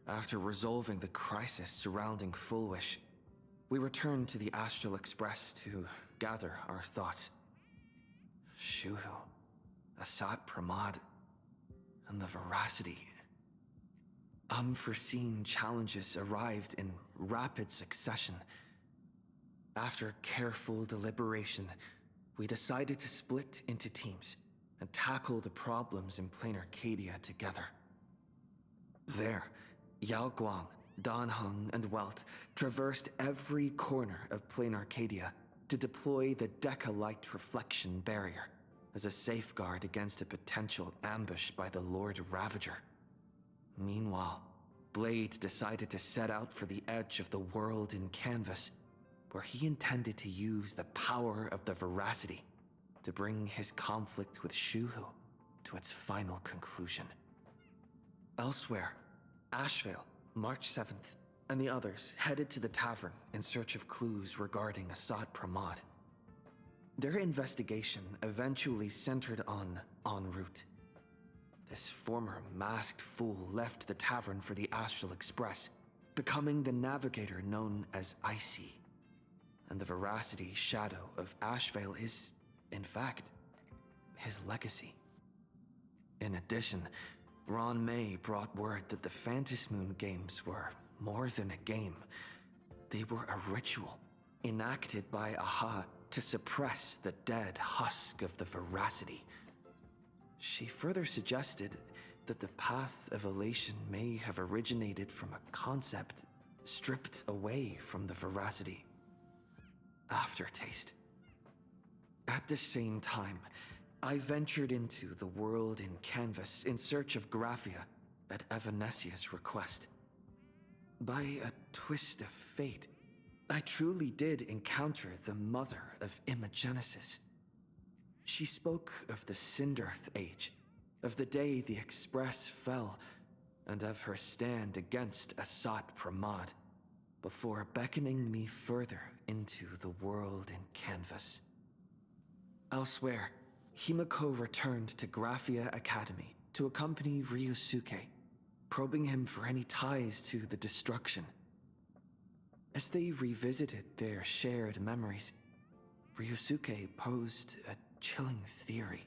After resolving the crisis surrounding Full Wish, we returned to the Astral Express to gather our thoughts. Shuhu, Asat Pramod, and the Veracity. Unforeseen challenges arrived in rapid succession. After careful deliberation, we decided to split into teams and tackle the problems in Planarcadia together. There, Yao Guang, Dan Heng, and Welt traversed every corner of Planarcadia to deploy the Decalite Reflection Barrier as a safeguard against a potential ambush by the Lord Ravager. Meanwhile, Blade decided to set out for the edge of the world in Canvas, where he intended to use the power of the Veracity to bring his conflict with Shuhu to its final conclusion. Elsewhere, Ashvale, March 7th, and the others headed to the tavern in search of clues regarding Asat Pramod. Their investigation eventually centered on En route. This former masked fool left the tavern for the Astral Express, becoming the navigator known as Icy. And the Veracity shadow of Ashvale is, in fact, his legacy. In addition, Ron May brought word that the Phantasmoon games were more than a game. They were a ritual, enacted by Aha to suppress the dead husk of the Veracity. She further suggested that the path of elation may have originated from a concept stripped away from the Veracity: aftertaste. At the same time, I ventured into the world in Canvas in search of Graphia at Evanesia's request. By a twist of fate, I truly did encounter the mother of Imogenesis. She spoke of the Cinderth Age, of the day the Express fell, and of her stand against Asat Pramod, before beckoning me further into the world in Canvas. Elsewhere, Himiko returned to Graphia Academy to accompany Ryusuke, probing him for any ties to the destruction. As they revisited their shared memories, Ryusuke posed a chilling theory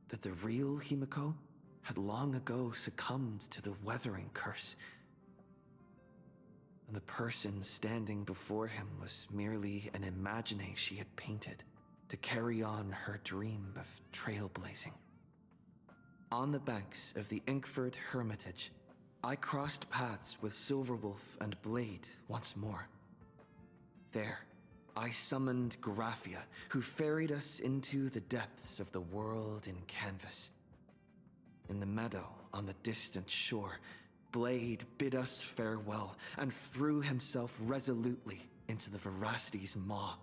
that the real Himiko had long ago succumbed to the weathering curse. And the person standing before him was merely an imagination she had painted to carry on her dream of trailblazing. On the banks of the Inkford Hermitage, I crossed paths with Silverwolf and Blade once more. There, I summoned Graphia, who ferried us into the depths of the world in Canvas. In the meadow on the distant shore, Blade bid us farewell and threw himself resolutely into the Veracity's maw.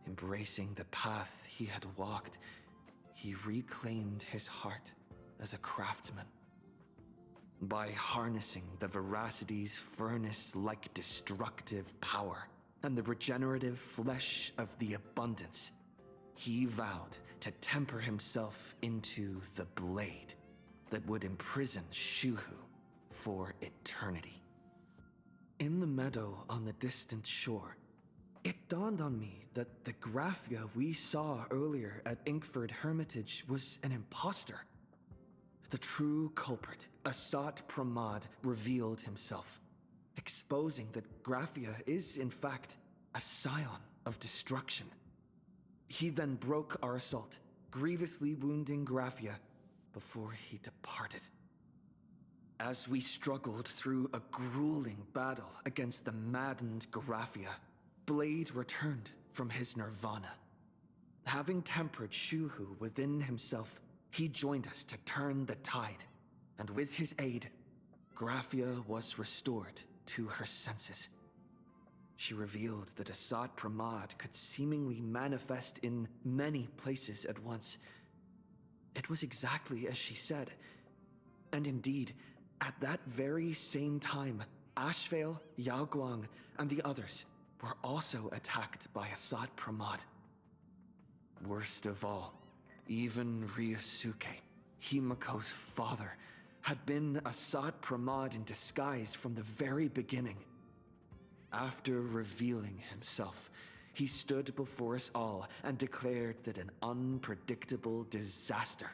Embracing the path he had walked, he reclaimed his heart as a craftsman. By harnessing the Veracity's furnace-like destructive power and the regenerative flesh of the abundance, he vowed to temper himself into the blade that would imprison Shuhu for eternity. In the meadow on the distant shore, it dawned on me that the Graphia we saw earlier at Inkford Hermitage was an imposter. The true culprit, Asat Pramod, revealed himself, exposing that Graphia is in fact a scion of destruction. He then broke our assault, grievously wounding Graphia before he departed. As we struggled through a grueling battle against the maddened Graphia, Blade returned from his nirvana. Having tempered Shuhu within himself, he joined us to turn the tide, and with his aid, Graphia was restored to her senses. She revealed that Asat Pramod could seemingly manifest in many places at once. It was exactly as she said. And indeed, at that very same time, Ashvale, Yao Guang, and the others were also attacked by Asat Pramod. Worst of all, even Ryusuke, Himiko's father, had been Assad Pramod in disguise from the very beginning. After revealing himself, he stood before us all and declared that an unpredictable disaster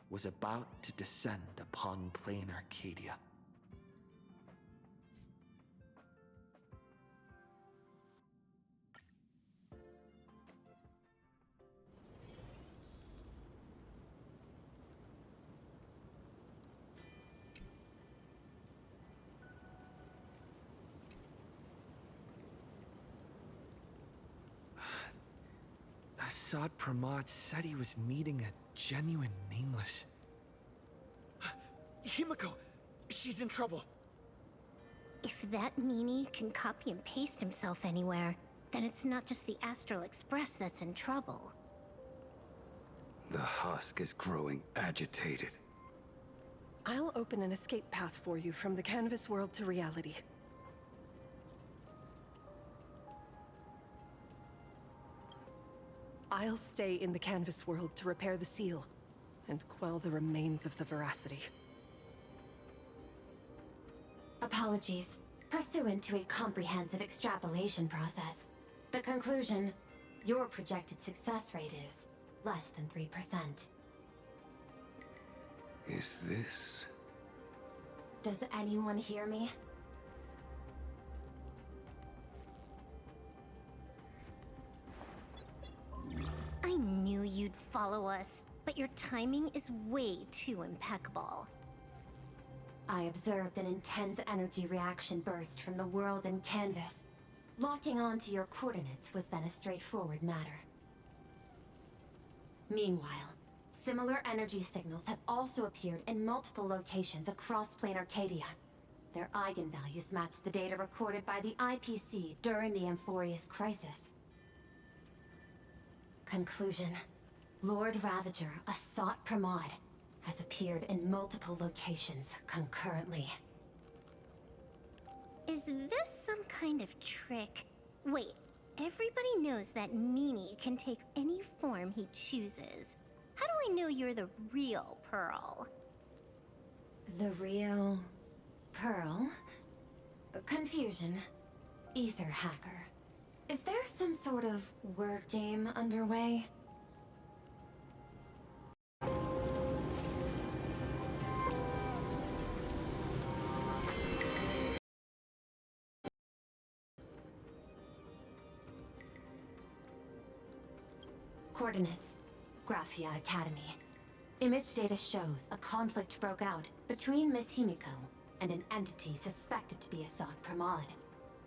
was about to descend upon Planarcadia. Assad Pramod said he was meeting a genuine nameless. Himiko! She's in trouble! If that meanie can copy and paste himself anywhere, then it's not just the Astral Express that's in trouble. The husk is growing agitated. I'll open an escape path for you from the canvas world to reality. I'll stay in the canvas world to repair the seal and quell the remains of the veracity. Apologies. Pursuant to a comprehensive extrapolation process, the conclusion, your projected success rate is less than 3%. Is this... Does anyone hear me? I knew you'd follow us, but your timing is way too impeccable. I observed an intense energy reaction burst from the world and canvas. Locking onto your coordinates was then a straightforward matter. Meanwhile, similar energy signals have also appeared in multiple locations across Planarcadia. Their eigenvalues match the data recorded by the IPC during the Amphorius crisis. Conclusion. Lord Ravager, Assad Pramod, has appeared in multiple locations concurrently. Is this some kind of trick? Wait, everybody knows that meanie can take any form he chooses. How do I know you're the real Pearl? The real... Pearl? Confusion. Ether hacker. Is there some sort of word game underway? Coordinates. Graphia Academy. Image data shows a conflict broke out between Miss Himiko and an entity suspected to be Assad Pramod.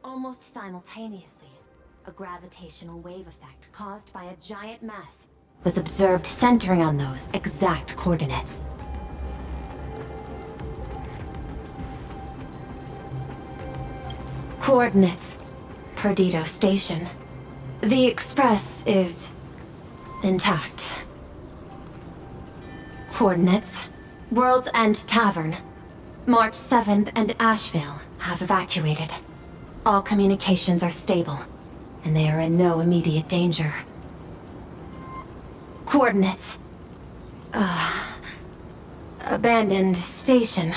Almost simultaneously, a gravitational wave effect caused by a giant mass was observed centering on those exact coordinates. Coordinates. Perdido Station. The Express is... intact. Coordinates. World's End Tavern. March 7th and Asheville have evacuated. All communications are stable, and they are in no immediate danger. Coordinates. Abandoned station.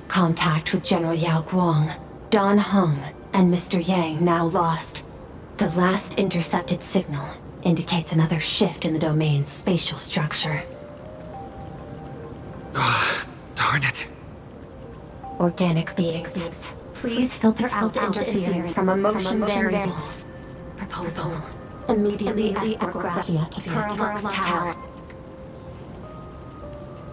Contact with General Yao Guang, Don Hung, and Mr. Yang now lost. The last intercepted signal indicates another shift in the domain's spatial structure. Darn it. Organic beings. Please filter out interference from emotion variables. Proposal. Immediately escort Graphia to Pearl Tower.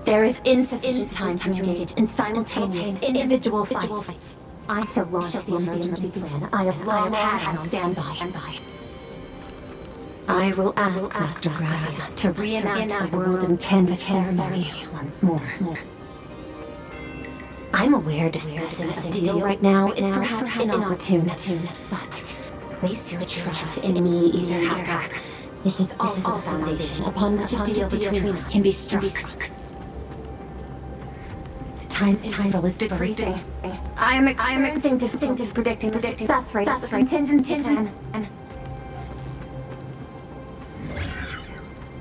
There is insufficient time to engage in simultaneous individual fights. I shall launch the emergency plan I have long had on standby. I will ask Master Graphia to reenact the world and canvas ceremony once more. I'm aware discussing a deal right now is perhaps inopportune, but place your trust in me, Ether Hacker. This is also the foundation upon which a deal between us can be struck. The time interval is decreasing. I am experiencing difficulty predicting the success rate of the contingency plan.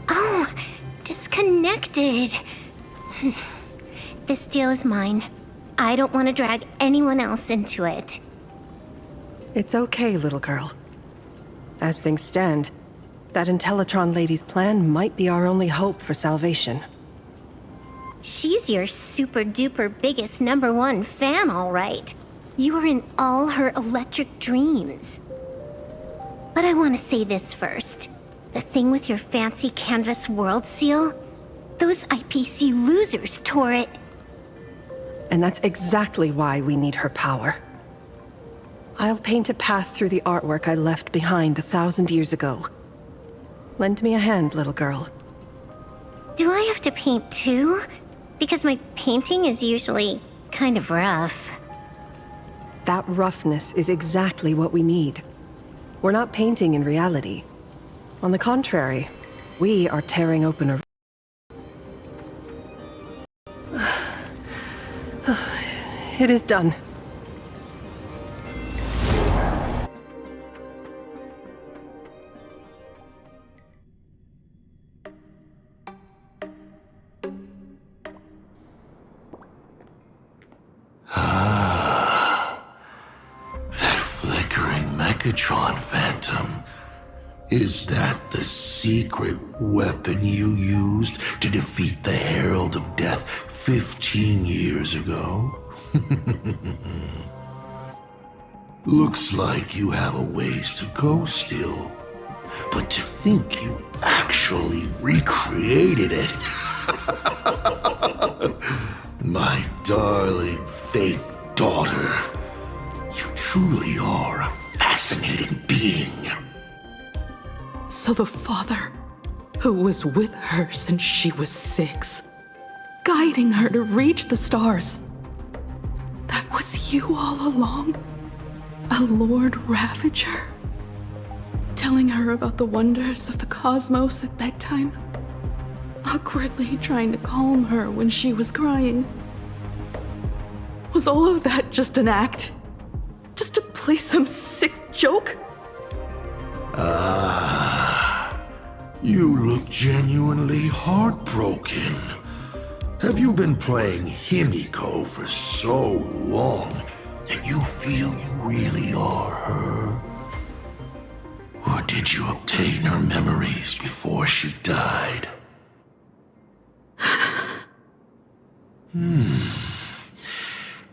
Oh, disconnected. This deal is mine. I don't want to drag anyone else into it. It's okay, little girl. As things stand, that Intellitron lady's plan might be our only hope for salvation. She's your super duper biggest #1 fan, all right. You are in all her electric dreams. But I want to say this first. The thing with your fancy canvas world seal? Those IPC losers tore it. And that's exactly why we need her power. I'll paint a path through the artwork I left behind 1,000 years ago. Lend me a hand, little girl. Do I have to paint too? Because my painting is usually kind of rough. That roughness is exactly what we need. We're not painting in reality. On the contrary, we are tearing open a... It is done. That flickering Megatron Phantom. Is that the secret weapon you used to defeat the Herald of Death 15 years ago? Looks like you have a ways to go still. But to think you actually recreated it. My darling fake daughter. You truly are a fascinating being. So the father, who was with her since she was 6, guiding her to reach the stars, that was you all along? A Lord Ravager? Telling her about the wonders of the cosmos at bedtime? Awkwardly trying to calm her when she was crying? Was all of that just an act? Just to play some sick joke? You look genuinely heartbroken. Have you been playing Himiko for so long that you feel you really are her? Or did you obtain her memories before she died?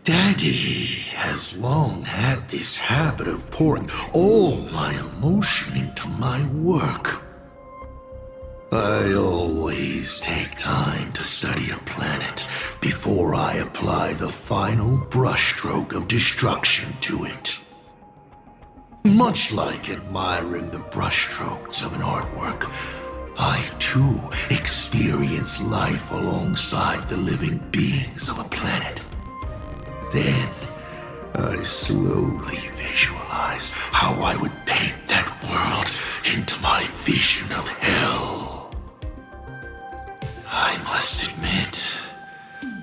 Daddy has long had this habit of pouring all my emotion into my work. I always take time to study a planet before I apply the final brushstroke of destruction to it. Much like admiring the brushstrokes of an artwork, I too experience life alongside the living beings of a planet. Then, I slowly visualize how I would paint that world into my vision of hell. I must admit,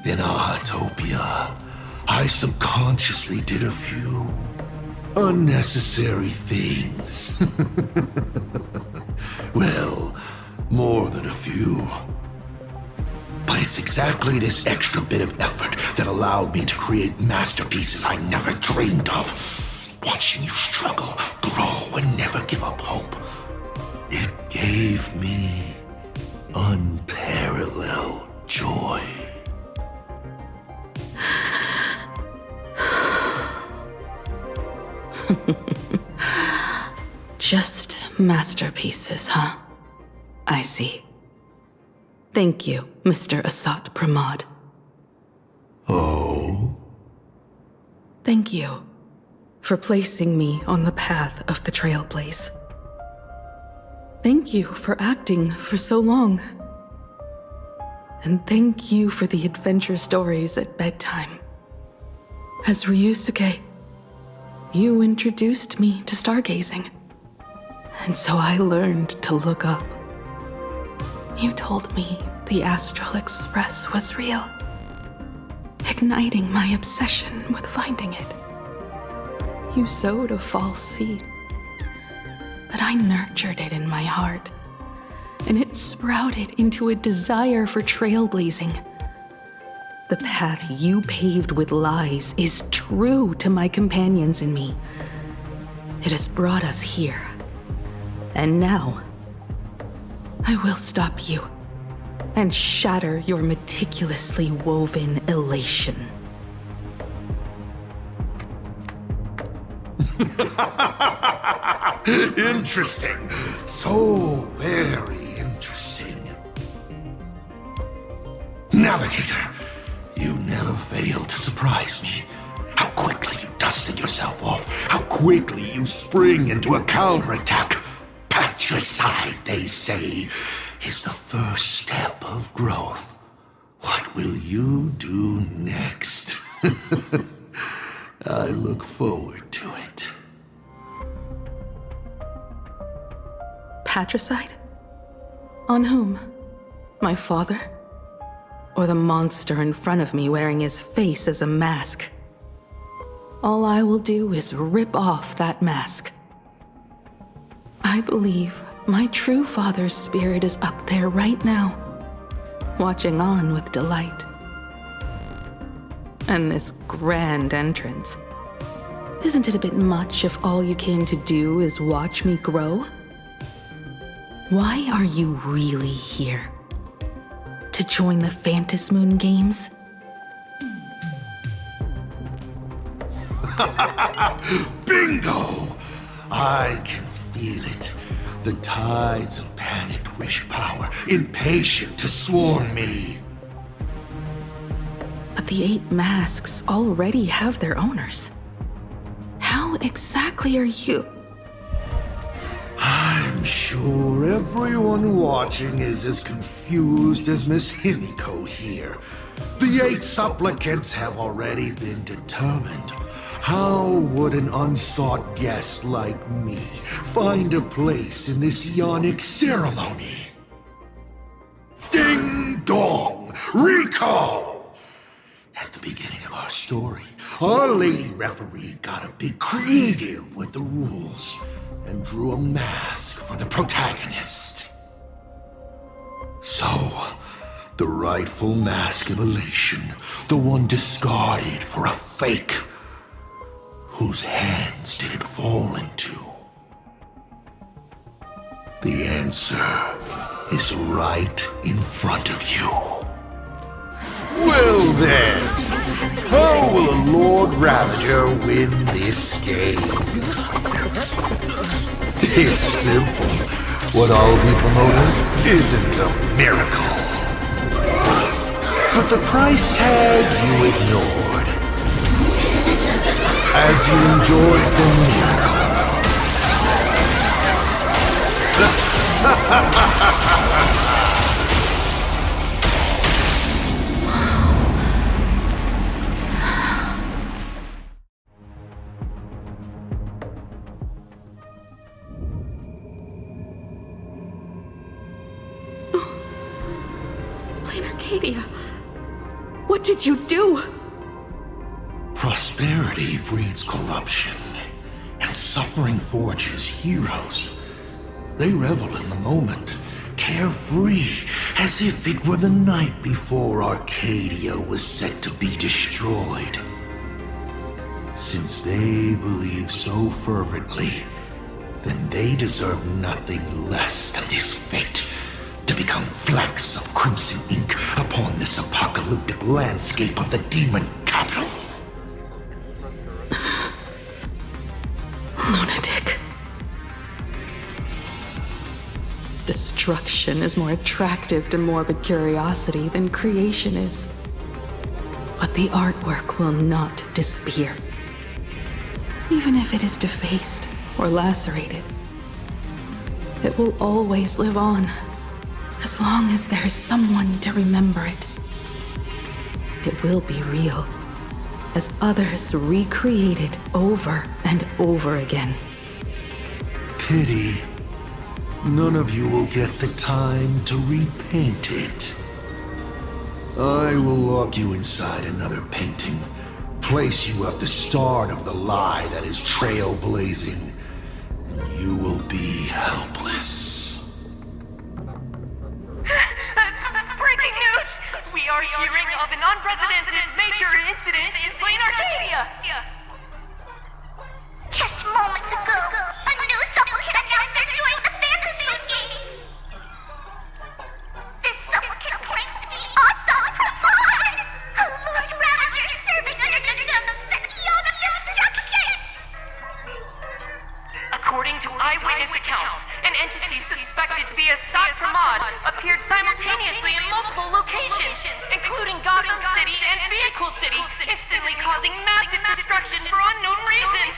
in Ahatopia, I subconsciously did a few unnecessary things. Well, more than a few. But it's exactly this extra bit of effort that allowed me to create masterpieces I never dreamed of. Watching you struggle, grow, and never give up hope. It gave me unparalleled joy. Just masterpieces, huh? I see. Thank you, Mr. Asat Pramod. Oh? Thank you for placing me on the path of the Trailblaze. Thank you for acting for so long. And thank you for the adventure stories at bedtime. As Ryusuke, you introduced me to stargazing. And so I learned to look up. You told me the Astral Express was real, igniting my obsession with finding it. You sowed a false seed, but I nurtured it in my heart, and it sprouted into a desire for trailblazing. The path you paved with lies is true to my companions and me. It has brought us here. And now, I will stop you and shatter your meticulously woven elation. Interesting. So very interesting. Navigator, you never fail to surprise me. How quickly you dusted yourself off. How quickly you spring into a counterattack. Patricide, they say, is the first step of growth. What will you do next? I look forward to it. Patricide? On whom? My father? Or the monster in front of me wearing his face as a mask? All I will do is rip off that mask. I believe my true father's spirit is up there right now, watching on with delight. And this grand entrance. Isn't it a bit much if all you came to do is watch me grow? Why are you really here? To join the Phantasmoon Games? Bingo! I can feel it. The tides of panicked wish power, impatient to swarm me. But the 8 masks already have their owners. How exactly are you? I'm sure everyone watching is as confused as Miss Himiko here. The 8 supplicants have already been determined. How would an unsought guest like me find a place in this Ionic ceremony? Ding dong! Recall! At the beginning of our story, our lady referee got a bit creative with the rules and drew a mask for the protagonist. So, the rightful mask of elation, the one discarded for a fake. Whose hands did it fall into? The answer is right in front of you. Well then, how will a Lord Ravager win this game? It's simple. What I'll be promoting isn't a miracle. But the price tag you ignored. As you enjoyed the miracle. Planarcadia, what did you do? Prosperity breeds corruption, and suffering forges heroes. They revel in the moment, carefree, as if it were the night before Arcadia was set to be destroyed. Since they believe so fervently, then they deserve nothing less than this fate, to become flecks of crimson ink upon this apocalyptic landscape of the demon capital. Lunatic. Destruction is more attractive to morbid curiosity than creation is. But the artwork will not disappear. Even if it is defaced or lacerated, it will always live on, as long as there is someone to remember it. It will be real, as others recreate it over and over again. Pity. None of you will get the time to repaint it. I will lock you inside another painting, place you at the start of the lie that is trailblazing, and you will be helpless. Breaking news! We are hearing of an unprecedented incident in Planarcadia! Just moments ago, a new supplicant announced they're joining the fantasy game. This supplicant claims to be Asad Kramon, a Lord Ravager serving under the Eon of Destruction. According to eyewitness accounts, an entity suspected to be Asad Pramod appeared simultaneously in multiple locations, including Gotham City and Vehicle City, instantly causing massive destruction for unknown reasons.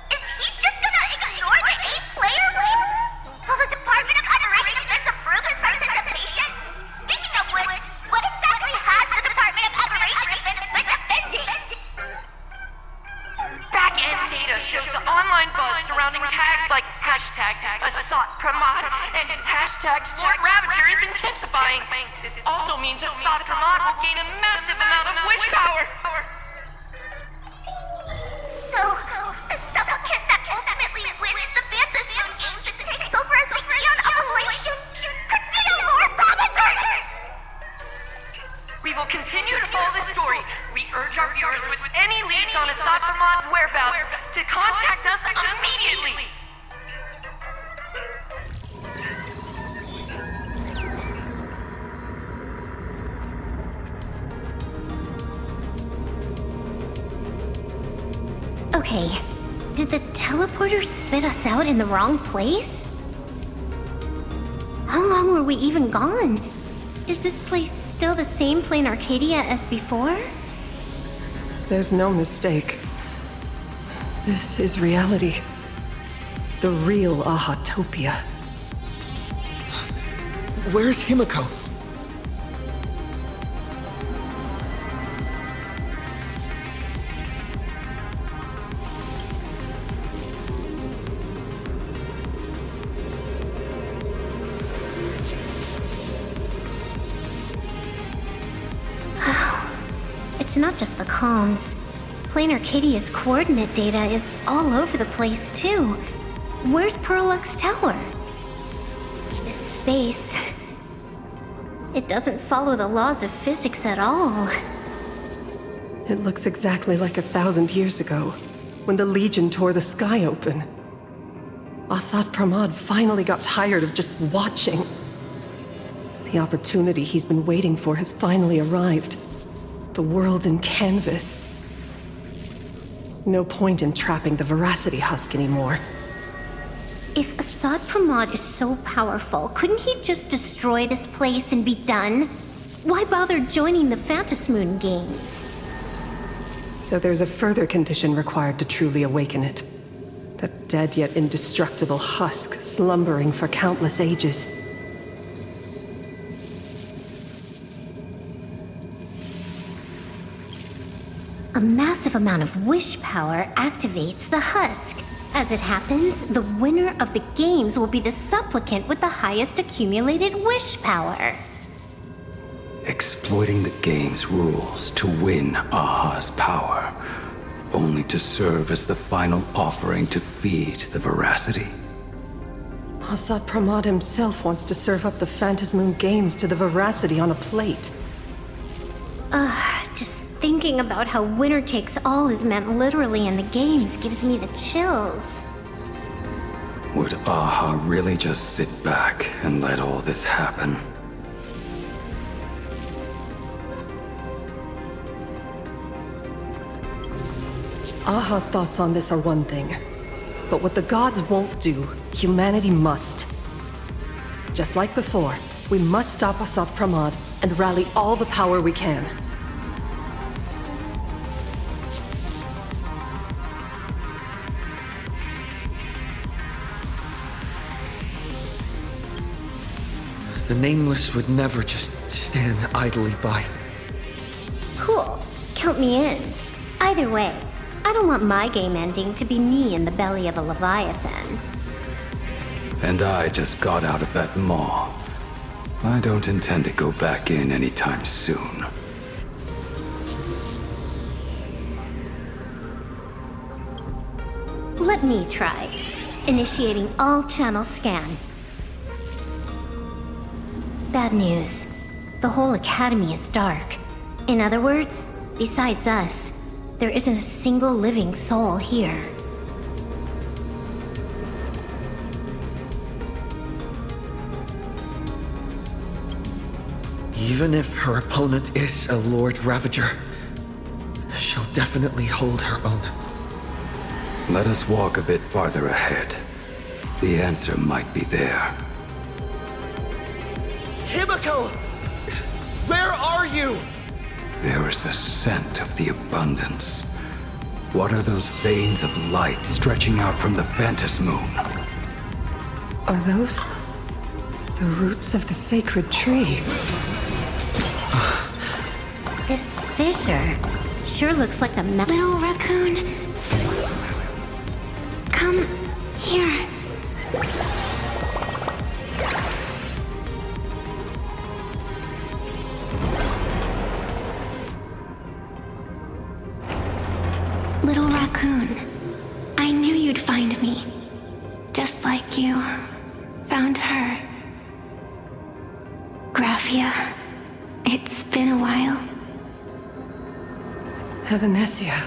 Is he just gonna ignore the 8-player list? Will the Department of Adoration Events approve his participation? Speaking of which, what exactly has the Department of Adoration Events been defending? Back-end data shows the online buzz surrounding tags like hashtag Asad Pramod and hashtag Lord Ravager is intensifying. This also means Asad Pramod will gain a massive amount of wish power. So, the supplicant that ultimately wins the Fantasy Games and takes over as the Eon of Elation could be a Lord Ravager! We will continue to follow this story. We urge our viewers with any leads on Asad Pramod's whereabouts to contact us immediately. Okay, did the teleporter spit us out in the wrong place? How long were we even gone? Is this place still the same Planarcadia as before? There's no mistake. This is reality. The real Ahatopia. Where's Himiko? It's not just the comms. Planarcadia's coordinate data is all over the place, too. Where's Perlux Tower? This space... It doesn't follow the laws of physics at all. It looks exactly like 1,000 years ago, when the Legion tore the sky open. Asad Pramod finally got tired of just watching. The opportunity he's been waiting for has finally arrived. The world in canvas. No point in trapping the Veracity Husk anymore. If Asad Pramod is so powerful, couldn't he just destroy this place and be done? Why bother joining the Phantasmoon Games? So there's a further condition required to truly awaken it. That dead yet indestructible husk slumbering for countless ages. A massive amount of wish power activates the husk. As it happens, the winner of the games will be the supplicant with the highest accumulated wish power. Exploiting the game's rules to win Aha's power, only to serve as the final offering to feed the Veracity. Asad Pramod himself wants to serve up the Phantasmoon Games to the Veracity on a plate. Just thinking about how winner takes all is meant literally in the games gives me the chills. Would Aha really just sit back and let all this happen? Aha's thoughts on this are one thing. But what the gods won't do, humanity must. Just like before, we must stop Asad Pramod and rally all the power we can. The Nameless would never just stand idly by. Cool. Count me in. Either way, I don't want my game ending to be me in the belly of a Leviathan. And I just got out of that maw. I don't intend to go back in anytime soon. Let me try. Initiating all channel scan. Bad news. The whole academy is dark. In other words, besides us, there isn't a single living soul here. Even if her opponent is a Lord Ravager, she'll definitely hold her own. Let us walk a bit farther ahead. The answer might be there. Himiko! Where are you? There is a scent of the abundance. What are those veins of light stretching out from the Phantom Moon? Are those the roots of the sacred tree? This fissure sure looks like a little raccoon. Come here. Little raccoon, I knew you'd find me. Just like you found her. Graphia, it's been a while. Evanesia.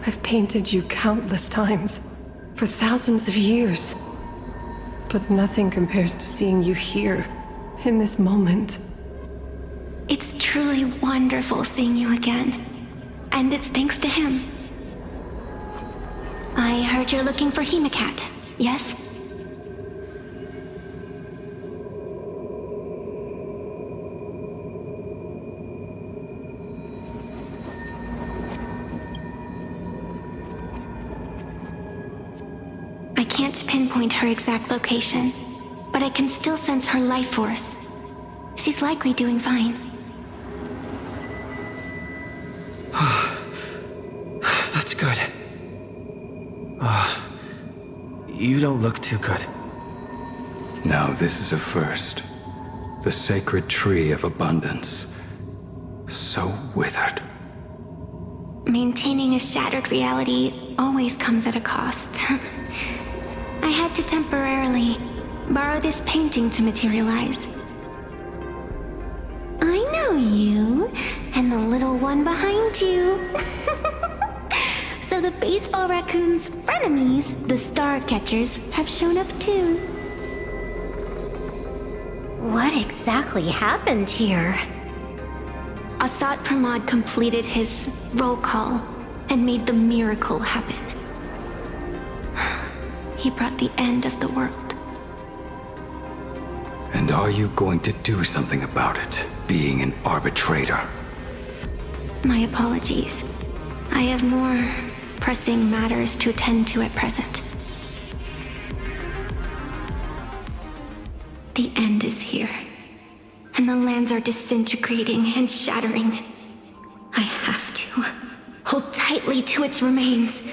I've painted you countless times, for thousands of years. But nothing compares to seeing you here, in this moment. It's truly wonderful seeing you again. And it's thanks to him. I heard you're looking for Hemacat, yes? I can't pinpoint her exact location, but I can still sense her life force. She's likely doing fine. That's good. You don't look too good. Now this is a first. The sacred tree of abundance. So withered. Maintaining a shattered reality always comes at a cost. I had to temporarily borrow this painting to materialize. I know you, and the little one behind you. So the baseball raccoon's frenemies, the star catchers, have shown up too. What exactly happened here? Asat Pramod completed his roll call and made the miracle happen. He brought the end of the world. And are you going to do something about it, being an arbitrator? My apologies. I have more pressing matters to attend to at present. The end is here, and the lands are disintegrating and shattering. I have to hold tightly to its remains.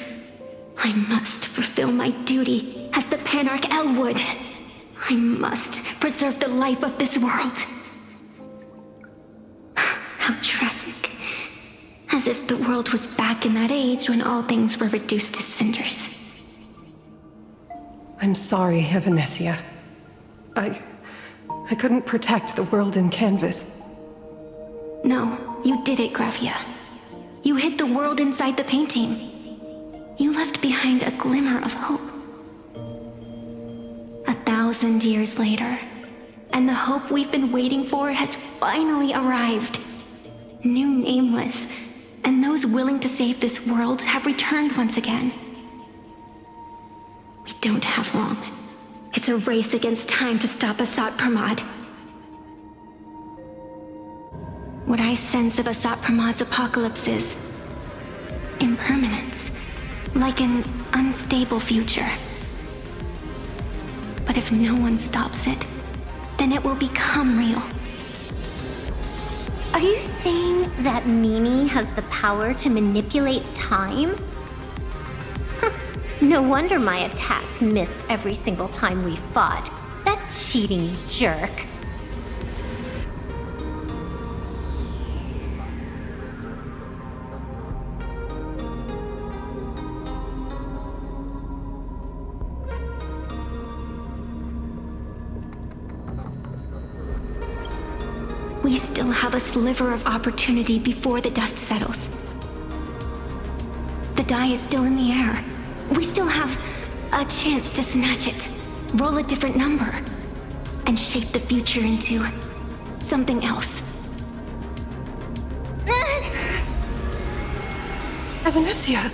I must fulfill my duty as the Panarch Elwood. I must preserve the life of this world. How tragic. As if the world was back in that age when all things were reduced to cinders. I'm sorry, Evanesia. I couldn't protect the world in canvas. No, you did it, Graphia. You hid the world inside the painting. You left behind a glimmer of hope. 1,000 years later, and the hope we've been waiting for has finally arrived. New Nameless, and those willing to save this world have returned once again. We don't have long. It's a race against time to stop Asat Pramod. What I sense of Asat Pramod's apocalypse is impermanence, like an unstable future. But if no one stops it, then it will become real. Are you saying that Mimi has the power to manipulate time? No wonder my attacks missed every single time we fought. That cheating jerk. We still have a sliver of opportunity before the dust settles. The die is still in the air. We still have a chance to snatch it, roll a different number, and shape the future into something else. Evanescia!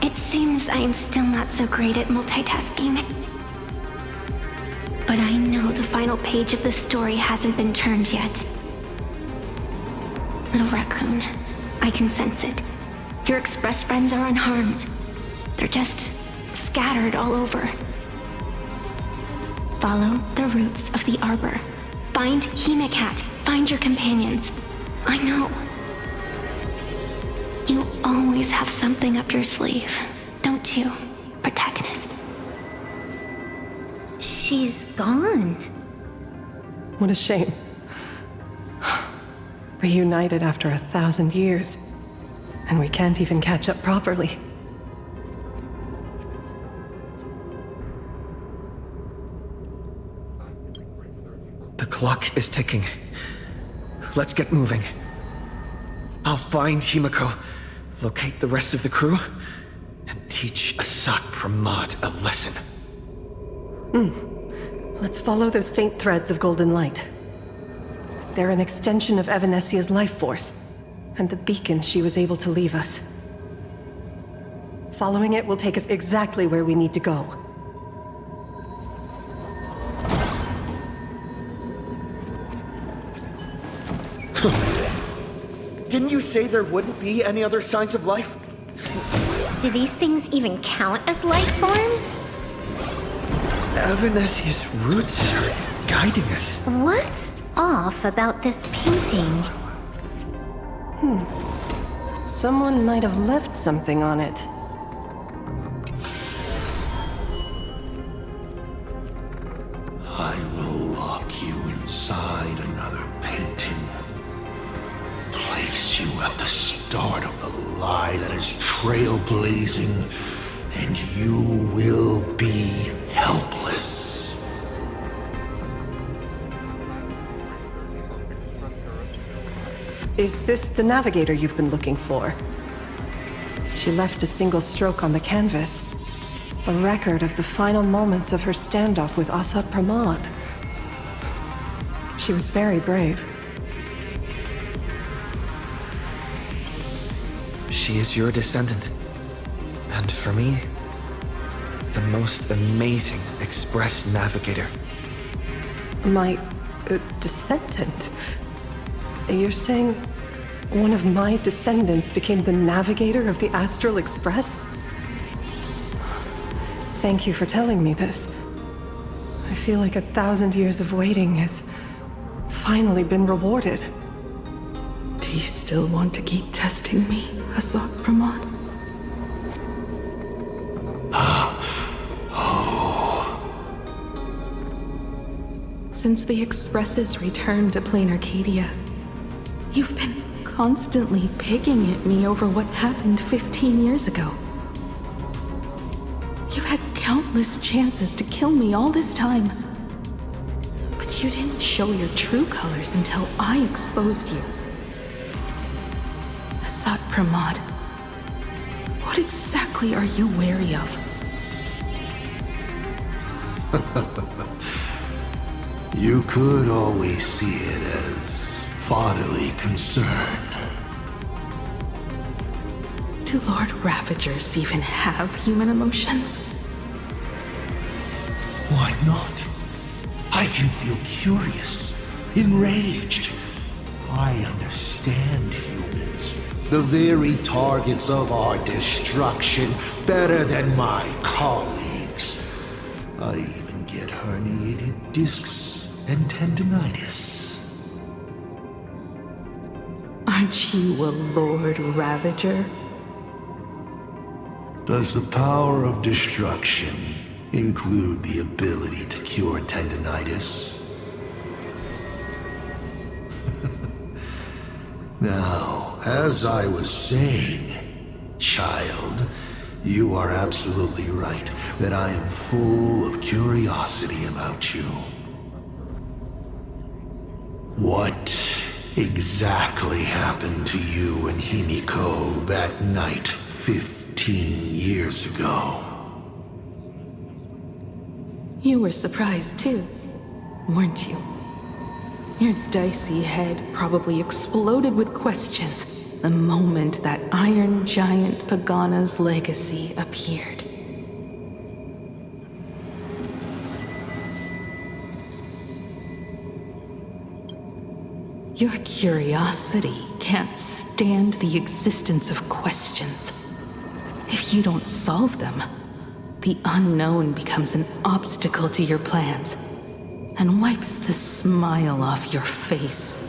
It seems I am still not so great at multitasking. But I know the final page of the story hasn't been turned yet. Little raccoon, I can sense it. Your Express friends are unharmed. They're just scattered all over. Follow the roots of the arbor. Find Hemicat. Find your companions. I know. You always have something up your sleeve, don't you, protagonist? She's gone. What a shame. Reunited after 1,000 years, and we can't even catch up properly. The clock is ticking. Let's get moving. I'll find Himiko, locate the rest of the crew, and teach Asat Pramod a lesson. Let's follow those faint threads of golden light. They're an extension of Evanescia's life force, and the beacon she was able to leave us. Following it will take us exactly where we need to go. Didn't you say there wouldn't be any other signs of life? Do these things even count as life forms? Evanescia's roots are guiding us. What's off about this painting? Someone might have left something on it. I will lock you inside another painting. Place you at the start of the lie that is trailblazing, and you will be helpless. Is this the navigator you've been looking for? She left a single stroke on the canvas. A record of the final moments of her standoff with Asat Pramod. She was very brave. She is your descendant. And for me, the most amazing Express navigator. My descendant? You're saying one of my descendants became the navigator of the Astral Express? Thank you for telling me this. I feel like 1,000 years of waiting has finally been rewarded. Do you still want to keep testing me, Asat Pramod? Since the Express's return to Planarcadia, you've been constantly picking at me over what happened 15 years ago. You've had countless chances to kill me all this time. But you didn't show your true colors until I exposed you. Asat Pramod, what exactly are you wary of? You could always see it as fatherly concern. Do Lord Ravagers even have human emotions? Why not? I can feel curious, enraged. I understand humans, the very targets of our destruction, better than my colleagues. I even get herniated discs and tendinitis. Aren't you a Lord Ravager? Does the power of destruction include the ability to cure tendinitis? Now, as I was saying, Child, you are absolutely right that I am full of curiosity about you. What exactly happened to you and Himiko that night 15 years ago? You were surprised too, weren't you? Your dicey head probably exploded with questions the moment that Iron Giant Pagana's legacy appeared. Your curiosity can't stand the existence of questions. If you don't solve them, the unknown becomes an obstacle to your plans and wipes the smile off your face.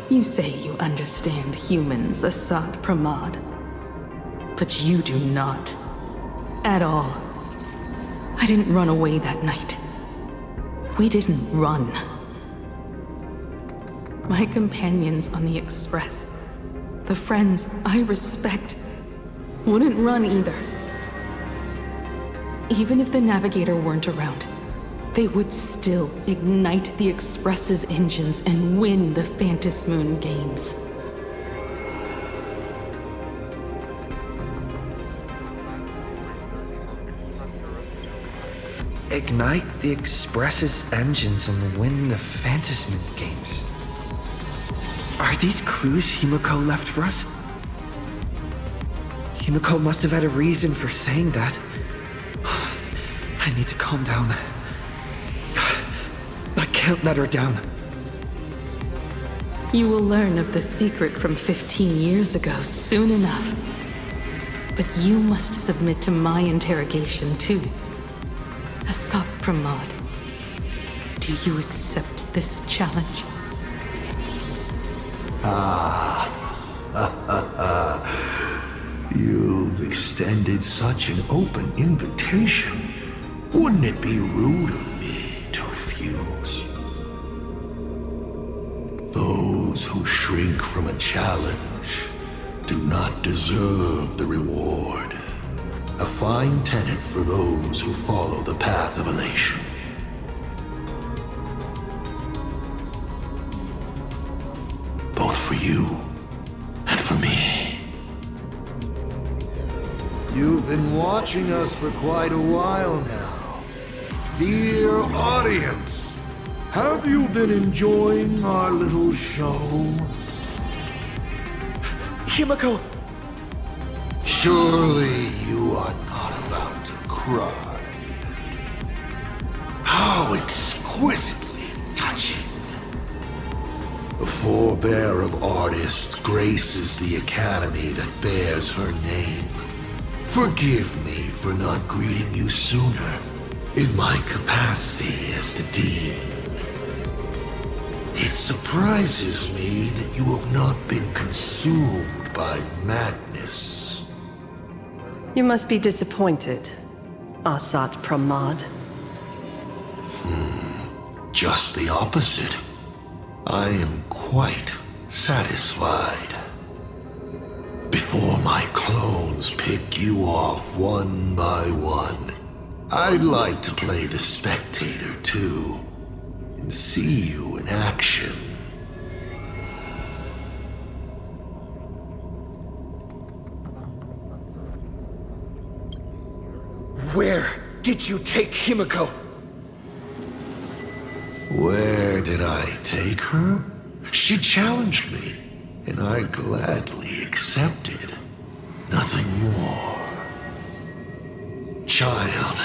You say you understand humans, Assad Pramad, but you do not. At all. I didn't run away that night. We didn't run. My companions on the Express, the friends I respect, wouldn't run either. Even if the Navigator weren't around, they would still ignite the Express's engines and win the Phantasmoon games. Ignite the Express's engines and win the Phantasmoon games. Are these clues Himiko left for us? Himiko must have had a reason for saying that. I need to calm down. I can't let her down. You will learn of the secret from 15 years ago soon enough. But you must submit to my interrogation too. Assad Pramad, do you accept this challenge? You've extended such an open invitation. Wouldn't it be rude of me to refuse? Those who shrink from a challenge do not deserve the reward. A fine tenet for those who follow the path of elation. Both for you and for me. You've been watching us for quite a while now. Dear audience, have you been enjoying our little show? Himiko! Surely you are not about to cry. How exquisitely touching. The forebear of artists graces the academy that bears her name. Forgive me for not greeting you sooner in my capacity as the Dean. It surprises me that you have not been consumed by madness. You must be disappointed, Assad Pramad. Just the opposite. I am quite satisfied. Before my clones pick you off one by one, I'd like to play the spectator too, and see you in action. Where did you take Himiko? Where did I take her? She challenged me, and I gladly accepted. Nothing more. Child,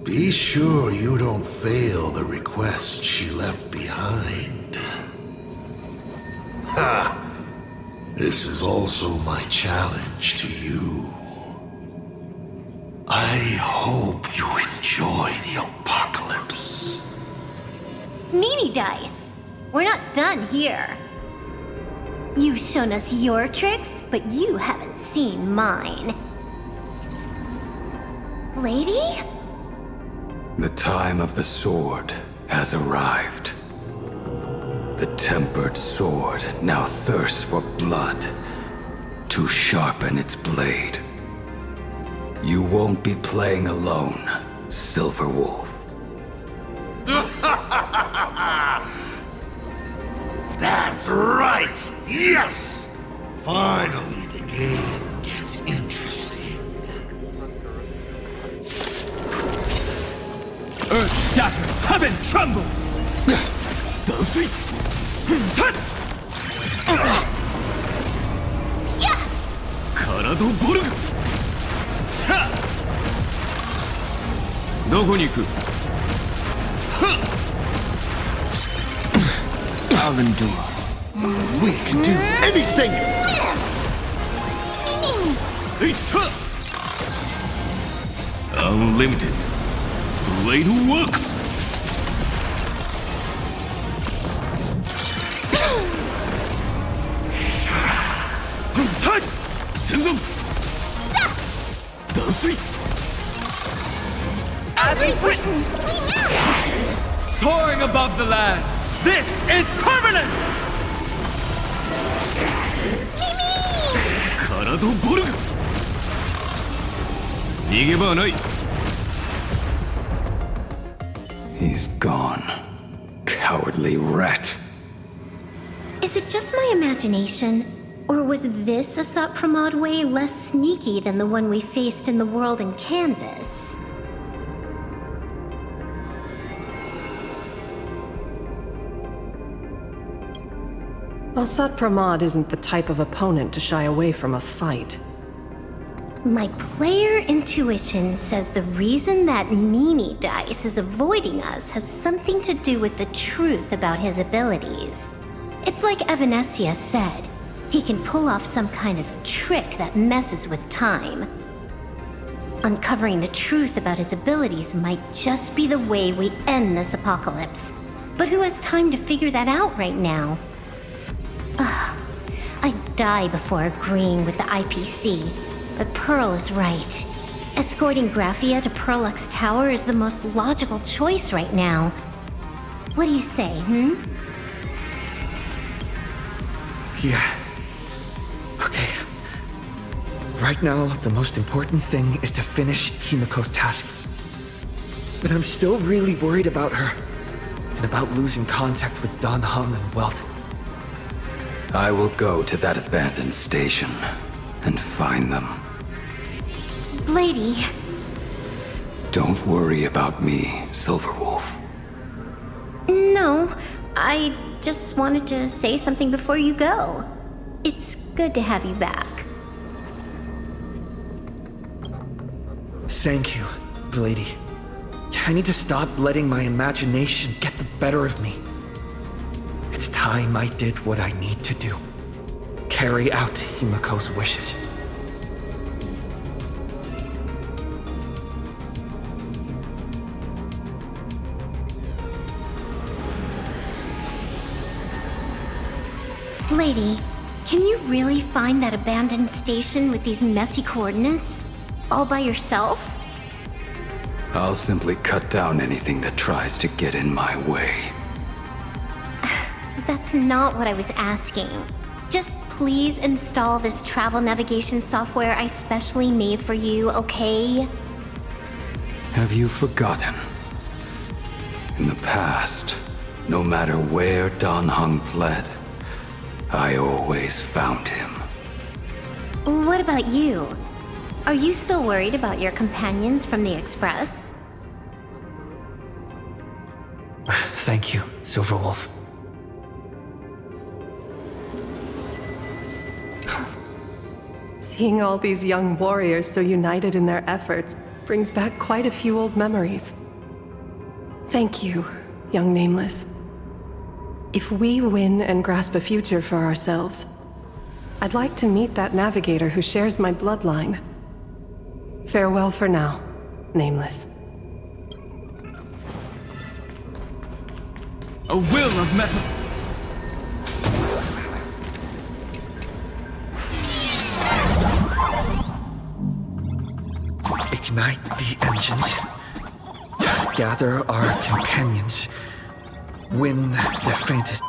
be sure you don't fail the request she left behind. Ha! This is also my challenge to you. I hope you enjoy the apocalypse. Meanie Dice, we're not done here. You've shown us your tricks, but you haven't seen mine. Lady? The time of the sword has arrived. The tempered sword now thirsts for blood to sharpen its blade. You won't be playing alone, Silver Wolf. That's right! Yes! Finally, the game gets interesting. Earth shatters, heaven trembles! Karado Borg! どこに行く? I'll endure. We can do anything! Unlimited Blade Works! Senzon! As we've written, we know! Soaring above the lands! This is permanence! Karado Borg! 逃げ場はない. He's gone. Cowardly rat. Is it just my imagination? Or was this Asat Pramod way less sneaky than the one we faced in the world in Canvas? Asat Pramod isn't the type of opponent to shy away from a fight. My player intuition says the reason that meanie dice is avoiding us has something to do with the truth about his abilities. It's like Evanescia said, he can pull off some kind of trick that messes with time. Uncovering the truth about his abilities might just be the way we end this apocalypse. But who has time to figure that out right now? I'd die before agreeing with the IPC. But Pearl is right. Escorting Graphia to Perlux Tower is the most logical choice right now. What do you say, Yeah. Okay. Right now, the most important thing is to finish Himiko's task. But I'm still really worried about her. And about losing contact with Dan Heng and Welt. I will go to that abandoned station and find them. Lady. Don't worry about me, Silverwolf. No, I just wanted to say something before you go. It's good to have you back. Thank you, Lady. I need to stop letting my imagination get the better of me. It's time I did what I need to do. Carry out Himiko's wishes. Lady, can you really find that abandoned station with these messy coordinates? All by yourself? I'll simply cut down anything that tries to get in my way. That's not what I was asking. Just please install this travel navigation software I specially made for you, okay? Have you forgotten? In the past, no matter where Dan Heng fled, I always found him. What about you? Are you still worried about your companions from the Express? Thank you, Silverwolf. Seeing all these young warriors so united in their efforts brings back quite a few old memories. Thank you, young Nameless. If we win and grasp a future for ourselves, I'd like to meet that navigator who shares my bloodline. Farewell for now, Nameless. A will of metal. Ignite the engines. Gather our companions. Win the faintest.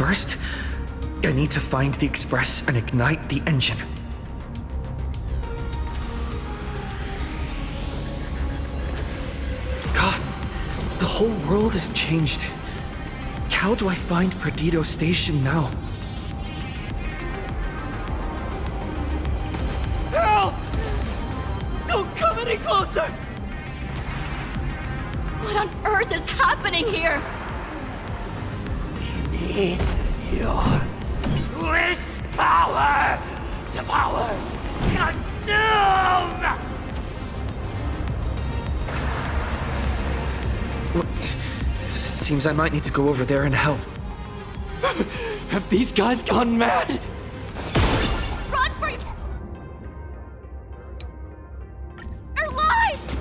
First, I need to find the express and ignite the engine. God, the whole world has changed. How do I find Perdido Station now? Help! Don't come any closer! What on earth is happening here? Need your wish power! Devour! Consume! Seems I might need to go over there and help. Have these guys gone mad? Run for your lives!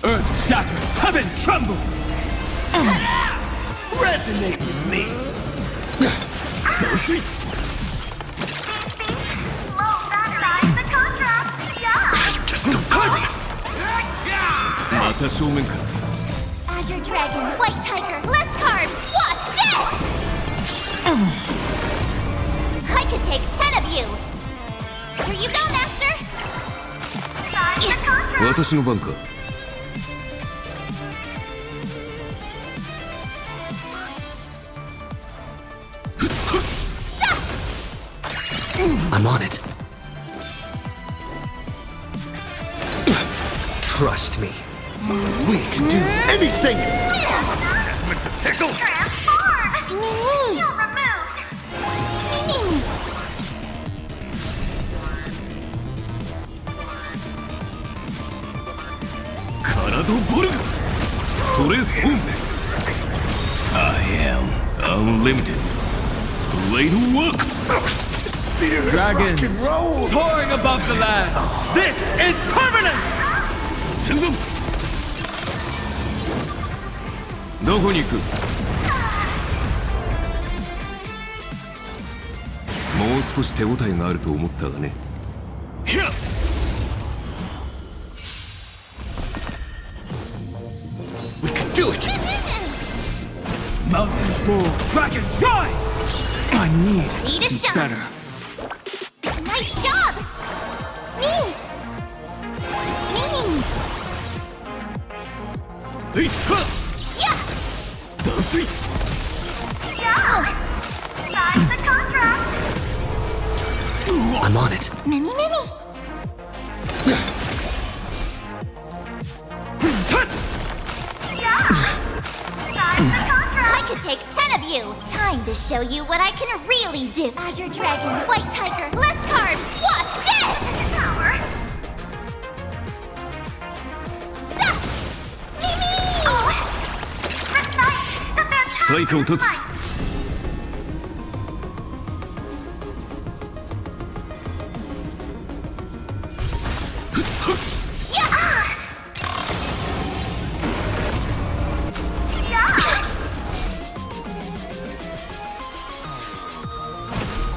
Earth shatters, heaven trembles! Resonate with me! You just don't hurt. Azure Dragon, White Tiger, less carbs! Watch this! I could take 10 of you! Here you go, Master! I'm on it. Trust me. We can do anything! Meant to tickle? Transform! Mimi! You're removed! Mimi! I am unlimited. Blade works. Spirit Dragons rock and roll. soaring above the lands! This is permanence! どこに行く？もう少し手応えがあると思ったがね。We can do it! Mountains roar, dragons rise! I need Need to a be shot. better. Nice job! Me! Mimi! Yeah! Yeah! Sign the contract! I'm on it. Mimi! I could take 10 of you! Time to show you what I can really do! Azure Dragon, White Tiger, less carbs! Watch this! Power! 対価を立つ。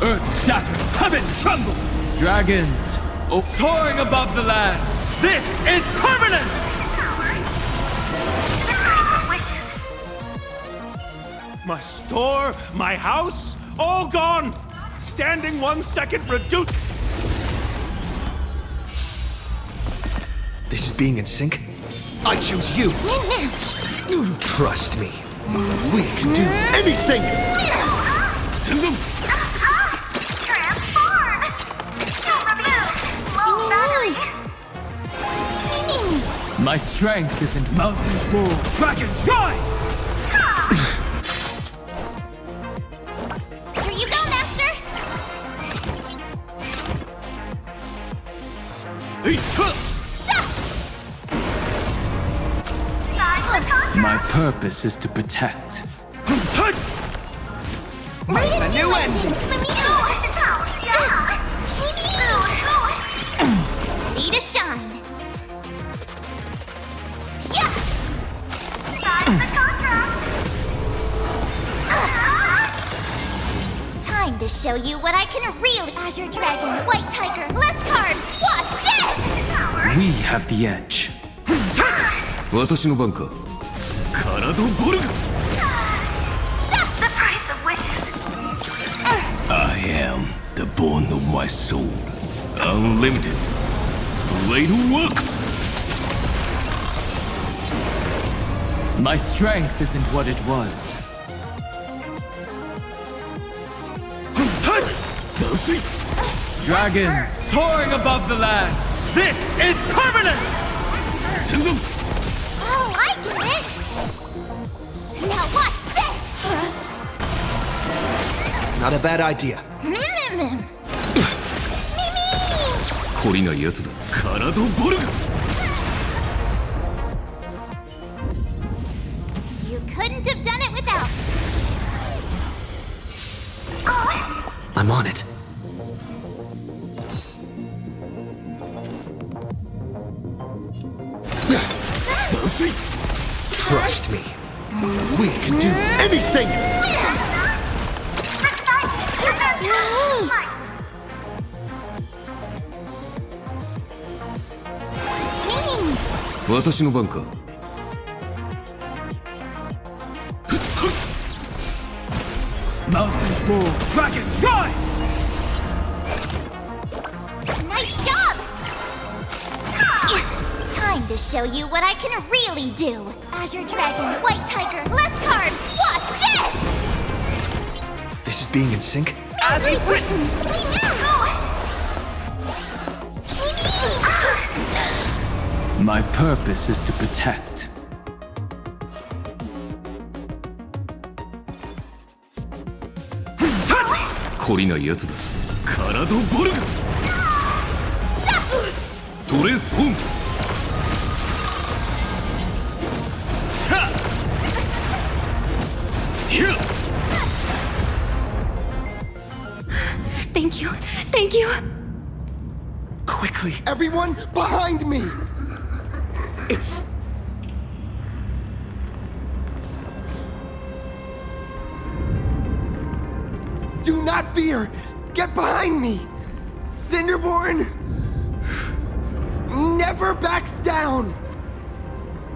Earth shatters, heaven trembles! Dragons, soaring above the lands! This is permanence! My store, my house, all gone! Standing 1 second reduced. This is being in sync? I choose you! Trust me. We can do anything! Transform! Remove! Low battery! My strength isn't mountains fall, dragons rise! Here you go, Master! My purpose is to protect. Right a new ending! Ready to shine! Time to show you what I can really. Azure Dragon, White Tiger, less carbs. Watch this! We have the edge. 私の番か。カラドボルグ That's the price of wishes. I am the bone of my soul. Unlimited. Blade works! My strength isn't what it was. Dragons soaring above the lands! This is permanence! I like it! Now watch this! Not a bad idea. Mimi! 懲りないやつだ。カラドボルグ You couldn't have done it without. I'm on it. Trust me. We can do anything! Mimi! 私の番か。 Mountains fall, dragons rise! Nice job! Time to show you what I can really do. Azure Dragon, White Tiger, less carbs. Watch this! This is being in sync? As we've written! We knew! My purpose is to protect. "懲りないやつだ。カラドボルグトレースホーム Thank you. Thank you. Quickly! Everyone behind me! It's... Do not fear! Get behind me! Cinderborn never backs down!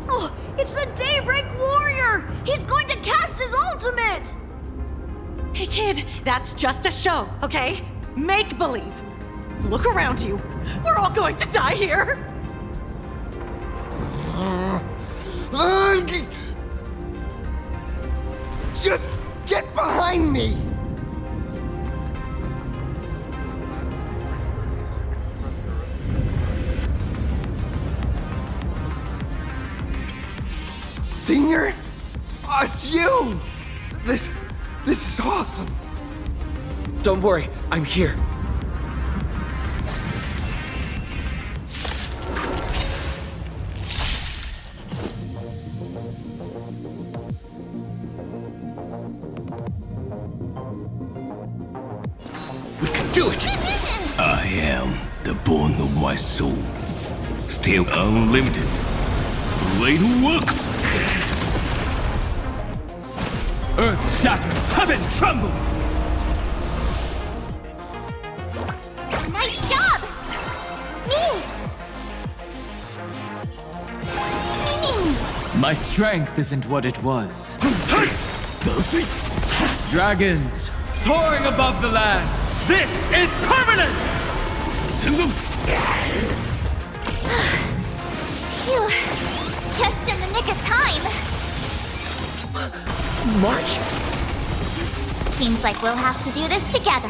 Oh, it's the Daybreak Warrior! He's going to cast his ultimate! Hey kid, that's just a show, okay? Make believe. Look around you. We're all going to die here. Just get behind me! Senior? It's you! This is awesome! Don't worry, I'm here. do it! I am the bone of my soul. Still unlimited. Blade works! Earth shatters, heaven trembles! Nice job! Me! My strength isn't what it was. Dragons, soaring above the lands! This is permanence! Phew. Just in the nick of time. March? Seems like we'll have to do this together.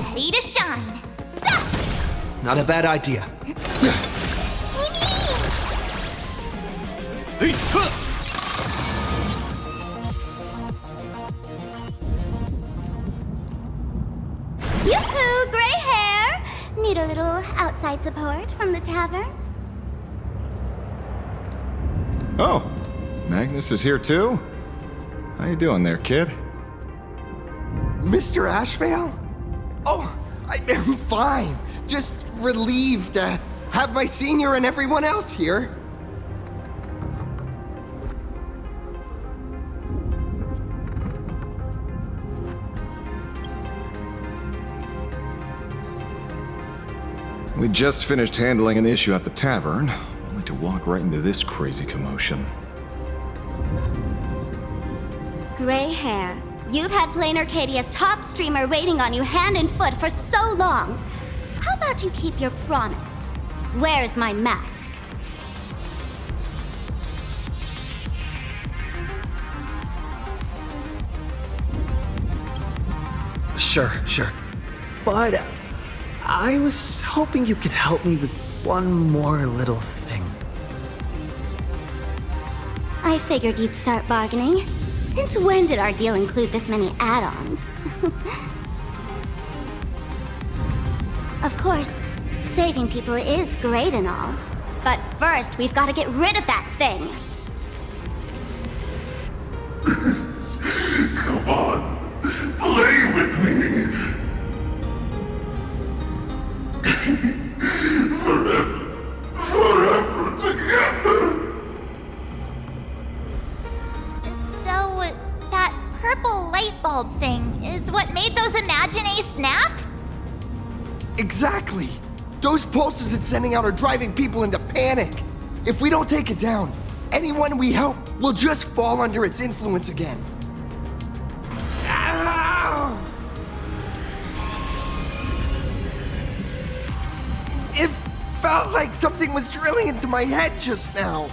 Ready to shine. Zap! Not a bad idea. Yoo-hoo, gray hair! Need a little outside support from the tavern? Oh, Magnus is here too? How you doing there, kid? Mr. Ashvale? Oh, I'm fine. Just relieved to have my senior and everyone else here. We just finished handling an issue at the tavern, only to walk right into this crazy commotion. Gray hair. You've had Planarcadia's top streamer waiting on you hand and foot for so long. How about you keep your promise? Where's my mask? Sure. But I was hoping you could help me with one more little thing. I figured you'd start bargaining. Since when did our deal include this many add-ons? Of course, saving people is great and all. But first, we've got to get rid of that thing. Come on, play with me. Forever together. So, that purple light bulb thing is what made those Imaginae snap? Exactly. Those pulses it's sending out are driving people into panic. If we don't take it down, anyone we help will just fall under its influence again. It felt like something was drilling into my head just now.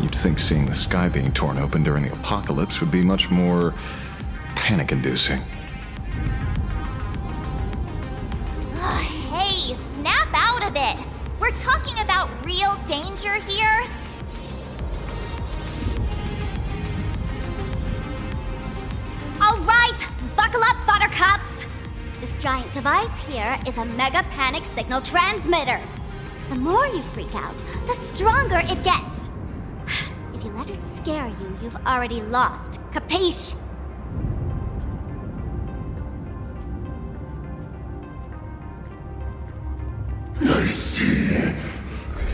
You'd think seeing the sky being torn open during the apocalypse would be much more panic-inducing. Hey, snap out of it! We're talking about real danger here. All right, buckle up, buttercups! This giant device here is a mega panic signal transmitter. The more you freak out, the stronger it gets. If you let it scare you, you've already lost. Capiche? I see.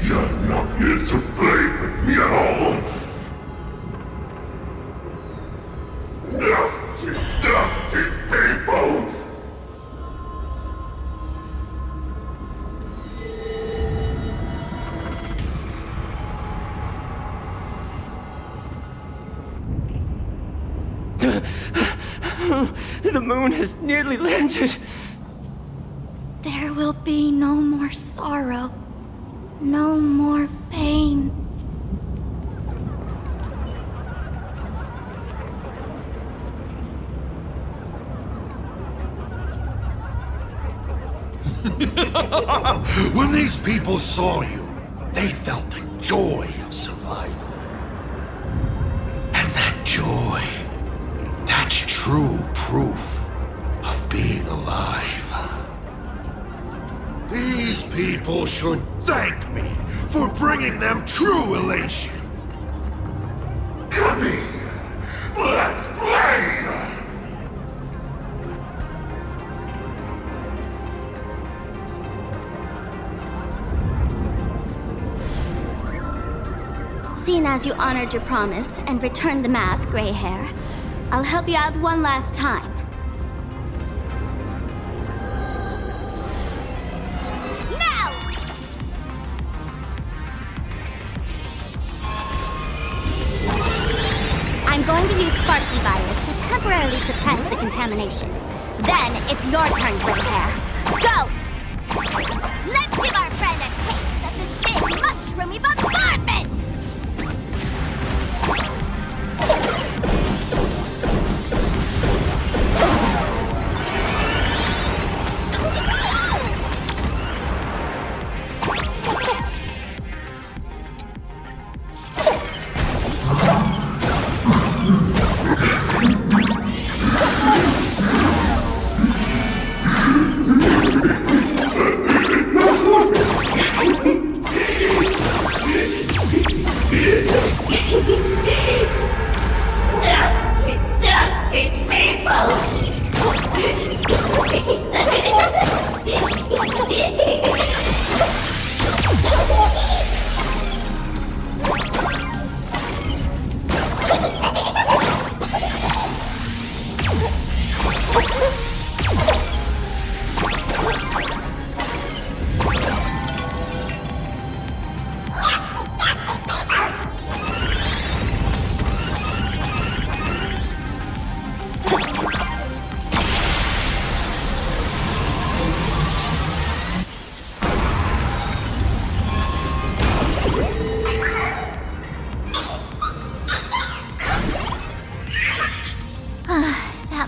You're not here to play with me at all. Dusty people! The moon has nearly landed. There will be no more sorrow, no more pain. When these people saw you, they felt the joy of survival. And that joy, that's true proof of being alive. These people should thank me for bringing them true elation. Let's play! Seeing as you honored your promise and returned the mask, Gray Hair, I'll help you out one last time. Now! I'm going to use Sparksy Virus to temporarily suppress the contamination. Then it's your turn, Gray Hair. Go! Let's give our friend a taste of this big mushroomy bombardment!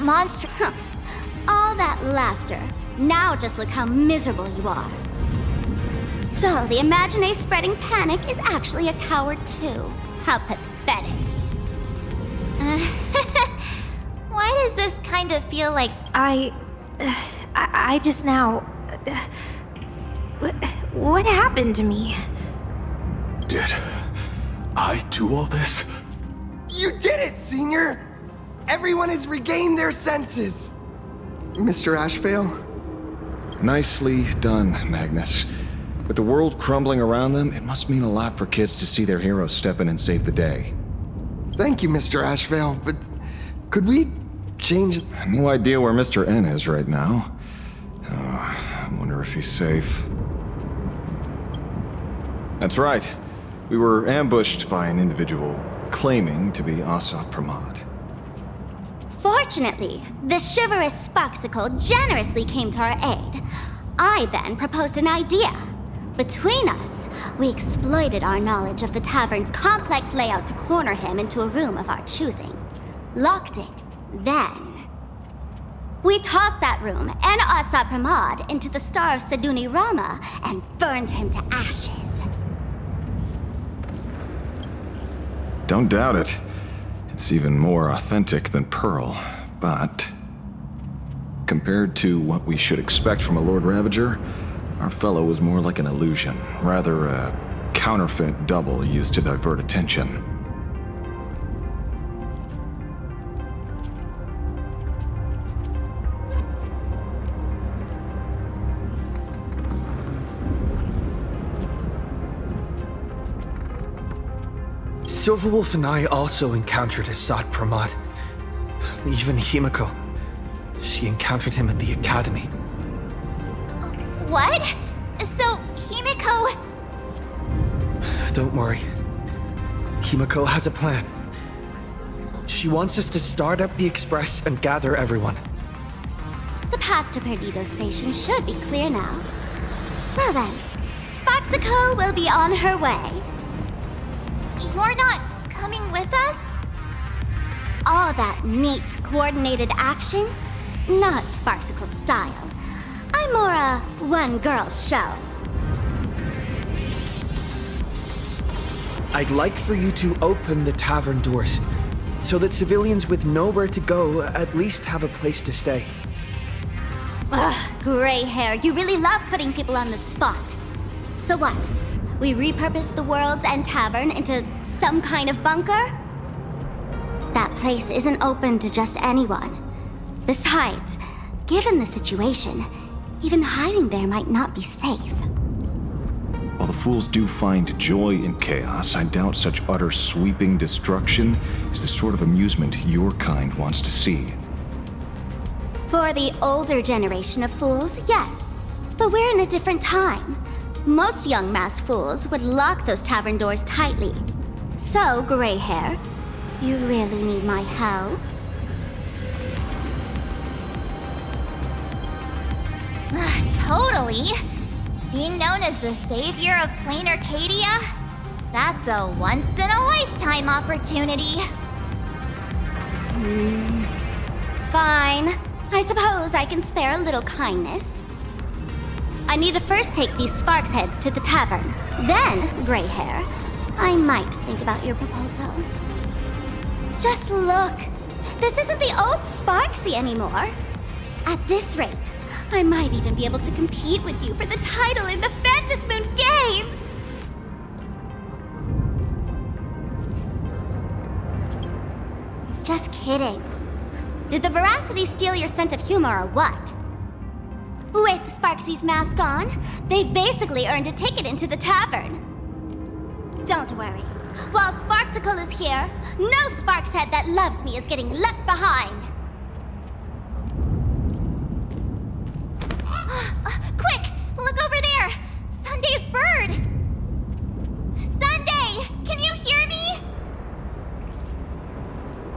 Monster. All that laughter. Now just look how miserable you are. So, the Imaginé spreading panic is actually a coward too. How pathetic. Why does this kind of feel like I just now... What happened to me? Did I do all this? You did it, Senior! Everyone has regained their senses! Mr. Ashvale? Nicely done, Magnus. With the world crumbling around them, it must mean a lot for kids to see their heroes step in and save the day. Thank you, Mr. Ashvale, but could we change... No idea where Mr. N is right now. I wonder if he's safe. That's right. We were ambushed by an individual claiming to be Asap Pramod. Fortunately, the chivalrous Sparksicle generously came to our aid. I then proposed an idea. Between us, we exploited our knowledge of the tavern's complex layout to corner him into a room of our choosing. Locked it. Then, we tossed that room and Asap Pramod into the Star of Seduni Rama and burned him to ashes. Don't doubt it. It's even more authentic than Pearl, but compared to what we should expect from a Lord Ravager, our fellow was more like an illusion, rather a counterfeit double used to divert attention. Silverwolf and I also encountered Asad Pramod. Even Himiko. She encountered him at the academy. What? So, Himiko... Don't worry. Himiko has a plan. She wants us to start up the Express and gather everyone. The path to Perdido Station should be clear now. Well then, Sparksicle will be on her way. You're not coming with us? All that neat, coordinated action? Not Sparksicle style. I'm more a one-girl show. I'd like for you to open the tavern doors, so that civilians with nowhere to go at least have a place to stay. Ugh, Gray Hair, you really love putting people on the spot. So what? We repurposed the World's End Tavern into some kind of bunker? That place isn't open to just anyone. Besides, given the situation, even hiding there might not be safe. While the fools do find joy in chaos, I doubt such utter sweeping destruction is the sort of amusement your kind wants to see. For the older generation of fools, yes. But we're in a different time. Most young masked fools would lock those tavern doors tightly. So, gray hair, you really need my help? Totally. Being known as the savior of Planarcadia? That's a once-in-a-lifetime opportunity. Fine. I suppose I can spare a little kindness. I need to first take these Sparks heads to the tavern. Then, gray hair, I might think about your proposal. Just look. This isn't the old Sparksy anymore. At this rate, I might even be able to compete with you for the title in the Phantasmoon Games! Just kidding. Did the Veracity steal your sense of humor or what? With Sparksy's mask on, they've basically earned a ticket into the tavern. Don't worry. While Sparksicle is here, no Sparks head that loves me is getting left behind. Quick! Look over there! Sunday's bird! Sunday! Can you hear me?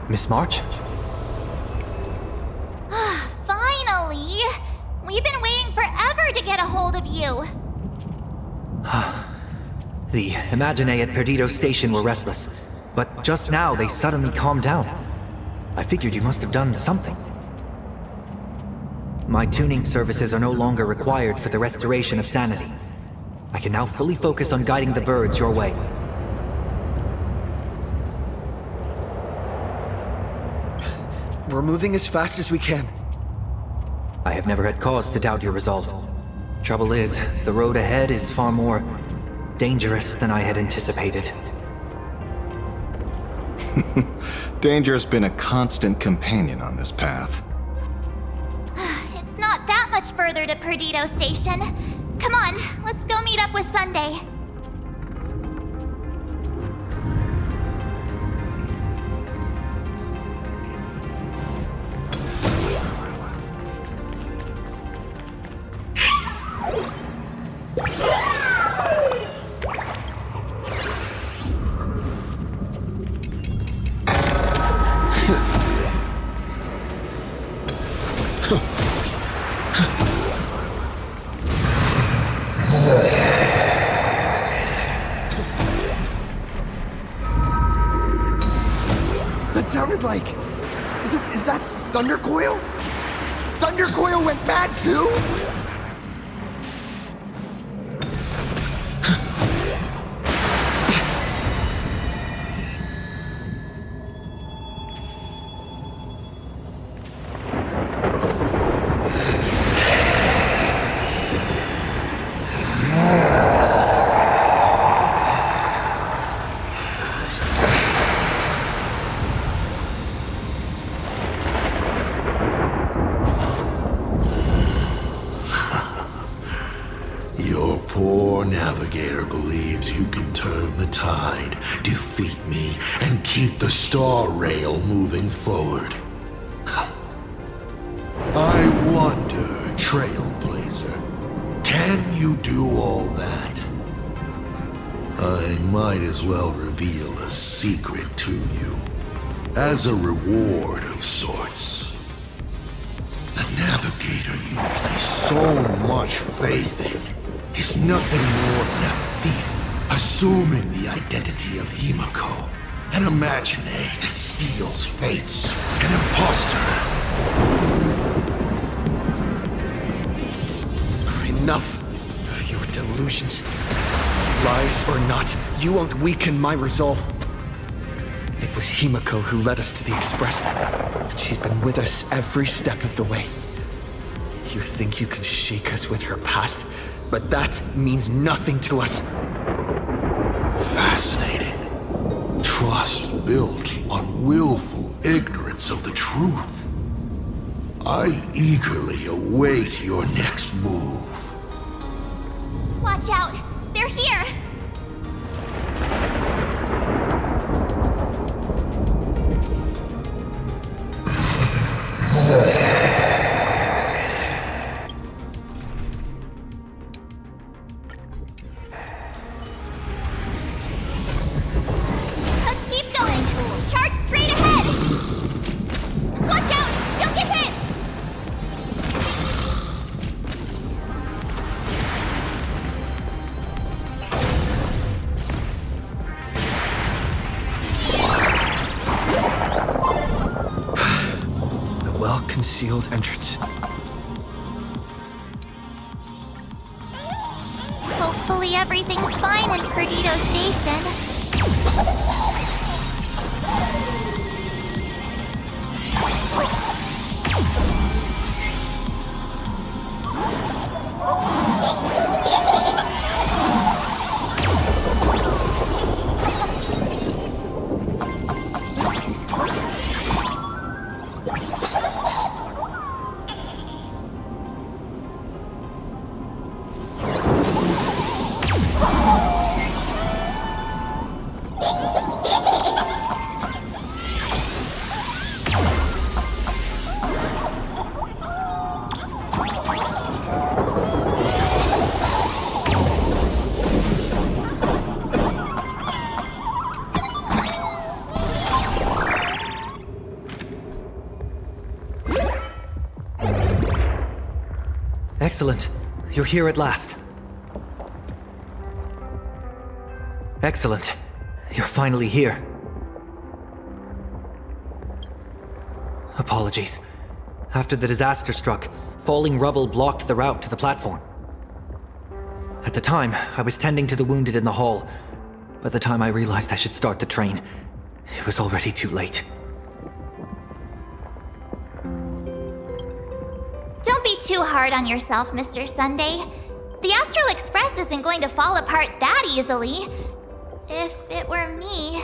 Miss March? Finally! We've been waiting forever to get a hold of you! The Imaginae at Perdido Station were restless, but just now they suddenly calmed down. I figured you must have done something. My tuning services are no longer required for the restoration of sanity. I can now fully focus on guiding the birds your way. We're moving as fast as we can. I have never had cause to doubt your resolve. Trouble is, the road ahead is far more dangerous than I had anticipated. Danger has been a constant companion on this path. It's not that much further to Perdido Station. Come on, let's go meet up with Sunday. That sounded like... Is that Thundercoil? Thundercoil went mad too? Your poor navigator believes you can turn the tide, defeat me, and keep the star rail moving forward. I wonder, Trailblazer, can you do all that? I might as well reveal a secret to you, as a reward of sorts. The navigator you place so much faith in is nothing more than a thief assuming the identity of Himiko, an Imaginae that steals fates, an imposter. Enough of your delusions. Lies or not, you won't weaken my resolve. It was Himiko who led us to the Express, and she's been with us every step of the way. You think you can shake us with her past, but that means nothing to us. Fascinating. Trust built on willful ignorance of the truth. I eagerly await your next move. Watch out! They're here! Keep going! Charge straight ahead! Watch out! Don't get hit! A well-concealed entrance. Hopefully everything's fine in Perdido Station. Excellent. You're here at last. Excellent. You're finally here. Apologies. After the disaster struck, falling rubble blocked the route to the platform. At the time, I was tending to the wounded in the hall. By the time I realized I should start the train, it was already too late. Don't be too hard on yourself, Mr. Sunday. The Astral Express isn't going to fall apart that easily. If it were me,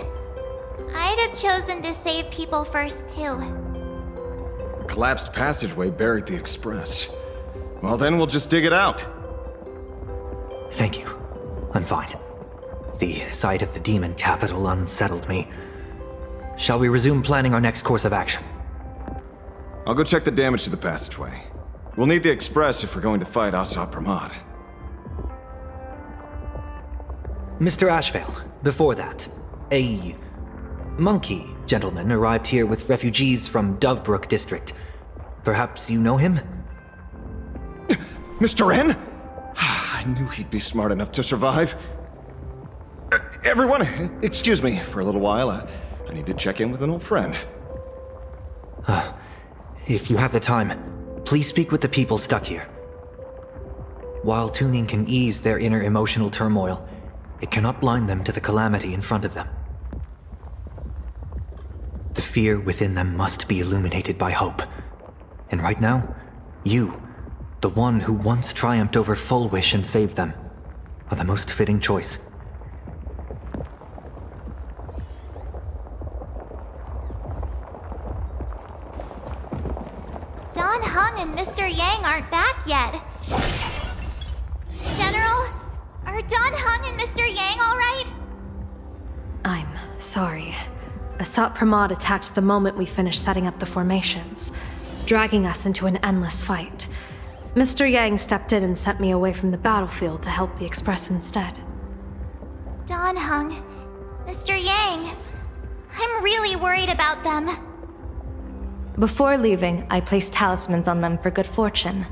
I'd have chosen to save people first, too. A collapsed passageway buried the express. Well, then we'll just dig it out. Thank you. I'm fine. The sight of the demon capital unsettled me. Shall we resume planning our next course of action? I'll go check the damage to the passageway. We'll need the express if we're going to fight Asad Pramad. Mr. Ashvale, before that, a monkey gentleman arrived here with refugees from Dovebrook District. Perhaps you know him? Mr. N? I knew he'd be smart enough to survive. Everyone, excuse me for a little while. I need to check in with an old friend. If you have the time, please speak with the people stuck here. While tuning can ease their inner emotional turmoil, it cannot blind them to the calamity in front of them. The fear within them must be illuminated by hope. And right now, you, the one who once triumphed over Full Wish and saved them, are the most fitting choice. Don Hung and Mr. Yang aren't back yet. General, are Don Hung and Mr. Yang all right? I'm sorry. Asat Pramad attacked the moment we finished setting up the formations, dragging us into an endless fight. Mr. Yang stepped in and sent me away from the battlefield to help the Express instead. Don Hung, Mr. Yang, I'm really worried about them. Before leaving, I placed talismans on them for good fortune.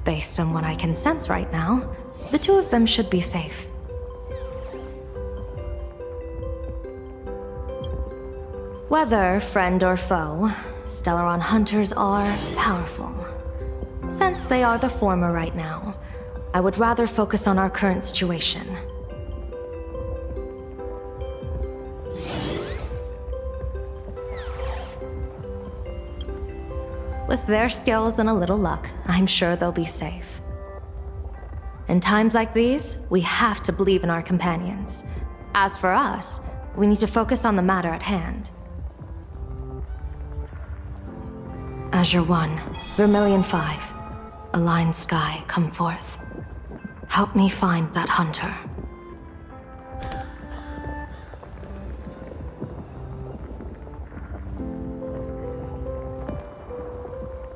Based on what I can sense right now, the two of them should be safe. Whether friend or foe, Stellaron hunters are powerful. Since they are the former right now, I would rather focus on our current situation. With their skills and a little luck, I'm sure they'll be safe. In times like these, we have to believe in our companions. As for us, we need to focus on the matter at hand. Azure 1, Vermilion 5, Aligned Sky, come forth. Help me find that hunter.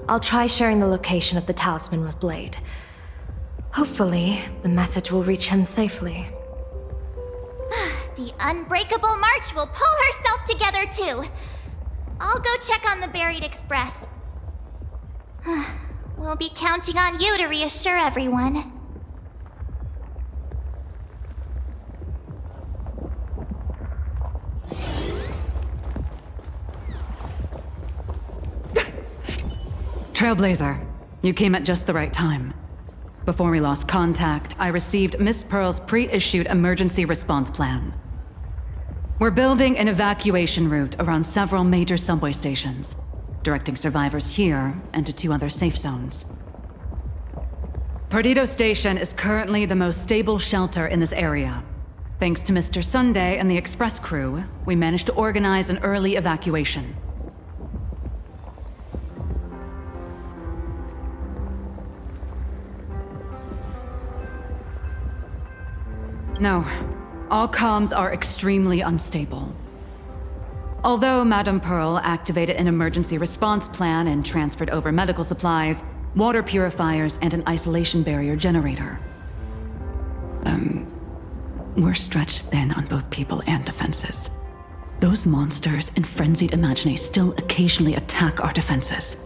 I'll try sharing the location of the talisman with Blade. Hopefully, the message will reach him safely. The Unbreakable March will pull herself together too. I'll go check on the buried express. We'll be counting on you to reassure everyone. Trailblazer, you came at just the right time. Before we lost contact, I received Miss Pearl's pre-issued emergency response plan. We're building an evacuation route around several major subway stations, directing survivors here and to 2 other safe zones. Perdido Station is currently the most stable shelter in this area. Thanks to Mr. Sunday and the express crew, we managed to organize an early evacuation. No, all comms are extremely unstable. Although Madame Pearl activated an emergency response plan and transferred over medical supplies, water purifiers, and an isolation barrier generator. We're stretched thin on both people and defenses. Those monsters and frenzied Imagines still occasionally attack our defenses.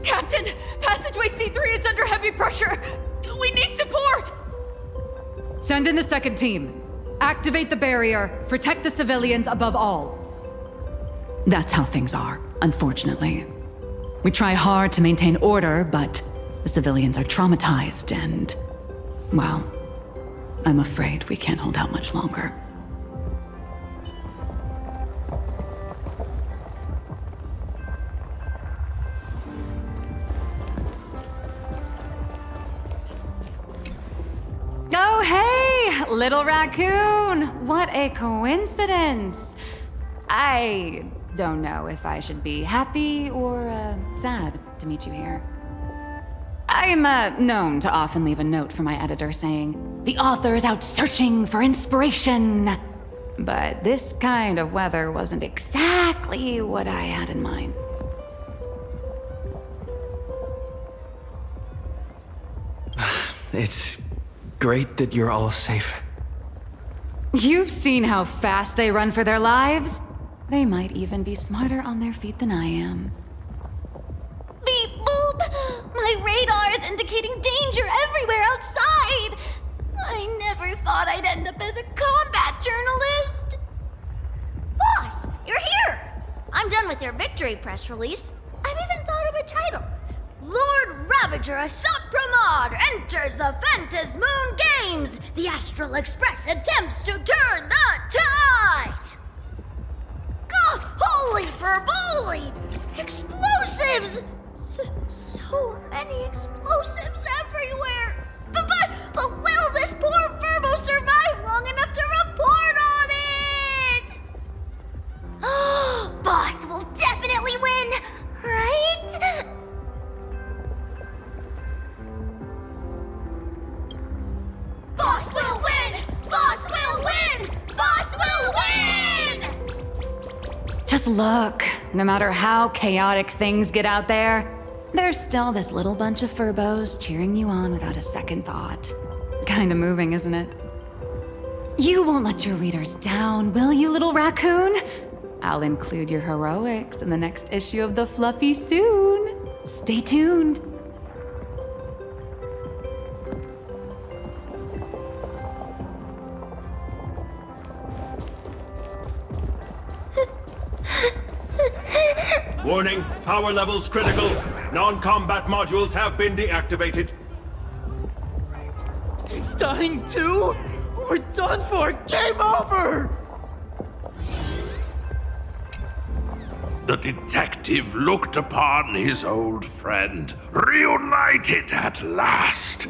Captain, passageway C3 is under heavy pressure. We need support! Send in the second team. Activate the barrier, protect the civilians above all. That's how things are, unfortunately. We try hard to maintain order, but the civilians are traumatized and, well, I'm afraid we can't hold out much longer. Oh, hey! Little raccoon! What a coincidence! I don't know if I should be happy or sad to meet you here. I'm known to often leave a note for my editor saying, "The author is out searching for inspiration." But this kind of weather wasn't exactly what I had in mind. It's great that you're all safe. You've seen how fast they run for their lives. They might even be smarter on their feet than I am. Beep boop! My radar is indicating danger everywhere outside! I never thought I'd end up as a combat journalist! Boss, you're here! I'm done with your victory press release. I've even thought of a title. Lord Ravager Assat Pramod enters the Phantasmoon Games! The Astral Express attempts to turn the tide! Ugh, holy verboli! Explosives! So many explosives everywhere! But will this poor Furbo survive long enough to report on it? Boss will definitely win, right? Boss will win! Boss will win! Boss will win! Just look. No matter how chaotic things get out there, there's still this little bunch of Furbos cheering you on without a second thought. Kinda moving, isn't it? You won't let your readers down, will you, little raccoon? I'll include your heroics in the next issue of The Fluffy soon. Stay tuned. Warning, power levels critical. Non-combat modules have been deactivated. It's dying too? We're done for! Game over! The detective looked upon his old friend, reunited at last.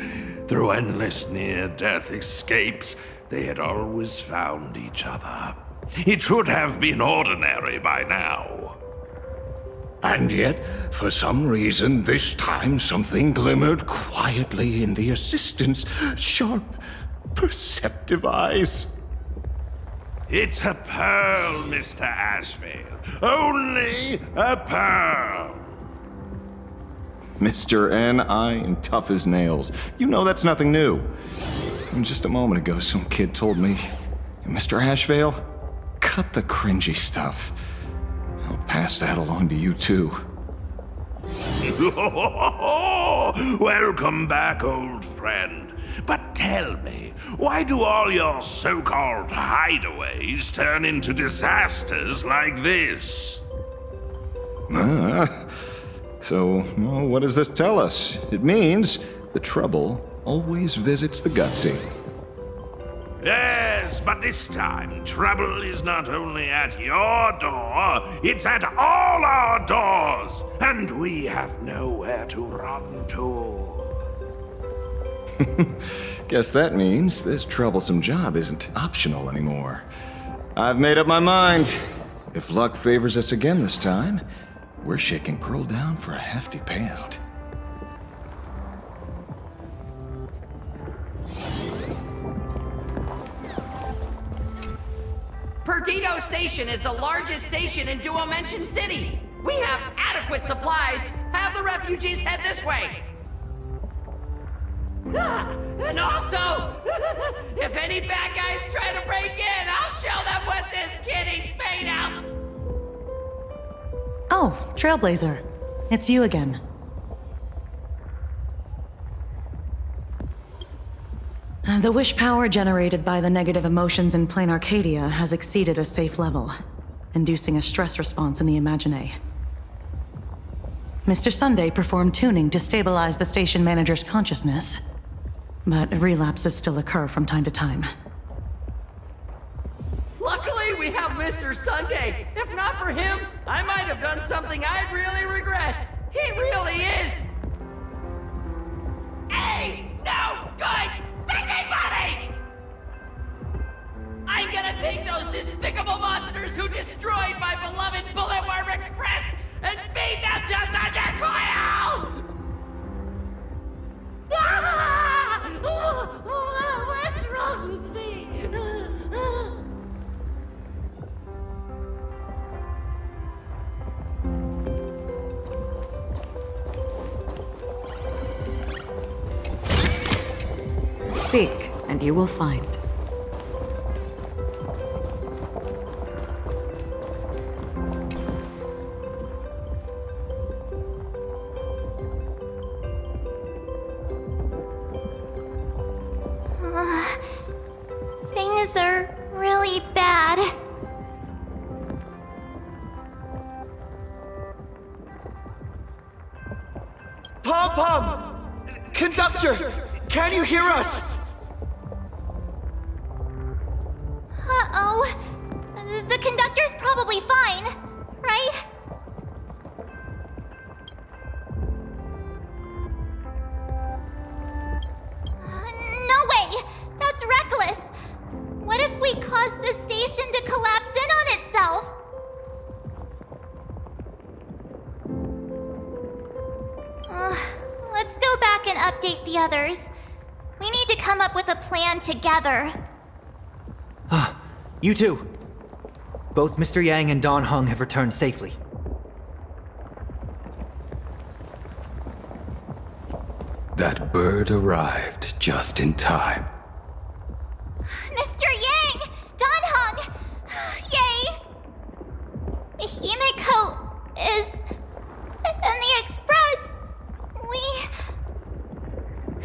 Through endless near-death escapes, they had always found each other. It should have been ordinary by now. And yet, for some reason, this time something glimmered quietly in the assistant's sharp, perceptive eyes. It's a pearl, Mr. Ashvale. Only a pearl. Mr. N.I. and tough as nails. You know that's nothing new. And just a moment ago, some kid told me, Mr. Ashvale, cut the cringy stuff. I'll pass that along to you, too. Welcome back, old friend. But tell me, why do all your so-called hideaways turn into disasters like this? So, well, what does this tell us? It means the trouble always visits the gutsy. Yes, but this time, trouble is not only at your door, it's at all our doors, and we have nowhere to run to. Guess that means this troublesome job isn't optional anymore. I've made up my mind. If luck favors us again this time, we're shaking Pearl down for a hefty payout. Perdido Station is the largest station in Duomension City. We have adequate supplies. Have the refugees head this way. And also, if any bad guys try to break in, I'll show them what this kitty's made of. Oh, Trailblazer. It's you again. The wish power generated by the negative emotions in Planarcadia has exceeded a safe level, inducing a stress response in the Imagine. Mr. Sunday performed tuning to stabilize the station manager's consciousness, but relapses still occur from time to time. Luckily, we have Mr. Sunday. If not for him, I might have done something I'd really regret. He really is a no good busybody! I'm gonna take those despicable monsters who destroyed my beloved Bulletworm Express and feed them to Thundercoil! What's wrong with me? Seek, and you will find. Things are really bad. Pom-Pom! Conductor! Can you hear us? Uh-oh. The conductor's probably fine, right? No way! That's reckless! What if we cause the station to collapse in on itself? Let's go back and update the others. We need to come up with a plan together. You too. Both Mr. Yang and Don Hung have returned safely. That bird arrived just in time. Mr. Yang! Don Hung! Yay! Himiko is... in the Express!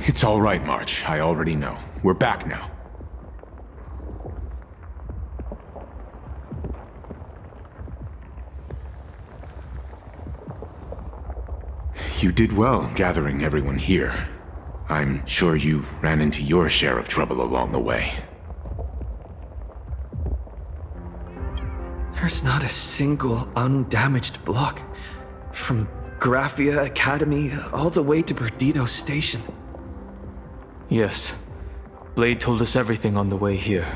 It's all right, March. I already know. We're back now. You did well gathering everyone here. I'm sure you ran into your share of trouble along the way. There's not a single undamaged block. From Graphia Academy all the way to Perdido Station. Yes. Blade told us everything on the way here.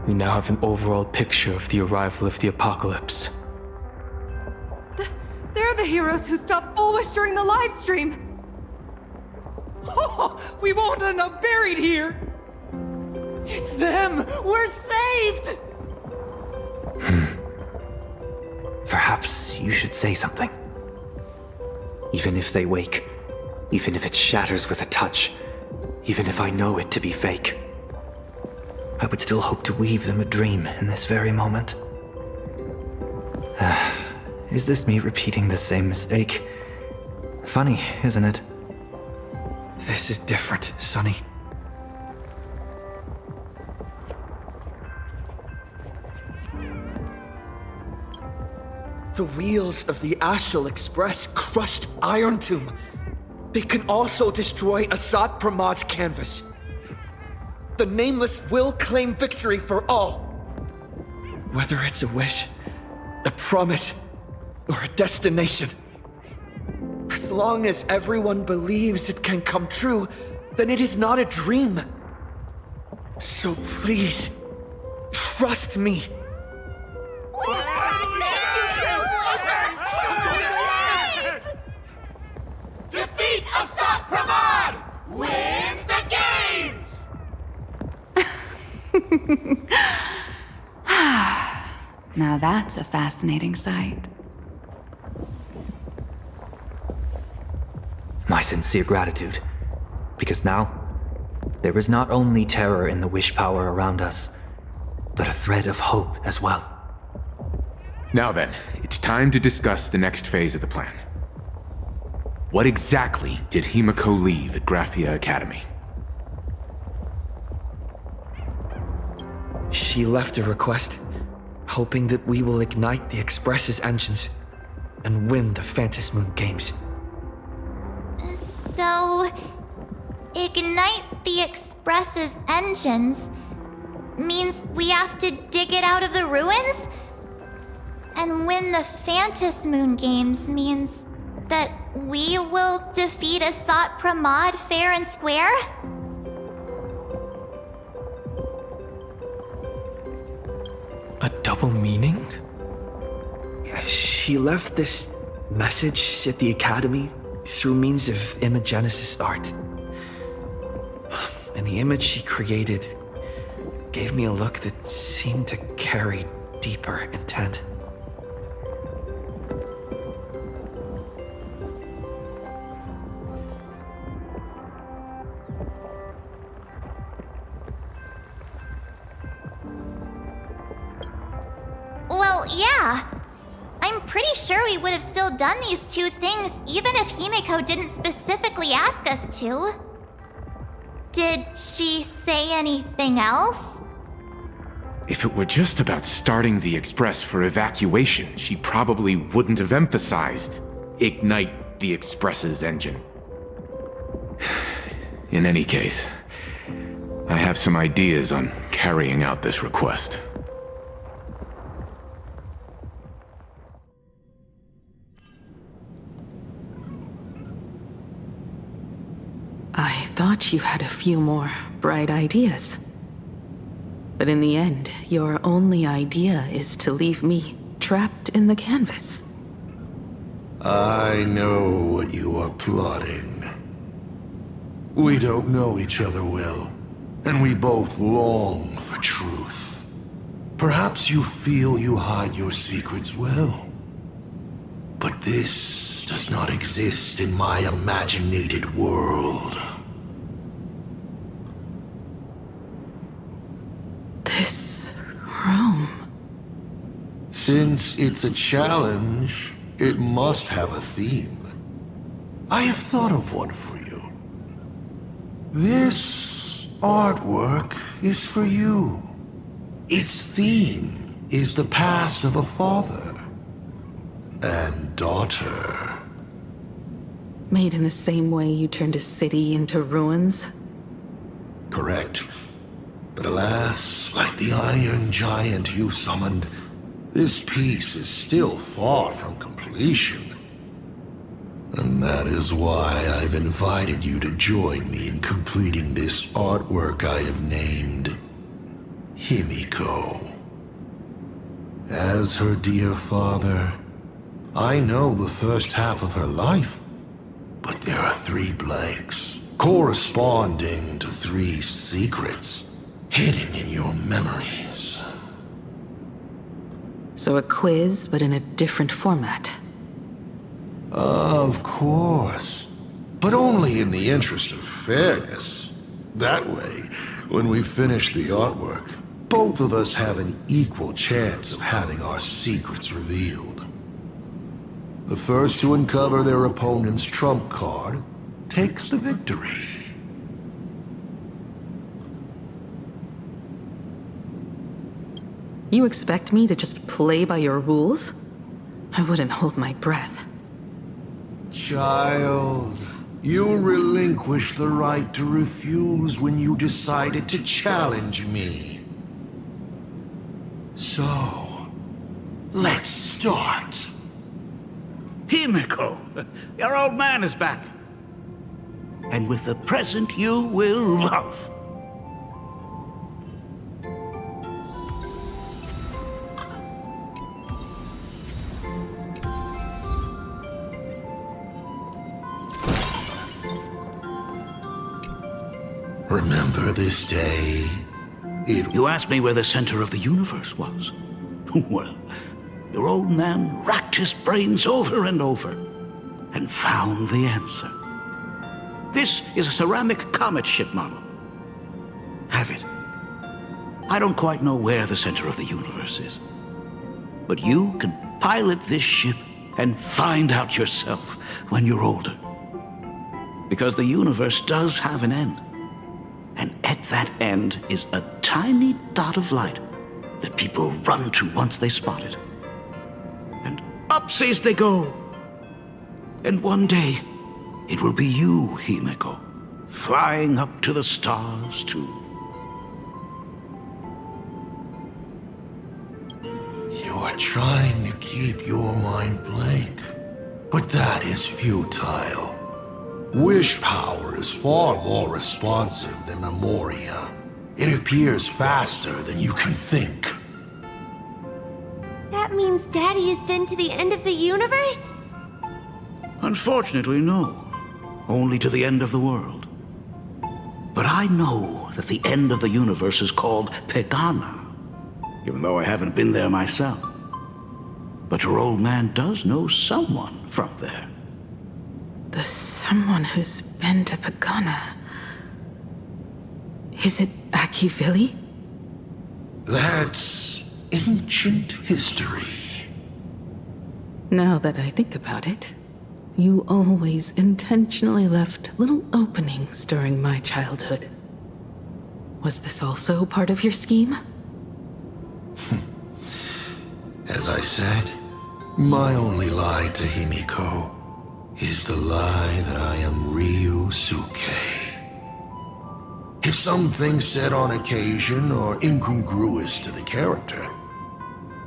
We now have an overall picture of the arrival of the apocalypse. They're the heroes who stopped Fullwish during the live stream. Oh, we won't end up buried here. It's them. We're saved. Perhaps you should say something. Even if they wake, even if it shatters with a touch, even if I know it to be fake, I would still hope to weave them a dream in this very moment. Is this me repeating the same mistake? Funny, isn't it? This is different, Sonny. The wheels of the Astral Express crushed Iron Tomb. They can also destroy Asad Pramad's canvas. The Nameless will claim victory for all. Whether it's a wish, a promise, or a destination. As long as everyone believes it can come true, then it is not a dream. So please, trust me. Defeat Asad Pramad! Win the games! Now that's a fascinating sight. My sincere gratitude. Because now, there is not only terror in the wish power around us, but a thread of hope as well. Now then, it's time to discuss the next phase of the plan. What exactly did Himiko leave at Graphia Academy? She left a request, hoping that we will ignite the Express's engines and win the Phantom Moon Games. So, ignite the Express's engines means we have to dig it out of the ruins? And win the Phantom Moon Games means that we will defeat Asad Pramad fair and square? A double meaning? She left this message at the Academy through means of imagenesis art. And the image she created gave me a look that seemed to carry deeper intent. Well, yeah. I'm pretty sure we would have still done these two things even if Himiko didn't specifically ask us to. Did she say anything else? If it were just about starting the Express for evacuation, she probably wouldn't have emphasized ignite the Express's engine. In any case, I have some ideas on carrying out this request. I thought you had a few more bright ideas. But in the end, your only idea is to leave me trapped in the canvas. I know what you are plotting. We don't know each other well, and we both long for truth. Perhaps you feel you hide your secrets well. But this does not exist in my imaginated world. This room... Since it's a challenge, it must have a theme. I have thought of one for you. This artwork is for you. Its theme is the past of a father and daughter. Made in the same way you turned a city into ruins? Correct. But alas, like the Iron Giant you summoned, this piece is still far from completion. And that is why I've invited you to join me in completing this artwork I have named Himiko. As her dear father, I know the first half of her life, but there are 3 blanks, corresponding to 3 secrets, hidden in your memories. So a quiz, but in a different format. Of course. But only in the interest of fairness. That way, when we finish the artwork, both of us have an equal chance of having our secrets revealed. The first to uncover their opponent's trump card takes the victory. You expect me to just play by your rules? I wouldn't hold my breath. Child, you relinquished the right to refuse when you decided to challenge me. So, let's start. Himiko, your old man is back. And with the present you will love. Remember this day? You asked me where the center of the universe was. Well, your old man racked his brains over and over and found the answer. This is a ceramic comet ship model. Have it. I don't quite know where the center of the universe is, but you can pilot this ship and find out yourself when you're older. Because the universe does have an end. And at that end is a tiny dot of light that people run to once they spot it. And upsies they go. And one day, it will be you, Himiko, flying up to the stars too. You are trying to keep your mind blank, but that is futile. Wish power is far more responsive than Memoria. It appears faster than you can think. That means Daddy has been to the end of the universe? Unfortunately, no. Only to the end of the world. But I know that the end of the universe is called Pegana, even though I haven't been there myself. But your old man does know someone from there. The someone who's been to Pagana. Is it Akivili? That's ancient history. Now that I think about it, you always intentionally left little openings during my childhood. Was this also part of your scheme? As I said, my only lie to Himiko is the lie that I am Ryusuke. If something said on occasion are incongruous to the character,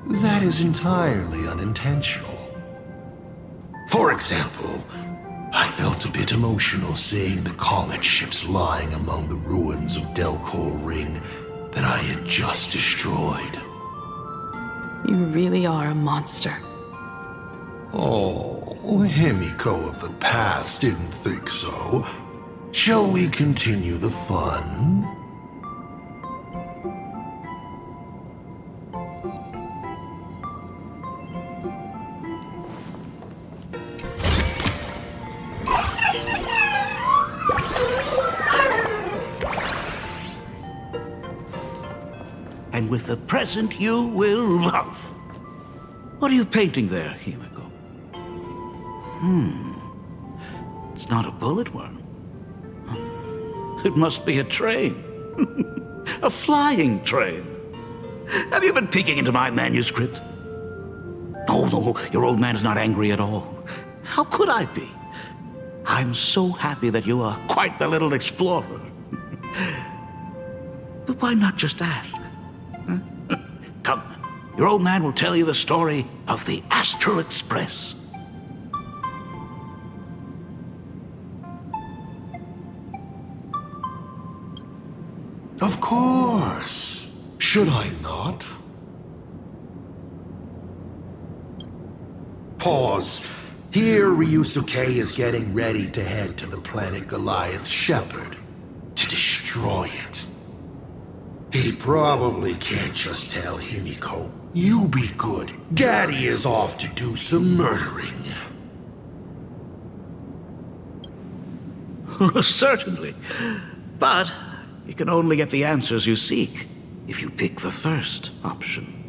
that is entirely unintentional. For example, I felt a bit emotional seeing the comet ships lying among the ruins of Delcor Ring that I had just destroyed. You really are a monster. Oh, Himiko of the past didn't think so. Shall we continue the fun? And with the present you will love. What are you painting there, Himiko? It's not a bullet worm. It must be a train. A flying train. Have you been peeking into my manuscript? No, your old man is not angry at all. How could I be? I'm so happy that you are quite the little explorer. But why not just ask? Huh? Come, your old man will tell you the story of the Astral Express. Of course. Should I not? Pause. Here, Ryusuke is getting ready to head to the planet Goliath's Shepherd to destroy it. He probably can't just tell Himiko, "You be good. Daddy is off to do some murdering." Certainly. But you can only get the answers you seek if you pick the first option.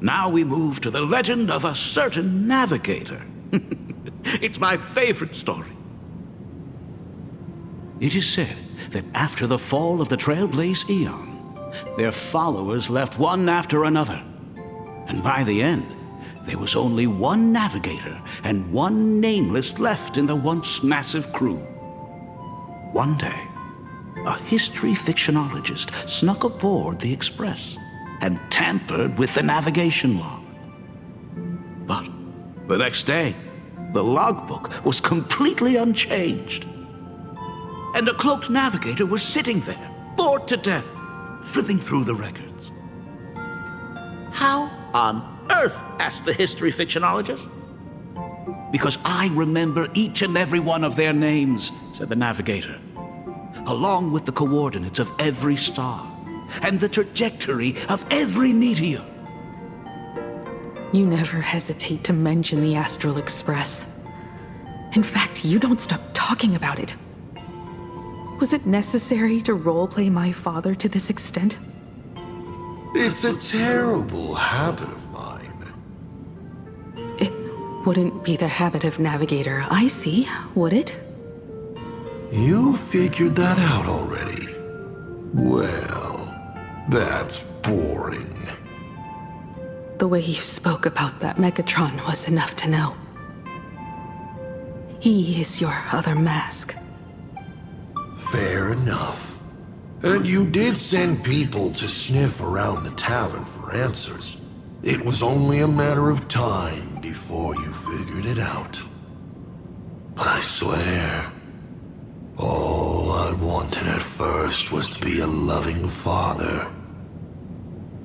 Now we move to the legend of a certain navigator. It's my favorite story. It is said that after the fall of the Trailblaze Eon, their followers left one after another. And by the end, there was only one navigator and one nameless left in the once massive crew. One day, a history fictionologist snuck aboard the Express and tampered with the navigation log. But the next day, the logbook was completely unchanged. And a cloaked navigator was sitting there, bored to death, flipping through the records. How on earth? Asked the history fictionologist. Because I remember each and every one of their names, said the navigator, along with the coordinates of every star and the trajectory of every meteor. You never hesitate to mention the Astral Express. In fact, you don't stop talking about it. Was it necessary to roleplay my father to this extent? It's a terrible habit of mine. It wouldn't be the habit of Navigator I see, would it? You figured that out already? Well, that's boring. The way you spoke about that Megatron was enough to know. He is your other mask. Fair enough. And you did send people to sniff around the tavern for answers. It was only a matter of time before you figured it out. But I swear, all I wanted at first was to be a loving father.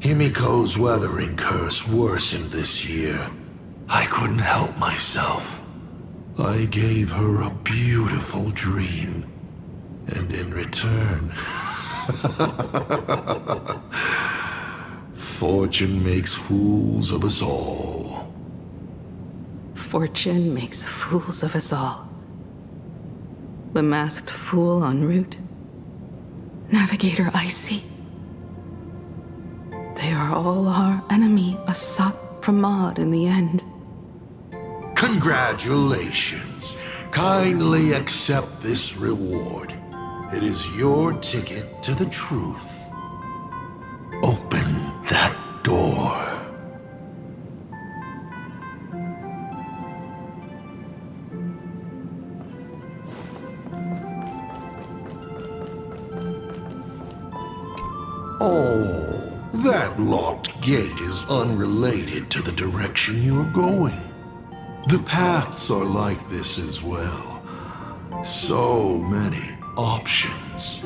Himiko's weathering curse worsened this year. I couldn't help myself. I gave her a beautiful dream. And in return, fortune makes fools of us all. Fortune makes fools of us all. The masked fool en route. Navigator Icy. They are all our enemy, Asat Pramod in the end. Congratulations. Kindly accept this reward. It is your ticket to the truth. Open that door. Oh, that locked gate is unrelated to the direction you're going. The paths are like this as well. So many options,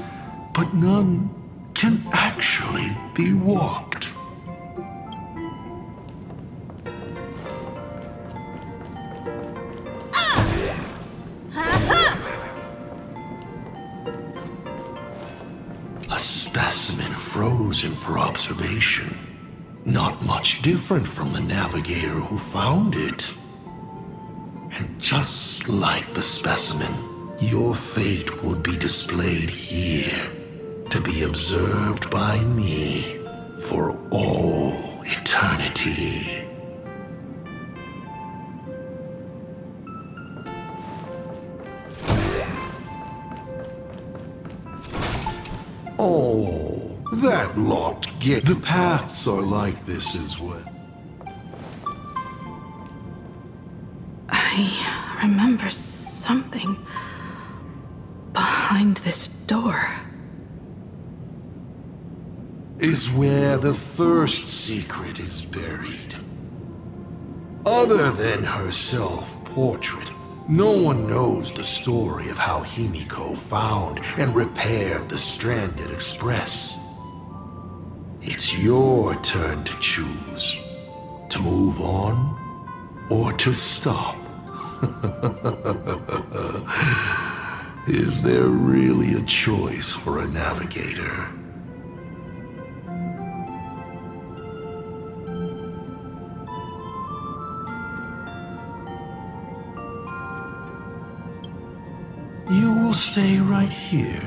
but none can actually be walked. A specimen frozen for observation. Not much different from the navigator who found it. And just like the specimen, your fate will be displayed here, to be observed by me for all eternity. Oh, that locked gate. The paths are like this as well. I remember something behind this door. Is where the first secret is buried. Other than her self-portrait, no one knows the story of how Himiko found and repaired the stranded express. It's your turn to choose. To move on, or to stop. Is there really a choice for a navigator? You will stay right here?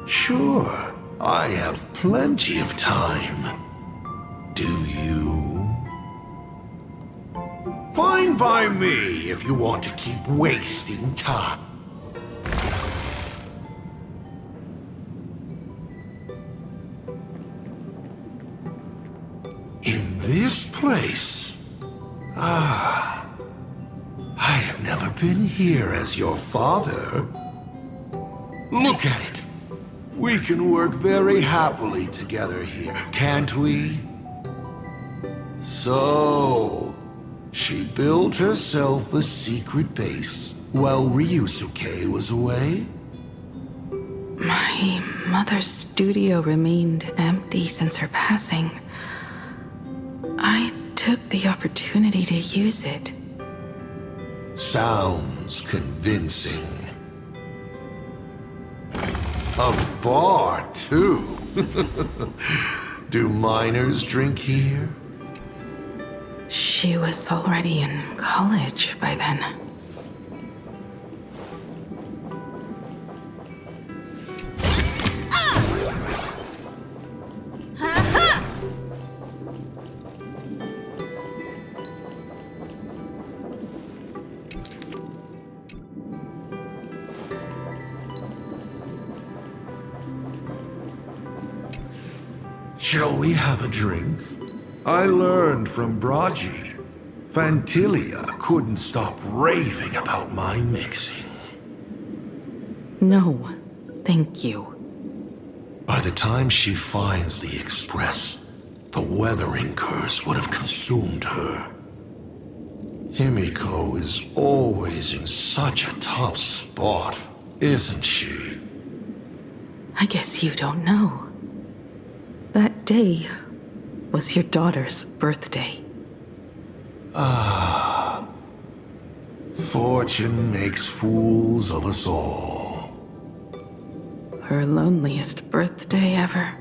Sure, I have plenty of time. Do you? Fine by me if you want to keep wasting time. In this place? Ah, I have never been here as your father. Look at it. We can work very happily together here, can't we? So, she built herself a secret base while Ryusuke was away? My mother's studio remained empty since her passing. I took the opportunity to use it. Sounds convincing. A bar, too. Do minors drink here? She was already in college by then. Shall we have a drink? I learned from Braji. Fantilia couldn't stop raving about my mixing. No, thank you. By the time she finds the Express, the weathering curse would have consumed her. Himiko is always in such a tough spot, isn't she? I guess you don't know. That day was your daughter's birthday. Ah. Fortune makes fools of us all. Her loneliest birthday ever.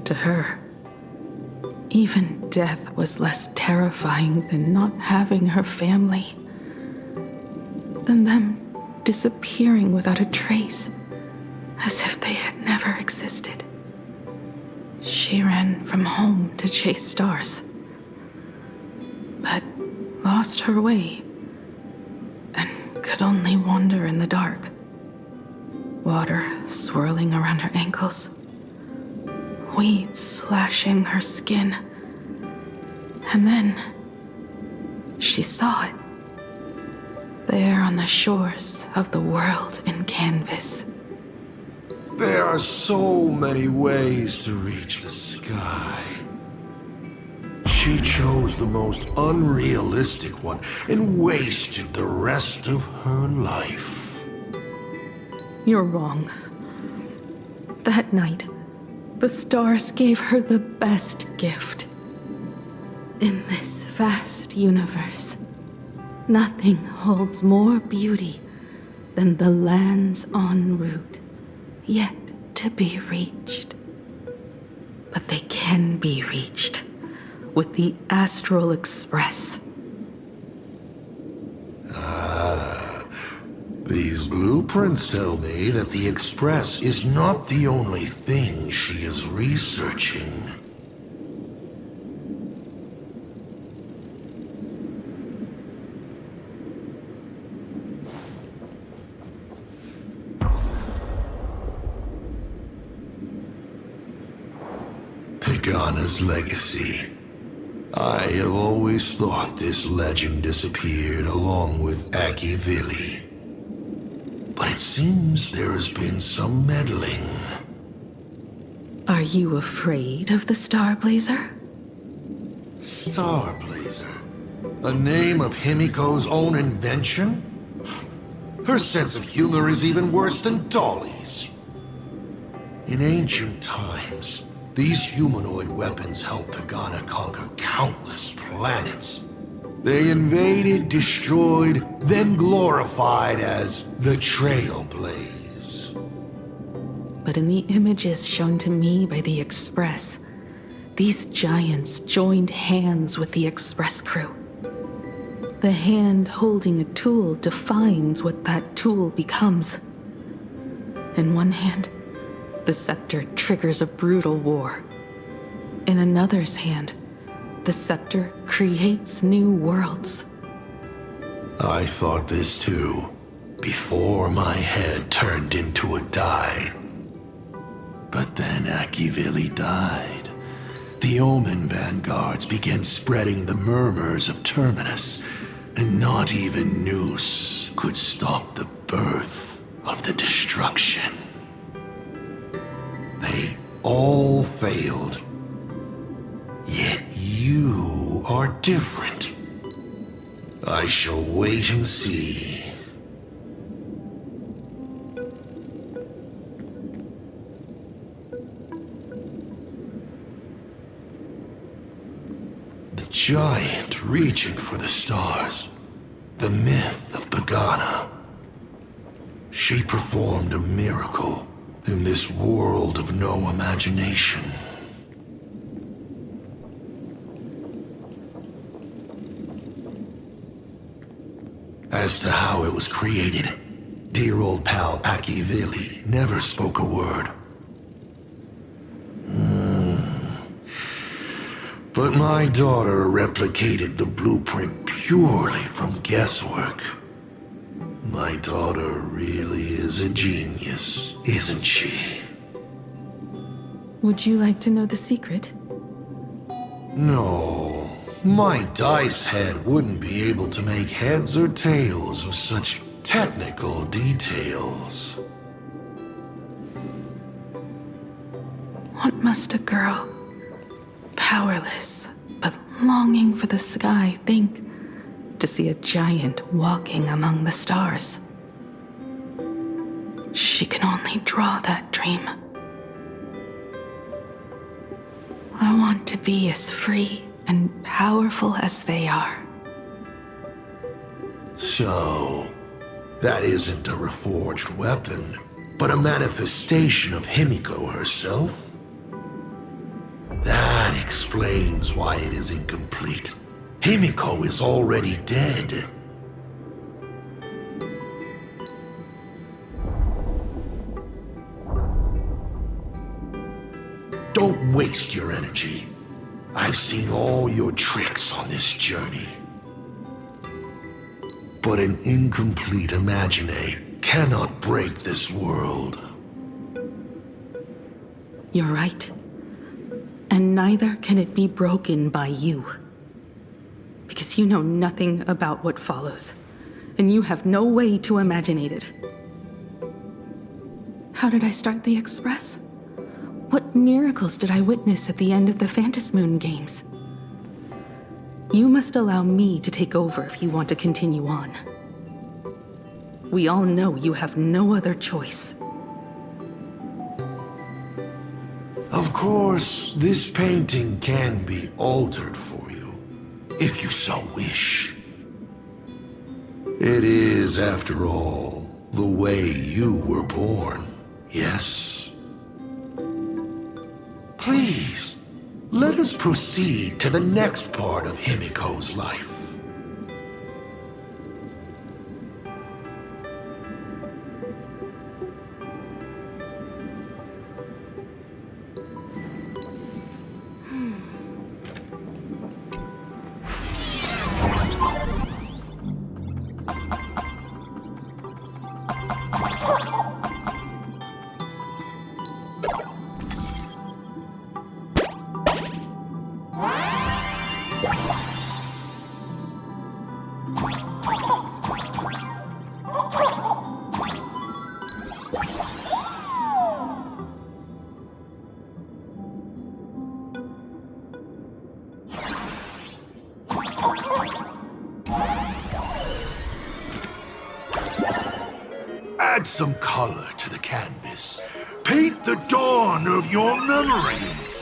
To her, even death was less terrifying than not having her family. Than them disappearing without a trace, as if they had never existed. She ran from home to chase stars, but lost her way and could only wander in the dark. Water swirling around her ankles, weeds slashing her skin, and then she saw it, there on the shores of the world in canvas. There are so many ways to reach the sky. She chose the most unrealistic one and wasted the rest of her life. You're wrong. That night, the stars gave her the best gift. In this vast universe, nothing holds more beauty than the lands en route, yet to be reached. But they can be reached with the Astral Express. These blueprints tell me that the Express is not the only thing she is researching. Pagana's legacy. I have always thought this legend disappeared along with Akivili. But it seems there has been some meddling. Are you afraid of the Starblazer? Starblazer? A name of Himiko's own invention? Her sense of humor is even worse than Dolly's. In ancient times, These humanoid weapons helped Pagana conquer countless planets. They invaded, destroyed, then glorified as the Trailblaze. But in the images shown to me by the Express, these giants joined hands with the Express crew. The hand holding a tool defines what that tool becomes. In one hand, the scepter triggers a brutal war. In another's hand, the scepter creates new worlds. I thought this too, before my head turned into a die. But then Akivili died. The Omen vanguards began spreading the murmurs of Terminus, and not even Noose could stop the birth of the destruction. They all failed. Yet you are different. I shall wait and see. The giant reaching for the stars. The myth of Pagana. She performed a miracle in this world of no imagination. As to how it was created, dear old pal Akivili never spoke a word. But my daughter replicated the blueprint purely from guesswork. My daughter really is a genius, isn't she? Would you like to know the secret? No, my dice head wouldn't be able to make heads or tails of such technical details. What must a girl, powerless but longing for the sky, think to see a giant walking among the stars? She can only draw that dream. I want to be as free and powerful as they are. So, that isn't a reforged weapon, but a manifestation of Himiko herself? That explains why it is incomplete. Himiko is already dead. Don't waste your energy. I've seen all your tricks on this journey. But an incomplete Imagine cannot break this world. You're right. And neither can it be broken by you. Because you know nothing about what follows, and you have no way to imaginate it. How did I start the Express? What miracles did I witness at the end of the Phantasmoon games? You must allow me to take over if you want to continue on. We all know you have no other choice. Of course, this painting can be altered for you, if you so wish. It is, after all, the way you were born, yes? Please, let us proceed to the next part of Himiko's life. Add some color to the canvas. Paint the dawn of your memories.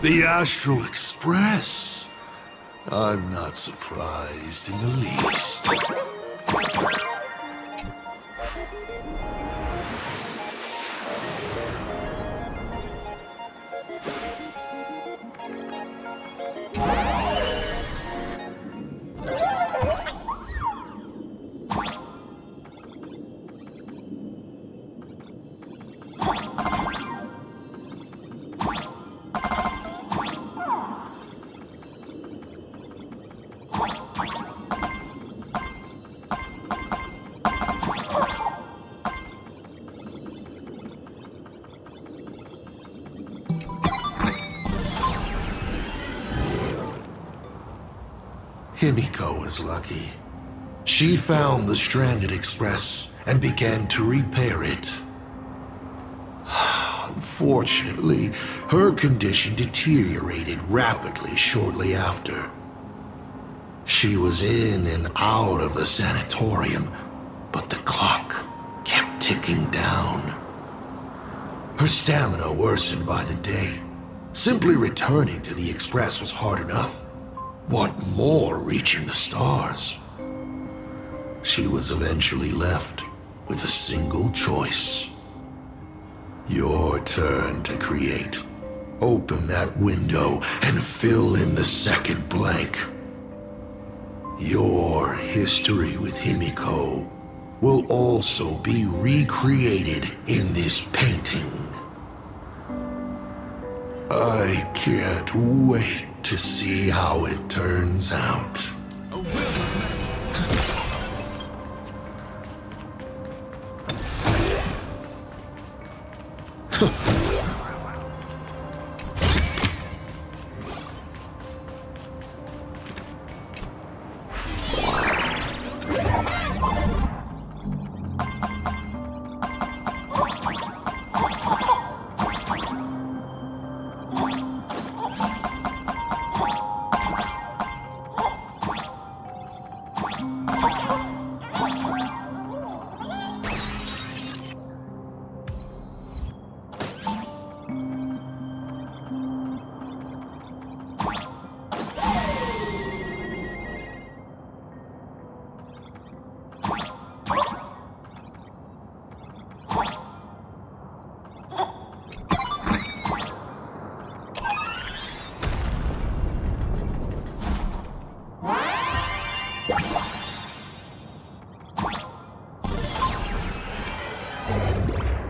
The Astral Express. I'm not surprised in the least. Himiko was lucky. She found the stranded express and began to repair it. Unfortunately, her condition deteriorated rapidly shortly after. She was in and out of the sanatorium, but the clock kept ticking down. Her stamina worsened by the day. Simply returning to the express was hard enough. What more reaching the stars? She was eventually left with a single choice. Your turn to create. Open that window and fill in the second blank. Your history with Himiko will also be recreated in this painting. I can't wait to see how it turns out.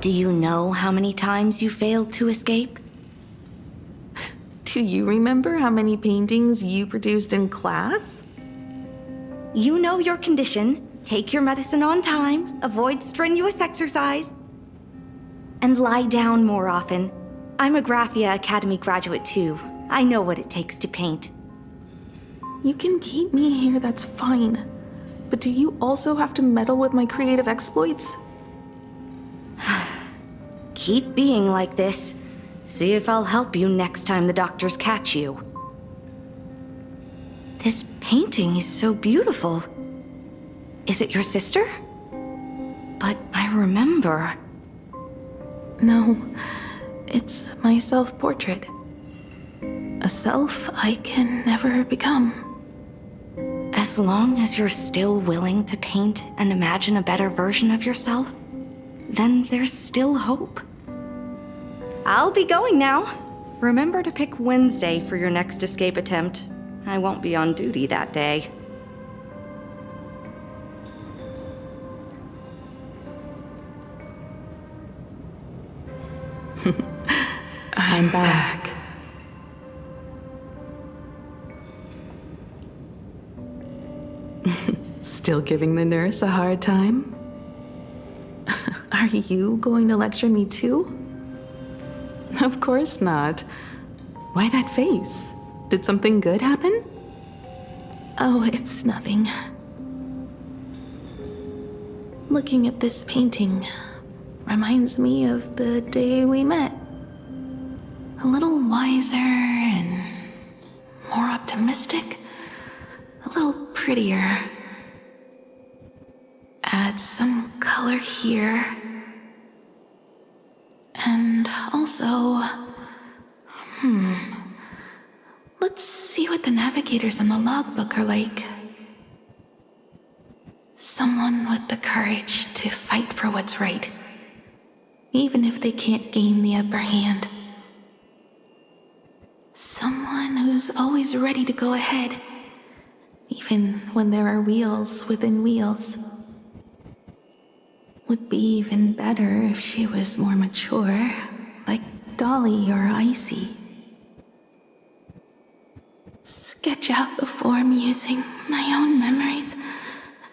Do you know how many times you failed to escape? Do you remember how many paintings you produced in class? You know your condition. Take your medicine on time, avoid strenuous exercise, and lie down more often. I'm a Graphia Academy graduate too. I know what it takes to paint. You can keep me here, that's fine. But do you also have to meddle with my creative exploits? Keep being like this. See if I'll help you next time the doctors catch you. This painting is so beautiful. Is it your sister? But I remember. No, it's my self-portrait. A self I can never become. As long as you're still willing to paint and imagine a better version of yourself, then there's still hope. I'll be going now. Remember to pick Wednesday for your next escape attempt. I won't be on duty that day. I'm back. Still giving the nurse a hard time? Are you going to lecture me too? Of course not. Why that face? Did something good happen? Oh, it's nothing. Looking at this painting reminds me of the day we met. A little wiser and more optimistic. A little prettier. Add some color here. And also... Let's see what the navigators in the logbook are like. Someone with the courage to fight for what's right, even if they can't gain the upper hand. Someone who's always ready to go ahead, even when there are wheels within wheels. Would be even better if she was more mature, like Dolly or Icy. Sketch out the form using my own memories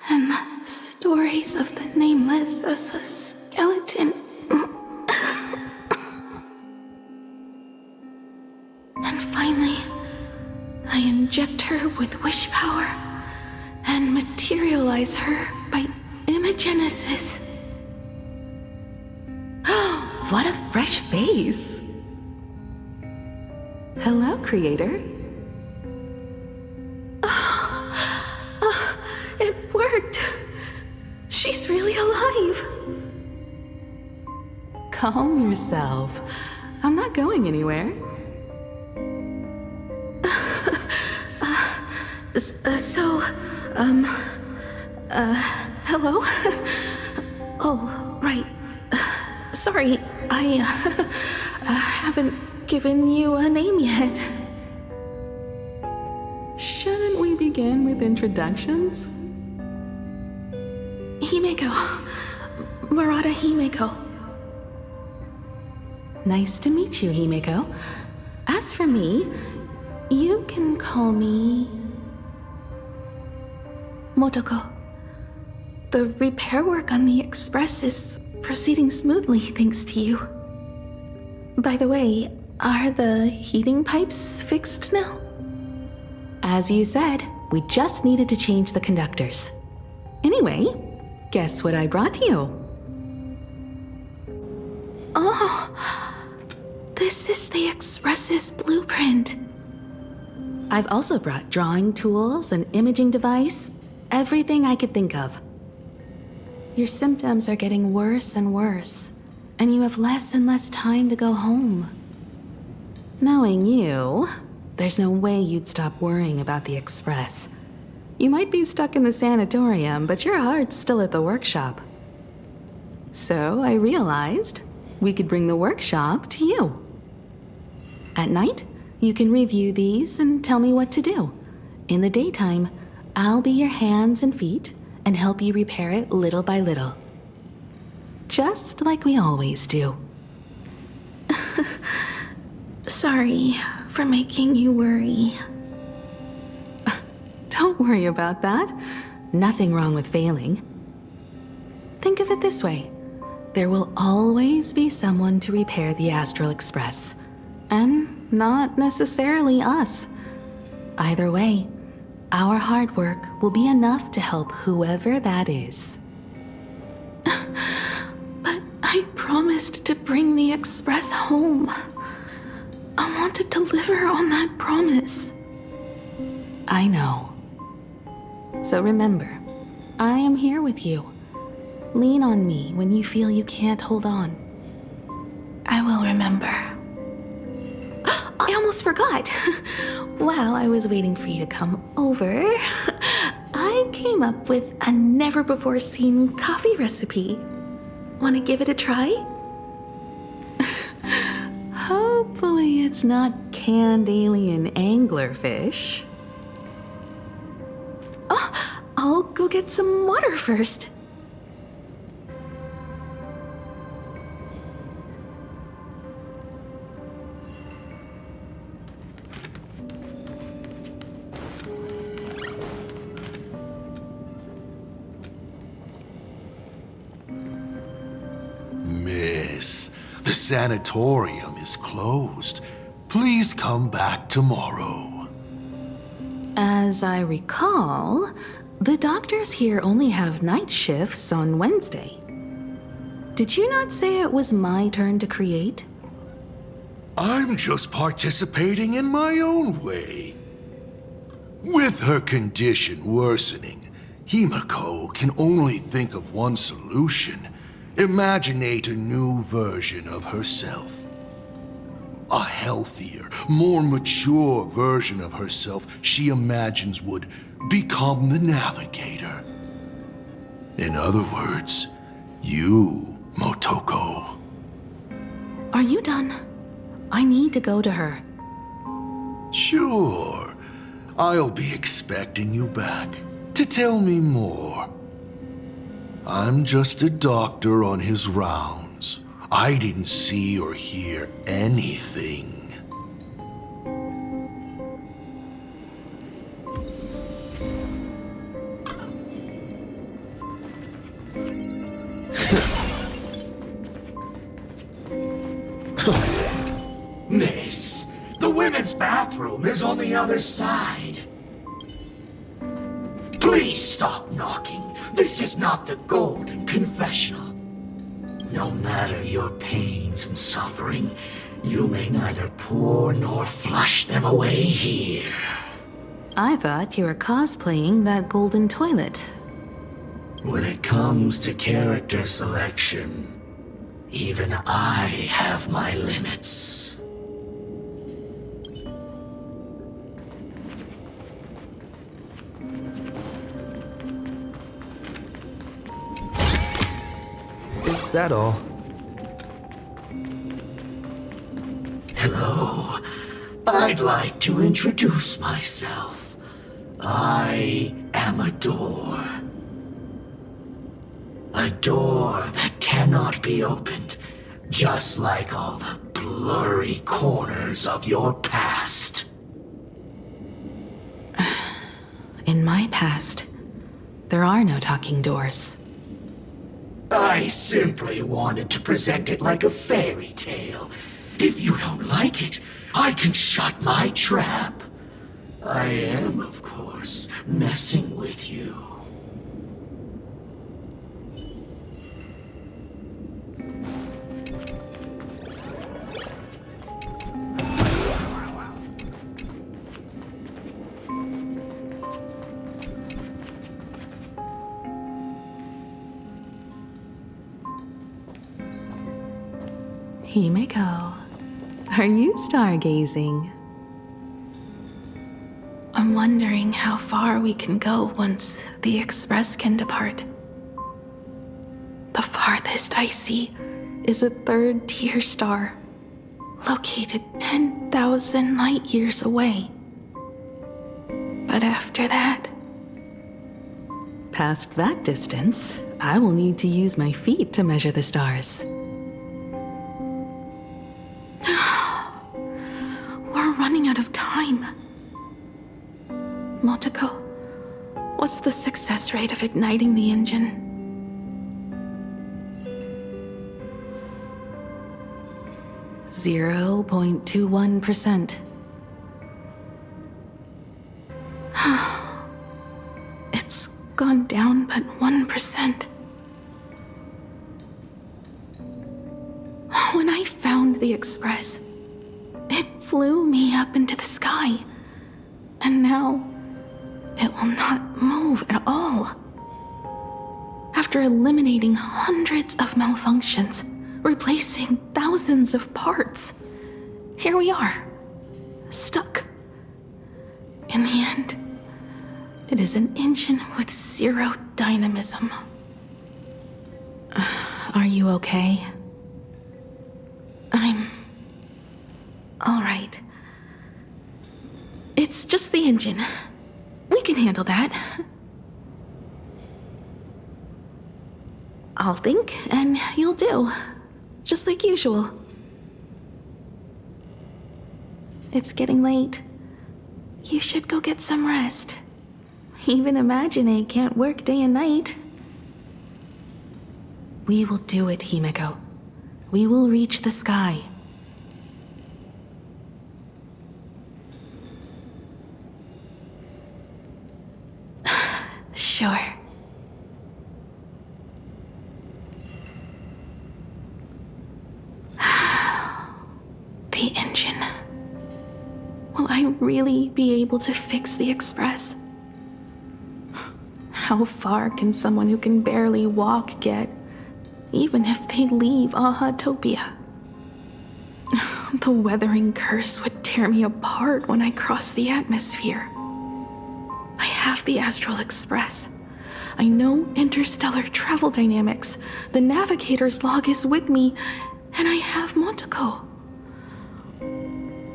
and the stories of the nameless as a skeleton. And finally, I inject her with wish power and materialize her by imagenesis. What a fresh face! Hello, creator. It worked! She's really alive! Calm yourself. I'm not going anywhere. Hello? Oh, right. Sorry, I haven't given you a name yet. Shouldn't we begin with introductions? Himeko. Murata Himeko. Nice to meet you, Himeko. As for me, you can call me... Motoko. The repair work on the Express is proceeding smoothly thanks to you. By the way, are the heating pipes fixed now? As you said, we just needed to change the conductors. Anyway, guess what I brought you? Oh, this is the Express's blueprint. I've also brought drawing tools, an imaging device, everything I could think of. Your symptoms are getting worse and worse, and you have less and less time to go home. Knowing you, there's no way you'd stop worrying about the Express. You might be stuck in the sanatorium, but your heart's still at the workshop. So I realized we could bring the workshop to you. At night, you can review these and tell me what to do. In the daytime, I'll be your hands and feet and help you repair it little by little. Just like we always do. Sorry for making you worry. Don't worry about that. Nothing wrong with failing. Think of it this way. There will always be someone to repair the Astral Express. And not necessarily us. Either way, our hard work will be enough to help whoever that is. But I promised to bring the Express home. I want to deliver on that promise. I know. So remember, I am here with you. Lean on me when you feel you can't hold on. I will remember. I almost forgot. While I was waiting for you to come over, I came up with a never-before-seen coffee recipe. Want to give it a try? Hopefully it's not canned alien anglerfish. Oh, I'll go get some water first. The sanatorium is closed. Please come back tomorrow. As I recall, the doctors here only have night shifts on Wednesday. Did you not say it was my turn to create? I'm just participating in my own way. With her condition worsening, Himiko can only think of one solution. Imaginate a new version of herself. A healthier, more mature version of herself she imagines would become the Navigator. In other words, you, Motoko. Are you done? I need to go to her. Sure. I'll be expecting you back to tell me more. I'm just a doctor on his rounds. I didn't see or hear anything. Miss, the women's bathroom is on the other side. Please stop knocking. This is not the Golden Confessional. No matter your pains and suffering, you may neither pour nor flush them away here. I thought you were cosplaying that golden toilet. When it comes to character selection, even I have my limits. Is that all? Hello. I'd like to introduce myself. I am a door. A door that cannot be opened, just like all the blurry corners of your past. In my past, there are no talking doors. I simply wanted to present it like a fairy tale. If you don't like it, I can shut my trap. I am, of course, messing with you. Himiko, are you stargazing? I'm wondering how far we can go once the Express can depart. The farthest I see is a third-tier star, located 10,000 light years away. But after that... Past that distance, I will need to use my feet to measure the stars. We're running out of time. Motoko, what's the success rate of igniting the engine? .21%. It's gone down but 1%. When I found the Express, it flew me up into the sky. And now, it will not move at all. After eliminating hundreds of malfunctions, replacing thousands of parts, here we are, stuck. In the end, it is an engine with zero dynamism. Are you okay? I'm... all right. It's just the engine. We can handle that. I'll think, and you'll do. Just like usual. It's getting late. You should go get some rest. Even Imagine can't work day and night. We will do it, Himiko. we will reach the sky. Sure. The engine. Will I really be able to fix the Express? How far can someone who can barely walk get, even if they leave Ahatopia? The weathering curse would tear me apart when I cross the atmosphere. I have the Astral Express. I know interstellar travel dynamics. The navigator's log is with me, and I have Monteko.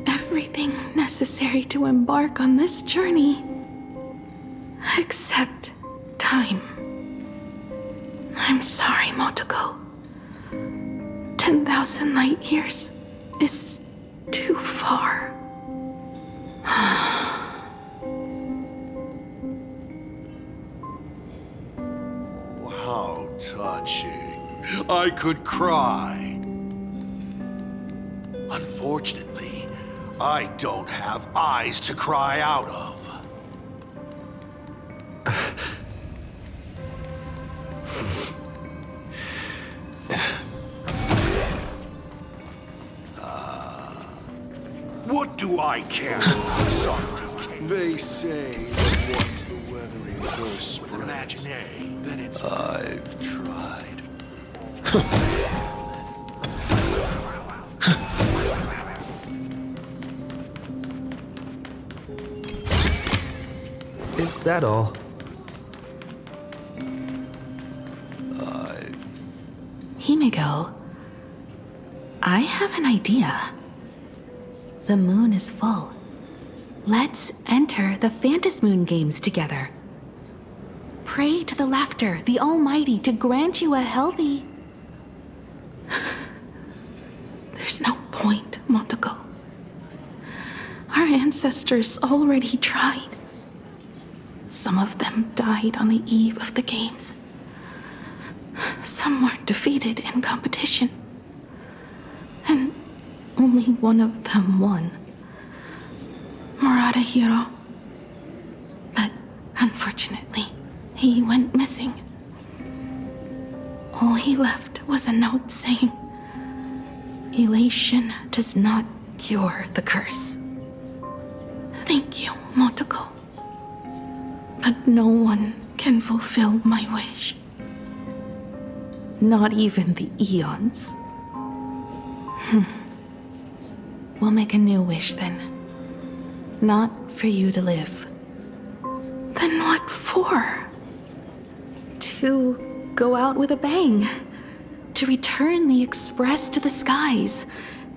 Everything necessary to embark on this journey. Except time. I'm sorry, Monteko. 10,000 light years is too far. How touching. I could cry. Unfortunately, I don't have eyes to cry out of. What do I care? Sorry. They say that once the weathering curse spreads, then it's... I've tried. Is that all? Himiko, I have an idea. The moon is full. Let's enter the Phantas Moon games together. Pray to the Laughter, the Almighty, to grant you a healthy... There's no point, Monteko. Our ancestors already tried. Some of them died on the eve of the games. Some were defeated in competition. And only one of them won. Murata-hiro. But unfortunately, he went missing. All he left was a note saying, "Elation does not cure the curse." Thank you, Monteko. But no one can fulfill my wish. Not even the Eons. We'll make a new wish then. Not for you to live. Then what for? To go out with a bang. To return the Express to the skies.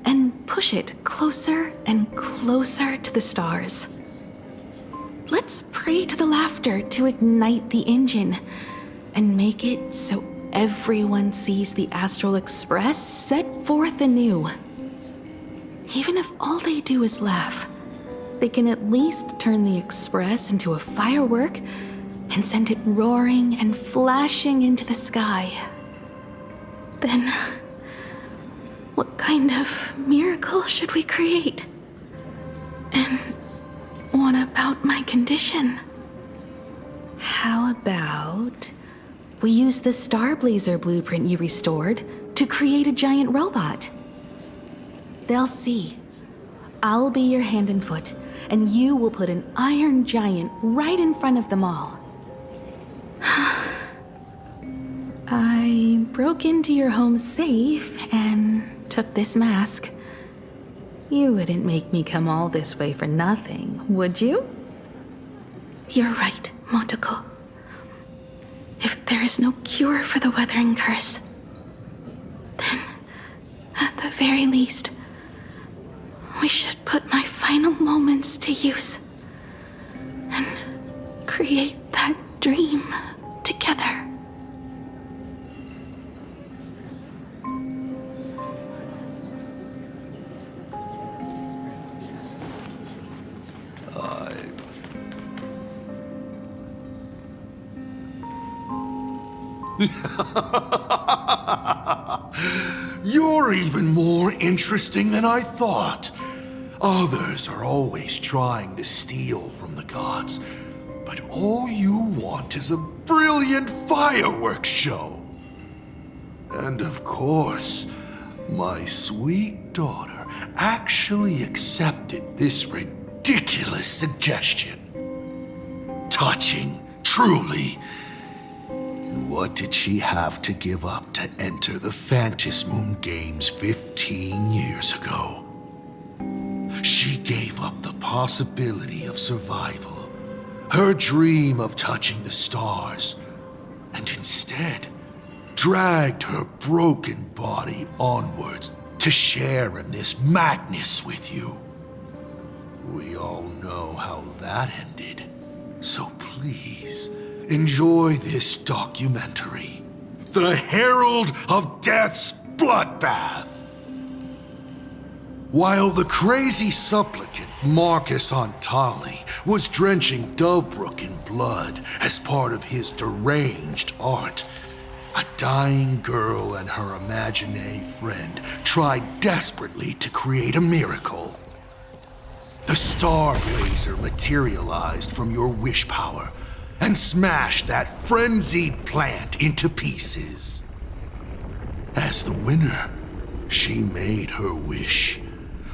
And push it closer and closer to the stars. Let's pray to the Laughter to ignite the engine. And make it so everyone sees the Astral Express set forth anew. Even if all they do is laugh, they can at least turn the Express into a firework and send it roaring and flashing into the sky. Then, what kind of miracle should we create? And what about my condition? How about we use the Starblazer blueprint you restored to create a giant robot? They'll see. I'll be your hand and foot, and you will put an iron giant right in front of them all. I broke into your home safe and took this mask. You wouldn't make me come all this way for nothing, would you? You're right, Monteko. If there is no cure for the weathering curse, then, at the very least, we should put my final moments to use and create that dream together. You're even more interesting than I thought. Others are always trying to steal from the gods, but all you want is a brilliant fireworks show. And of course, my sweet daughter actually accepted this ridiculous suggestion. Touching, truly. And what did she have to give up to enter the Phantasm Moon Games 15 years ago? She gave up the possibility of survival, her dream of touching the stars, and instead dragged her broken body onwards to share in this madness with you. We all know how that ended, so please enjoy this documentary, The Herald of Death's Bloodbath. While the crazy supplicant Marcus Antali was drenching Dovebrook in blood as part of his deranged art, a dying girl and her imaginary friend tried desperately to create a miracle. The star blazer materialized from your wish power and smashed that frenzied plant into pieces. As the winner, she made her wish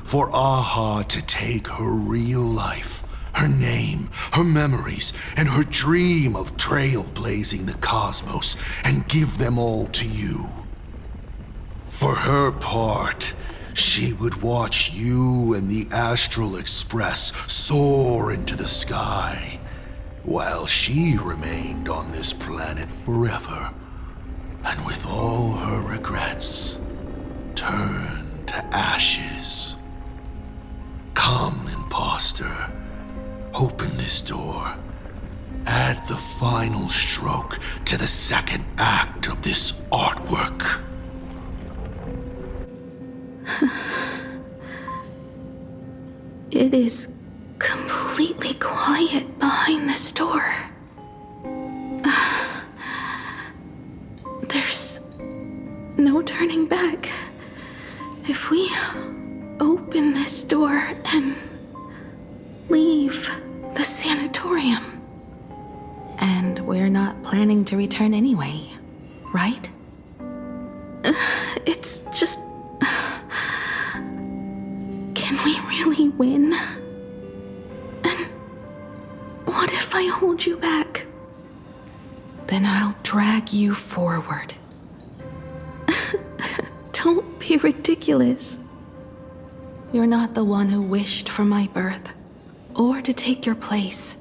for Aha to take her real life, her name, her memories, and her dream of trailblazing the cosmos and give them all to you. For her part, she would watch you and the Astral Express soar into the sky, while she remained on this planet forever, and with all her regrets, turned to ashes. Come, imposter. Open this door. Add the final stroke to the second act of this artwork. It is completely quiet behind this door. There's no turning back. If we open this door and leave the sanatorium. And we're not planning to return anyway, right? It's just... Can we really win? And what if I hold you back? Then I'll drag you forward. Don't be ridiculous. You're not the one who wished for my birth, or to take your place.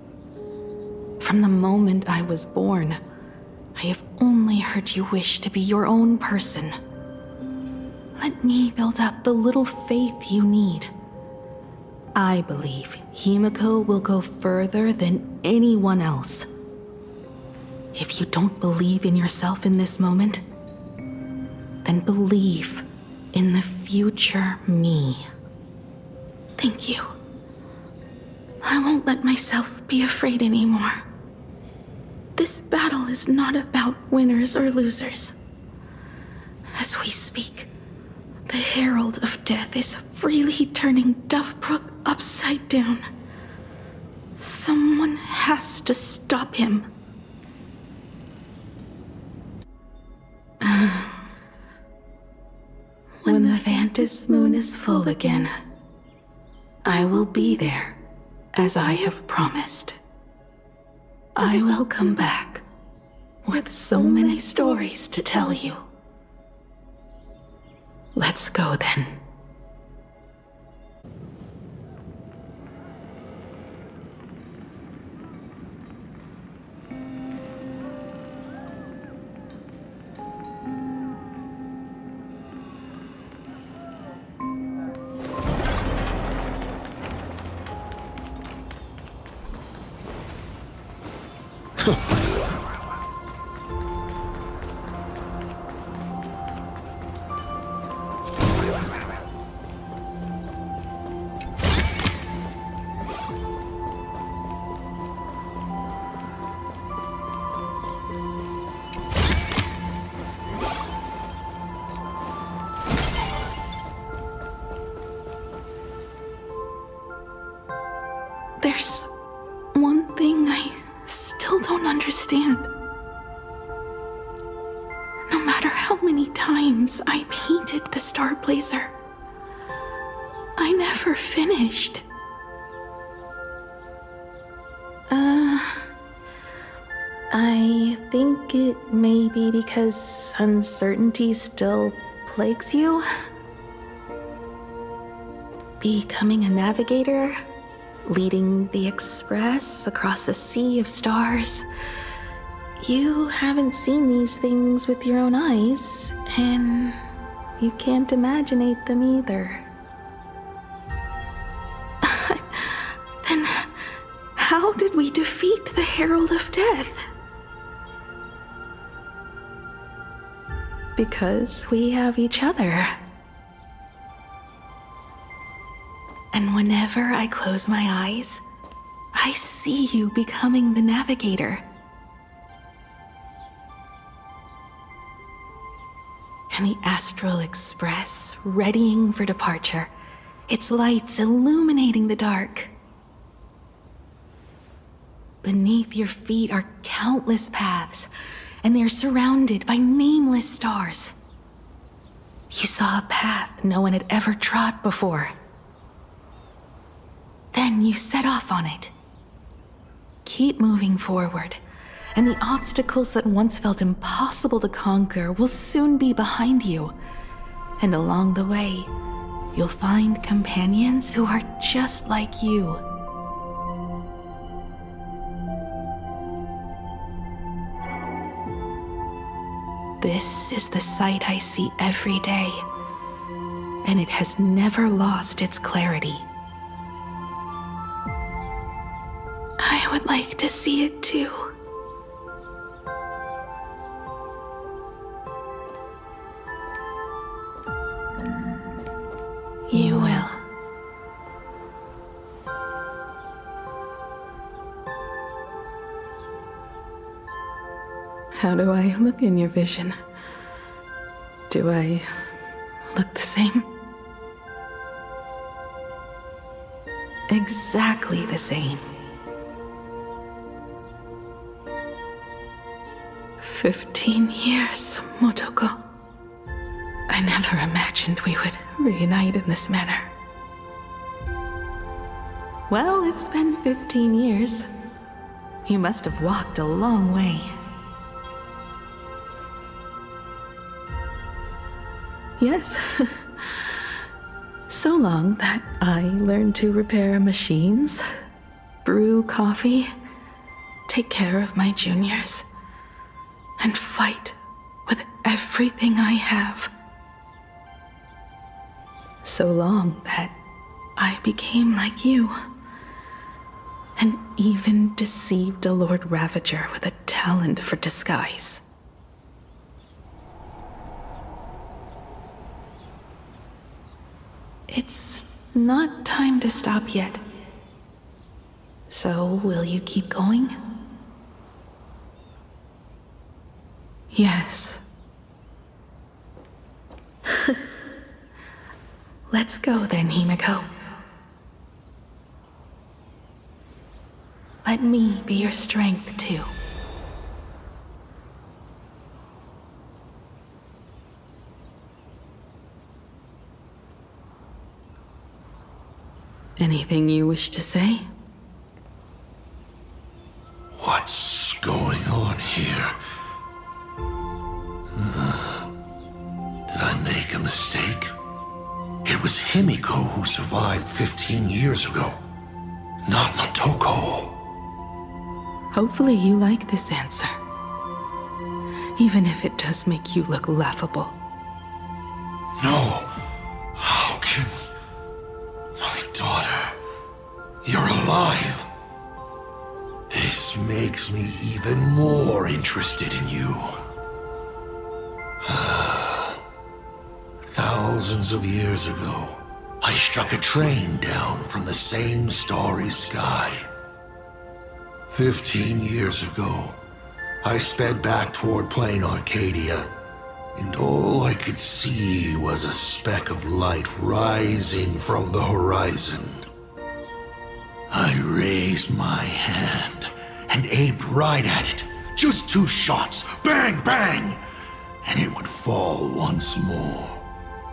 From the moment I was born, I have only heard you wish to be your own person. Let me build up the little faith you need. I believe Himiko will go further than anyone else. If you don't believe in yourself in this moment, then believe in the future me. Thank you. I won't let myself be afraid anymore. This battle is not about winners or losers. As we speak, the Herald of Death is freely turning Dovebrook upside down. Someone has to stop him. When the Phantasm Moon is full again, I will be there, as I have promised. I will come back with so many stories to tell you. Let's go then. There's one thing I still don't understand. No matter how many times I painted the Star Blazer, I never finished. I think it may be because uncertainty still plagues you. Becoming a navigator, leading the Express across a sea of stars. You haven't seen these things with your own eyes, and you can't imaginate them either. Then how did we defeat the Herald of Death? Because we have each other. And whenever I close my eyes, I see you becoming the navigator. And the Astral Express readying for departure, its lights illuminating the dark. Beneath your feet are countless paths, and they're surrounded by nameless stars. You saw a path no one had ever trod before. Then you set off on it. Keep moving forward, and the obstacles that once felt impossible to conquer will soon be behind you. And along the way, you'll find companions who are just like you. This is the sight I see every day, and it has never lost its clarity. I would like to see it too. You will. How do I look in your vision? Do I look the same? Exactly the same. 15 years, Motoko. I never imagined we would reunite in this manner. Well, it's been 15 years. You must have walked a long way. Yes. So long that I learned to repair machines, brew coffee, take care of my juniors, and fight with everything I have. So long that I became like you, and even deceived a Lord Ravager with a talent for disguise. It's not time to stop yet. So, will you keep going? Yes. Let's go then, Himiko. Let me be your strength, too. Anything you wish to say? What's going on here? Did I make a mistake? It was Himiko who survived 15 years ago, not Motoko. Hopefully you like this answer, even if it does make you look laughable. No. How can... My daughter... You're alive. This makes me even more interested in you. Thousands of years ago, I struck a train down from the same starry sky. 15 years ago, I sped back toward Planarcadia, and all I could see was a speck of light rising from the horizon. I raised my hand and aimed right at it. Just 2 shots, bang, bang, and it would fall once more,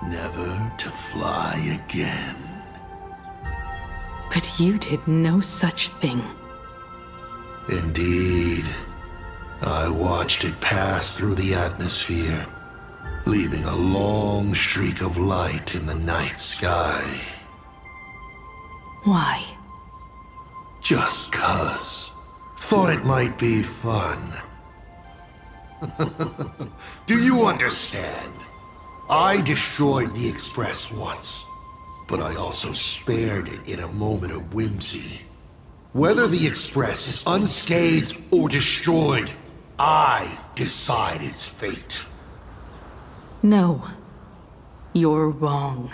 never to fly again. But you did no such thing. Indeed. I watched it pass through the atmosphere, leaving a long streak of light in the night sky. Why? Just 'cause. Thought it might be fun. Do you understand? I destroyed the Express once, but I also spared it in a moment of whimsy. Whether the Express is unscathed or destroyed, I decide its fate. No. You're wrong.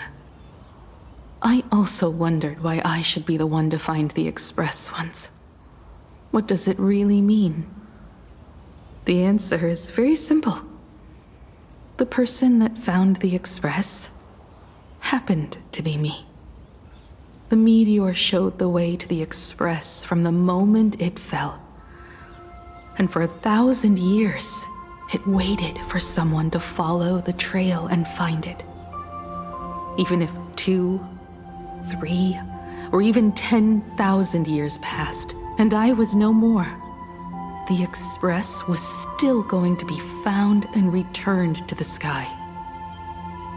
I also wondered why I should be the one to find the Express once. What does it really mean? The answer is very simple. The person that found the Express happened to be me. The meteor showed the way to the Express from the moment it fell. And for 1,000 years, it waited for someone to follow the trail and find it. Even if 2, 3, or even 10,000 years passed, and I was no more, the Express was still going to be found and returned to the sky.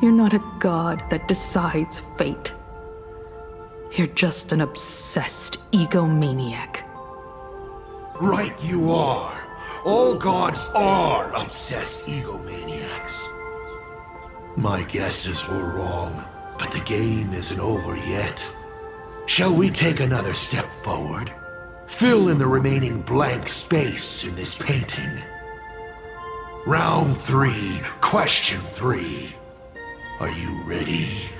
You're not a god that decides fate. You're just an obsessed egomaniac. Right you are. All gods are obsessed egomaniacs. My guesses were wrong, but the game isn't over yet. Shall we take another step forward? Fill in the remaining blank space in this painting. Round 3, question 3. Are you ready?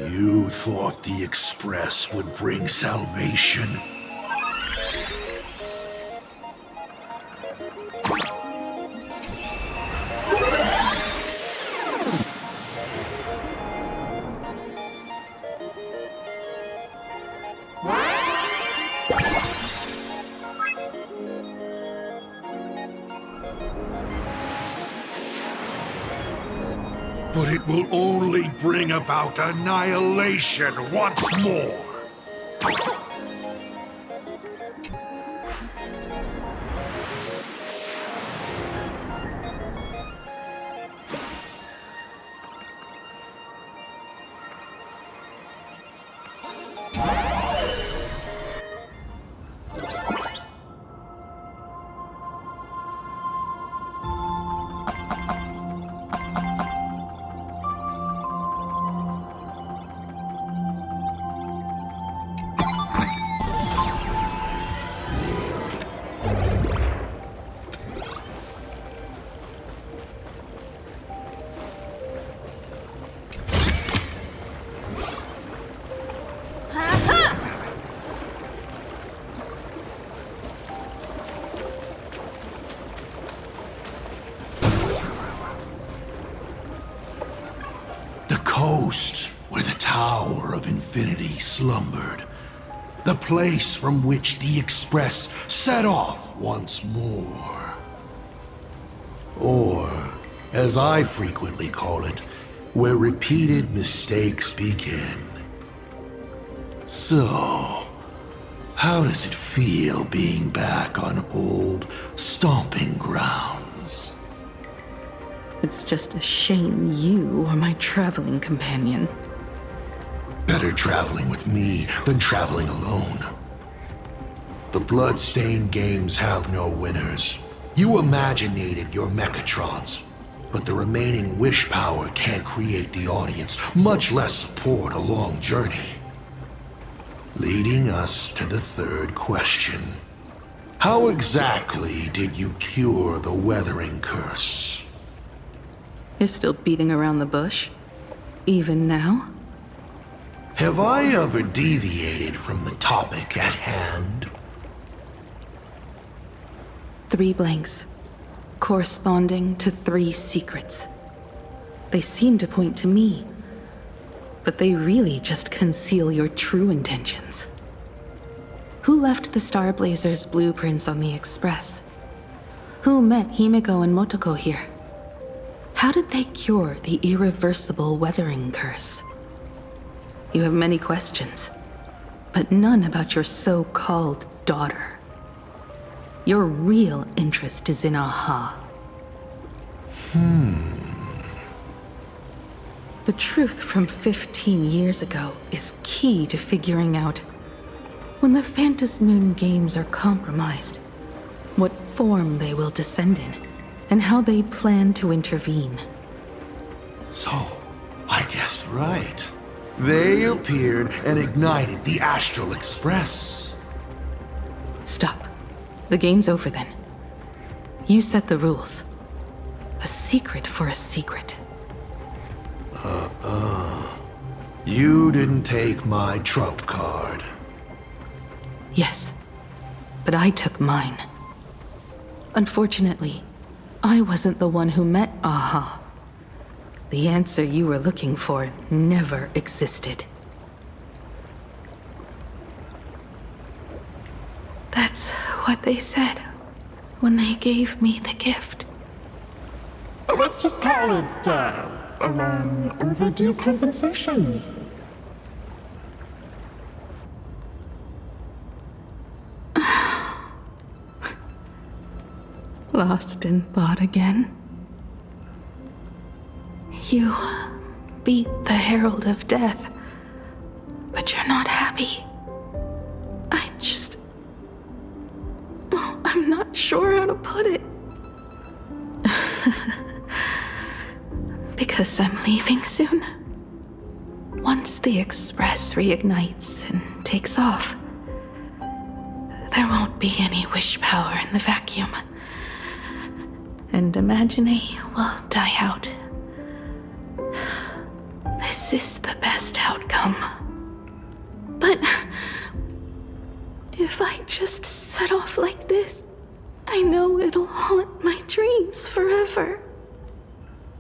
You thought the Express would bring salvation? But it will only bring about annihilation once more. Coast where the Tower of Infinity slumbered. The place from which the Express set off once more. Or, as I frequently call it, where repeated mistakes begin. So, How does it feel being back on old stomping grounds? It's just a shame you are my traveling companion. Better traveling with me than traveling alone. The Bloodstained games have no winners. You imaginated your Mechatrons, but the remaining wish power can't create the audience, much less support a long journey. Leading us to the third question. How exactly did you cure the weathering curse? You're still beating around the bush? Even now? Have I ever deviated from the topic at hand? 3 blanks, corresponding to 3 secrets. They seem to point to me, but they really just conceal your true intentions. Who left the Starblazer's blueprints on the Express? Who met Himiko and Motoko here? How did they cure the irreversible weathering curse? You have many questions, but none about your so-called daughter. Your real interest is in Aha. The truth from 15 years ago is key to figuring out when the Phantasmoon games are compromised, what form they will descend in, and how they plan to intervene. So, I guessed right. They appeared and ignited the Astral Express. Stop. The game's over then. You set the rules. A secret for a secret. You didn't take my trump card. Yes, but I took mine. Unfortunately, I wasn't the one who met Aha. The answer you were looking for never existed. That's what they said when they gave me the gift. Let's just call it, a long overdue compensation. Lost in thought again? You beat the Herald of Death, but you're not happy. I'm not sure how to put it. Because I'm leaving soon. Once the Express reignites and takes off, there won't be any wish power in the vacuum. And Imagine will die out. This is the best outcome. But if I just set off like this, I know it'll haunt my dreams forever.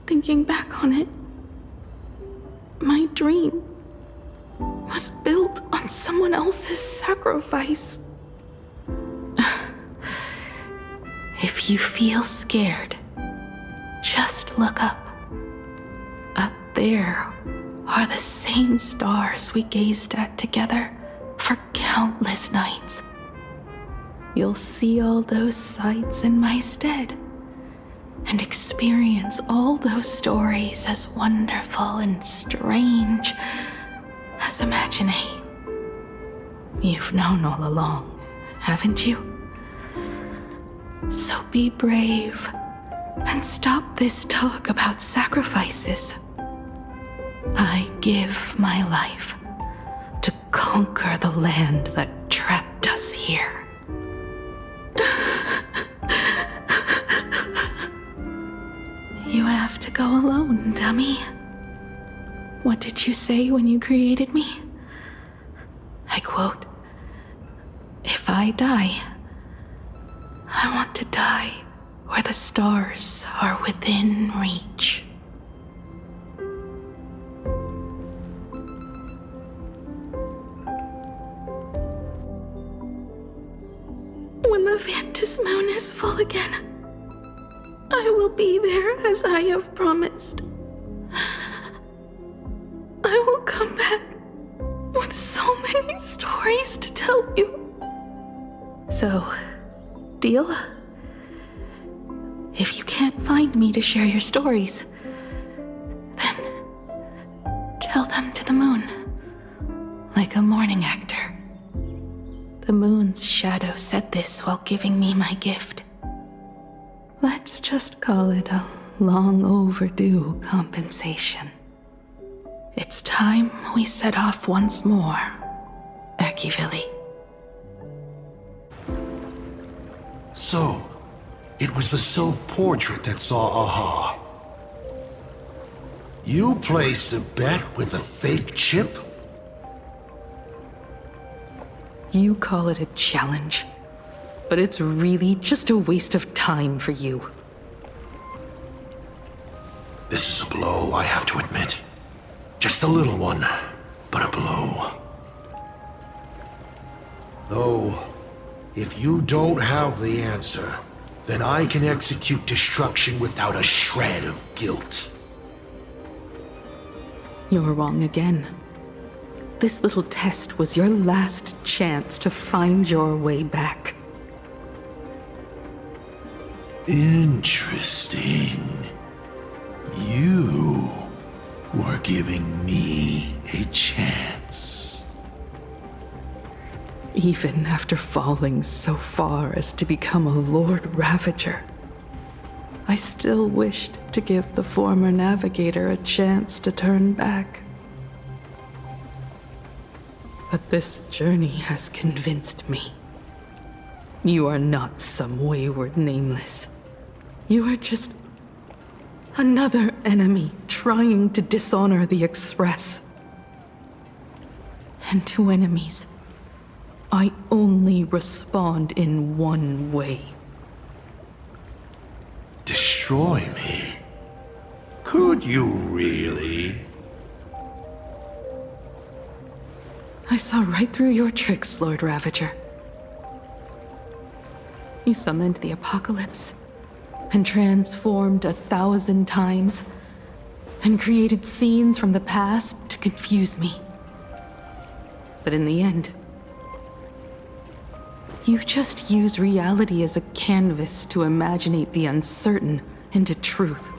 Thinking back on it, my dream was built on someone else's sacrifice. If you feel scared, just look up. Up there are the same stars we gazed at together for countless nights. You'll see all those sights in my stead, and experience all those stories as wonderful and strange as Imagine. You've known all along, haven't you? So be brave and stop this talk about sacrifices. I give my life to conquer the land that trapped us here. You have to go alone, dummy. What did you say when you created me? I quote, "If I die, I want to die where the stars are within reach." When the Phantasmoon is full again, I will be there as I have promised. I will come back with so many stories to tell you. So, deal? If you can't find me to share your stories, then tell them to the moon, like a mourning actor. The moon's shadow said this while giving me my gift. Let's just call it a long overdue compensation. It's time we set off once more, Erkivili. So, it was the self-portrait that saw Aha. You placed a bet with a fake chip? You call it a challenge, but it's really just a waste of time for you. This is a blow, I have to admit. Just a little one, but a blow. Though, if you don't have the answer, then I can execute destruction without a shred of guilt. You're wrong again. This little test was your last chance to find your way back. Interesting. You were giving me a chance. Even after falling so far as to become a Lord Ravager, I still wished to give the former navigator a chance to turn back. But this journey has convinced me. You are not some wayward nameless. You are just another enemy trying to dishonor the Express. And to enemies, I only respond in one way. Destroy me? Could you really? I saw right through your tricks, Lord Ravager. You summoned the apocalypse, and transformed 1,000 times, and created scenes from the past to confuse me. But in the end, you just use reality as a canvas to imaginate the uncertain into truth.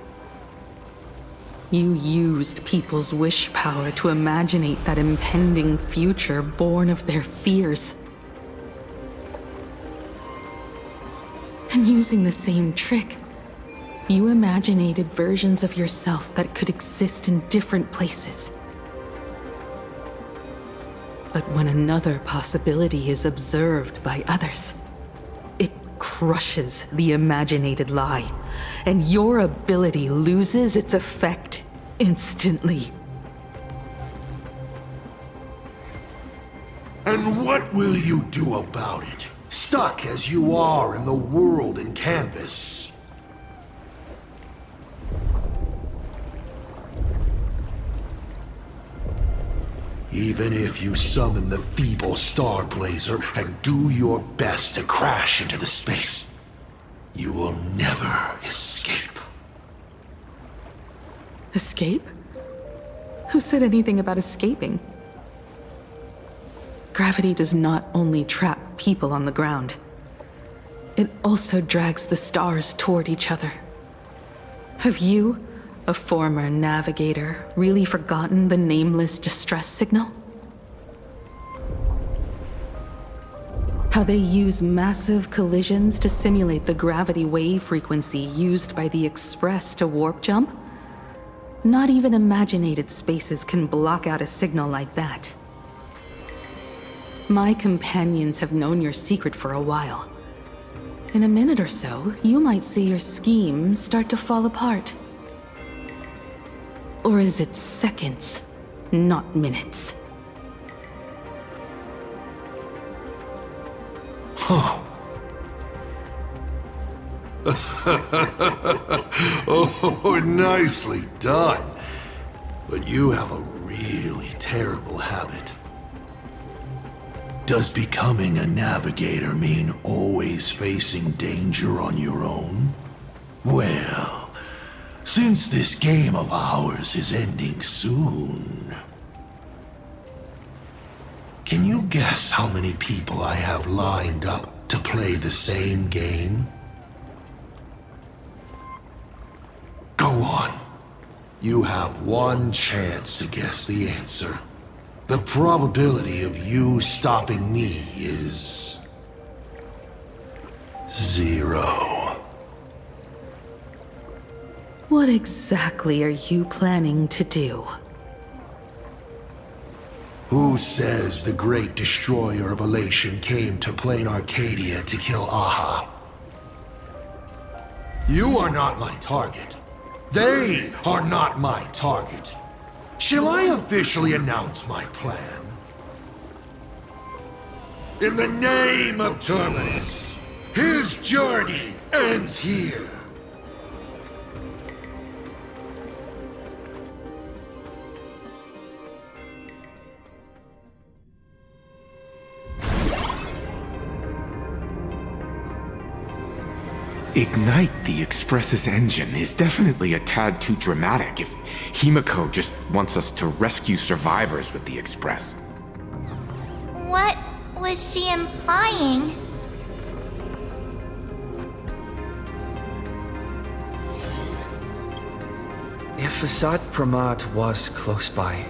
You used people's wish power to imaginate that impending future born of their fears. And using the same trick, you imaginated versions of yourself that could exist in different places. But when another possibility is observed by others, it crushes the imaginated lie, and your ability loses its effect instantly. And what will you do about it? Stuck as you are in the world in canvas. Even if you summon the feeble Star Blazer and do your best to crash into the space, you will never escape. Escape? Who said anything about escaping? Gravity does not only trap people on the ground, it also drags the stars toward each other. Have you, a former navigator, really forgotten the nameless distress signal? How they use massive collisions to simulate the gravity wave frequency used by the Express to warp jump? Not even imaginated spaces can block out a signal like that. My companions have known your secret for a while. In a minute or so, you might see your scheme start to fall apart. Or is it seconds, not minutes? Huh. Oh, nicely done. But you have a really terrible habit. Does becoming a navigator mean always facing danger on your own? Well, since this game of ours is ending soon, can you guess how many people I have lined up to play the same game? Go on. You have one chance to guess the answer. The probability of you stopping me is 0. What exactly are you planning to do? Who says the great destroyer of Elation came to Planarcadia to kill Aha? You are not my target. They are not my target. Shall I officially announce my plan? In the name of Terminus, his journey ends here. Ignite the Express's engine is definitely a tad too dramatic if Himiko just wants us to rescue survivors with the Express. What was she implying? If Asad Pramad was close by,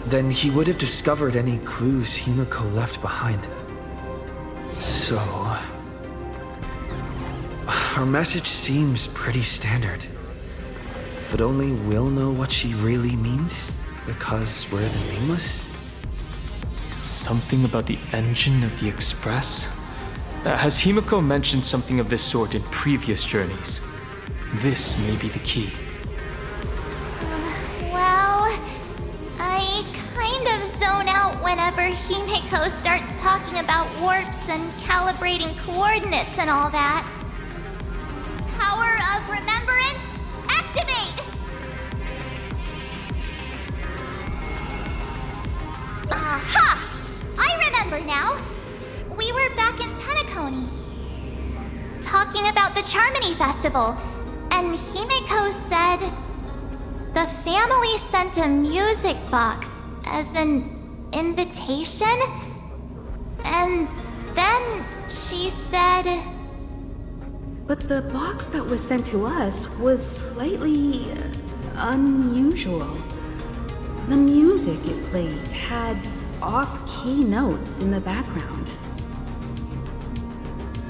then he would have discovered any clues Himiko left behind. So... her message seems pretty standard. But only we'll know what she really means, because we're the Nameless? Something about the engine of the Express? Has Himiko mentioned something of this sort in previous journeys? This may be the key. Well, I kind of zone out whenever Himiko starts talking about warps and calibrating coordinates and all that. Power of remembrance, activate! Aha! I remember now! We were back in Penacony, talking about the Charmony Festival, and Himiko said the family sent a music box as an invitation, and then she said... But the box that was sent to us was slightly unusual. The music it played had off-key notes in the background.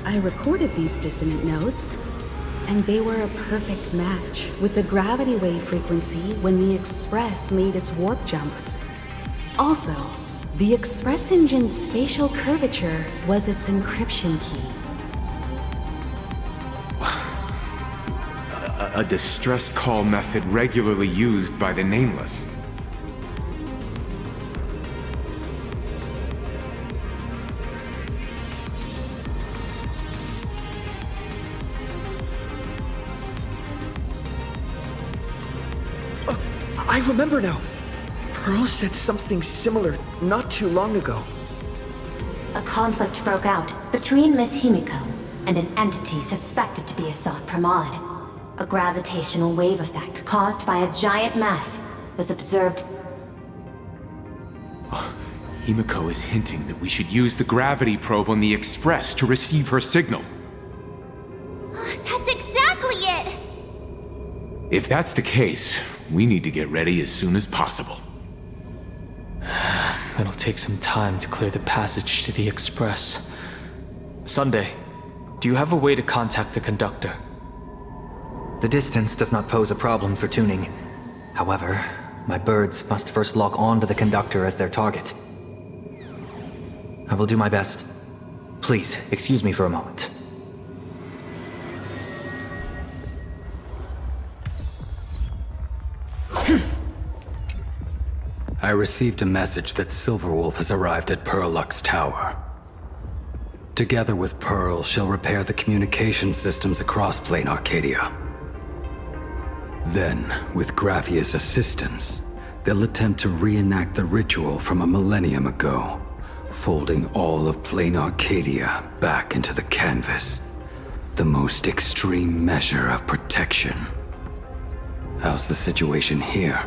I recorded these dissonant notes, and they were a perfect match with the gravity wave frequency when the Express made its warp jump. Also, the Express engine's spatial curvature was its encryption key. A distress call method regularly used by the Nameless. I remember now. Pearl said something similar not too long ago. A conflict broke out between Miss Himiko and an entity suspected to be Asad Pramad. A gravitational wave effect caused by a giant mass was observed. Himiko is hinting that we should use the gravity probe on the Express to receive her signal. That's exactly it! If that's the case, we need to get ready as soon as possible. It'll take some time to clear the passage to the Express. Sunday, do you have a way to contact the conductor? The distance does not pose a problem for tuning. However, my birds must first lock on to the conductor as their target. I will do my best. Please, excuse me for a moment. I received a message that Silverwolf has arrived at Pearlux Tower. Together with Pearl, she'll repair the communication systems across Planarcadia. Then, with Graphia's assistance, they'll attempt to reenact the ritual from a millennium ago, folding all of Planarcadia back into the canvas. The most extreme measure of protection. How's the situation here?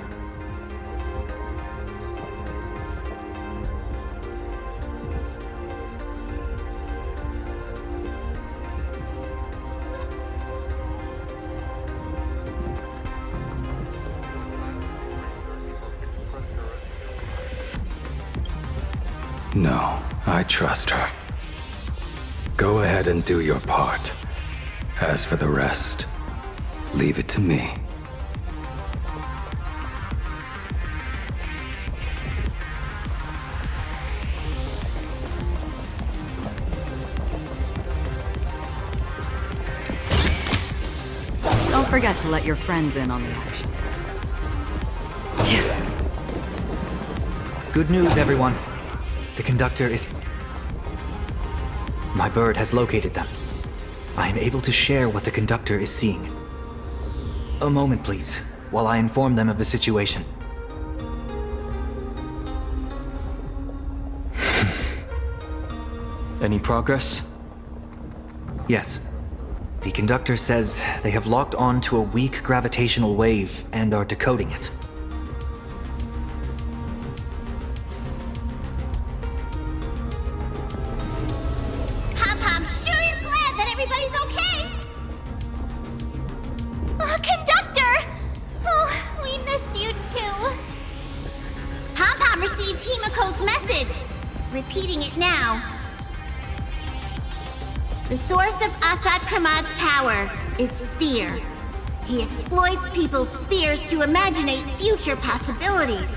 No, I trust her. Go ahead and do your part. As for the rest, leave it to me. Don't forget to let your friends in on the action. Good news, everyone. The conductor is... My bird has located them. I am able to share what the conductor is seeing. A moment, please, while I inform them of the situation. Any progress? Yes. The conductor says they have locked on to a weak gravitational wave and are decoding it. Pom-Pom sure is glad that everybody's okay! Conductor! Oh, we missed you too. Pom-Pom received Himiko's message. Repeating it now. The source of Asad Kramad's power is fear. He exploits people's fears to imaginate future possibilities.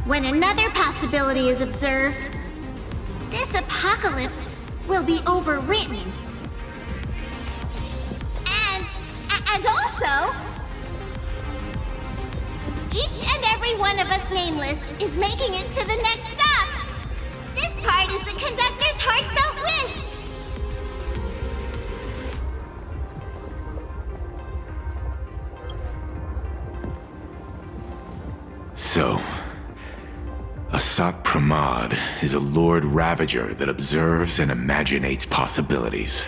When another possibility is observed, this apocalypse will be overwritten. And also, each and every one of us nameless is making it to the next stop. This part is the conductor's heartfelt wish. So, Asat Pramad is a Lord Ravager that observes and imaginates possibilities.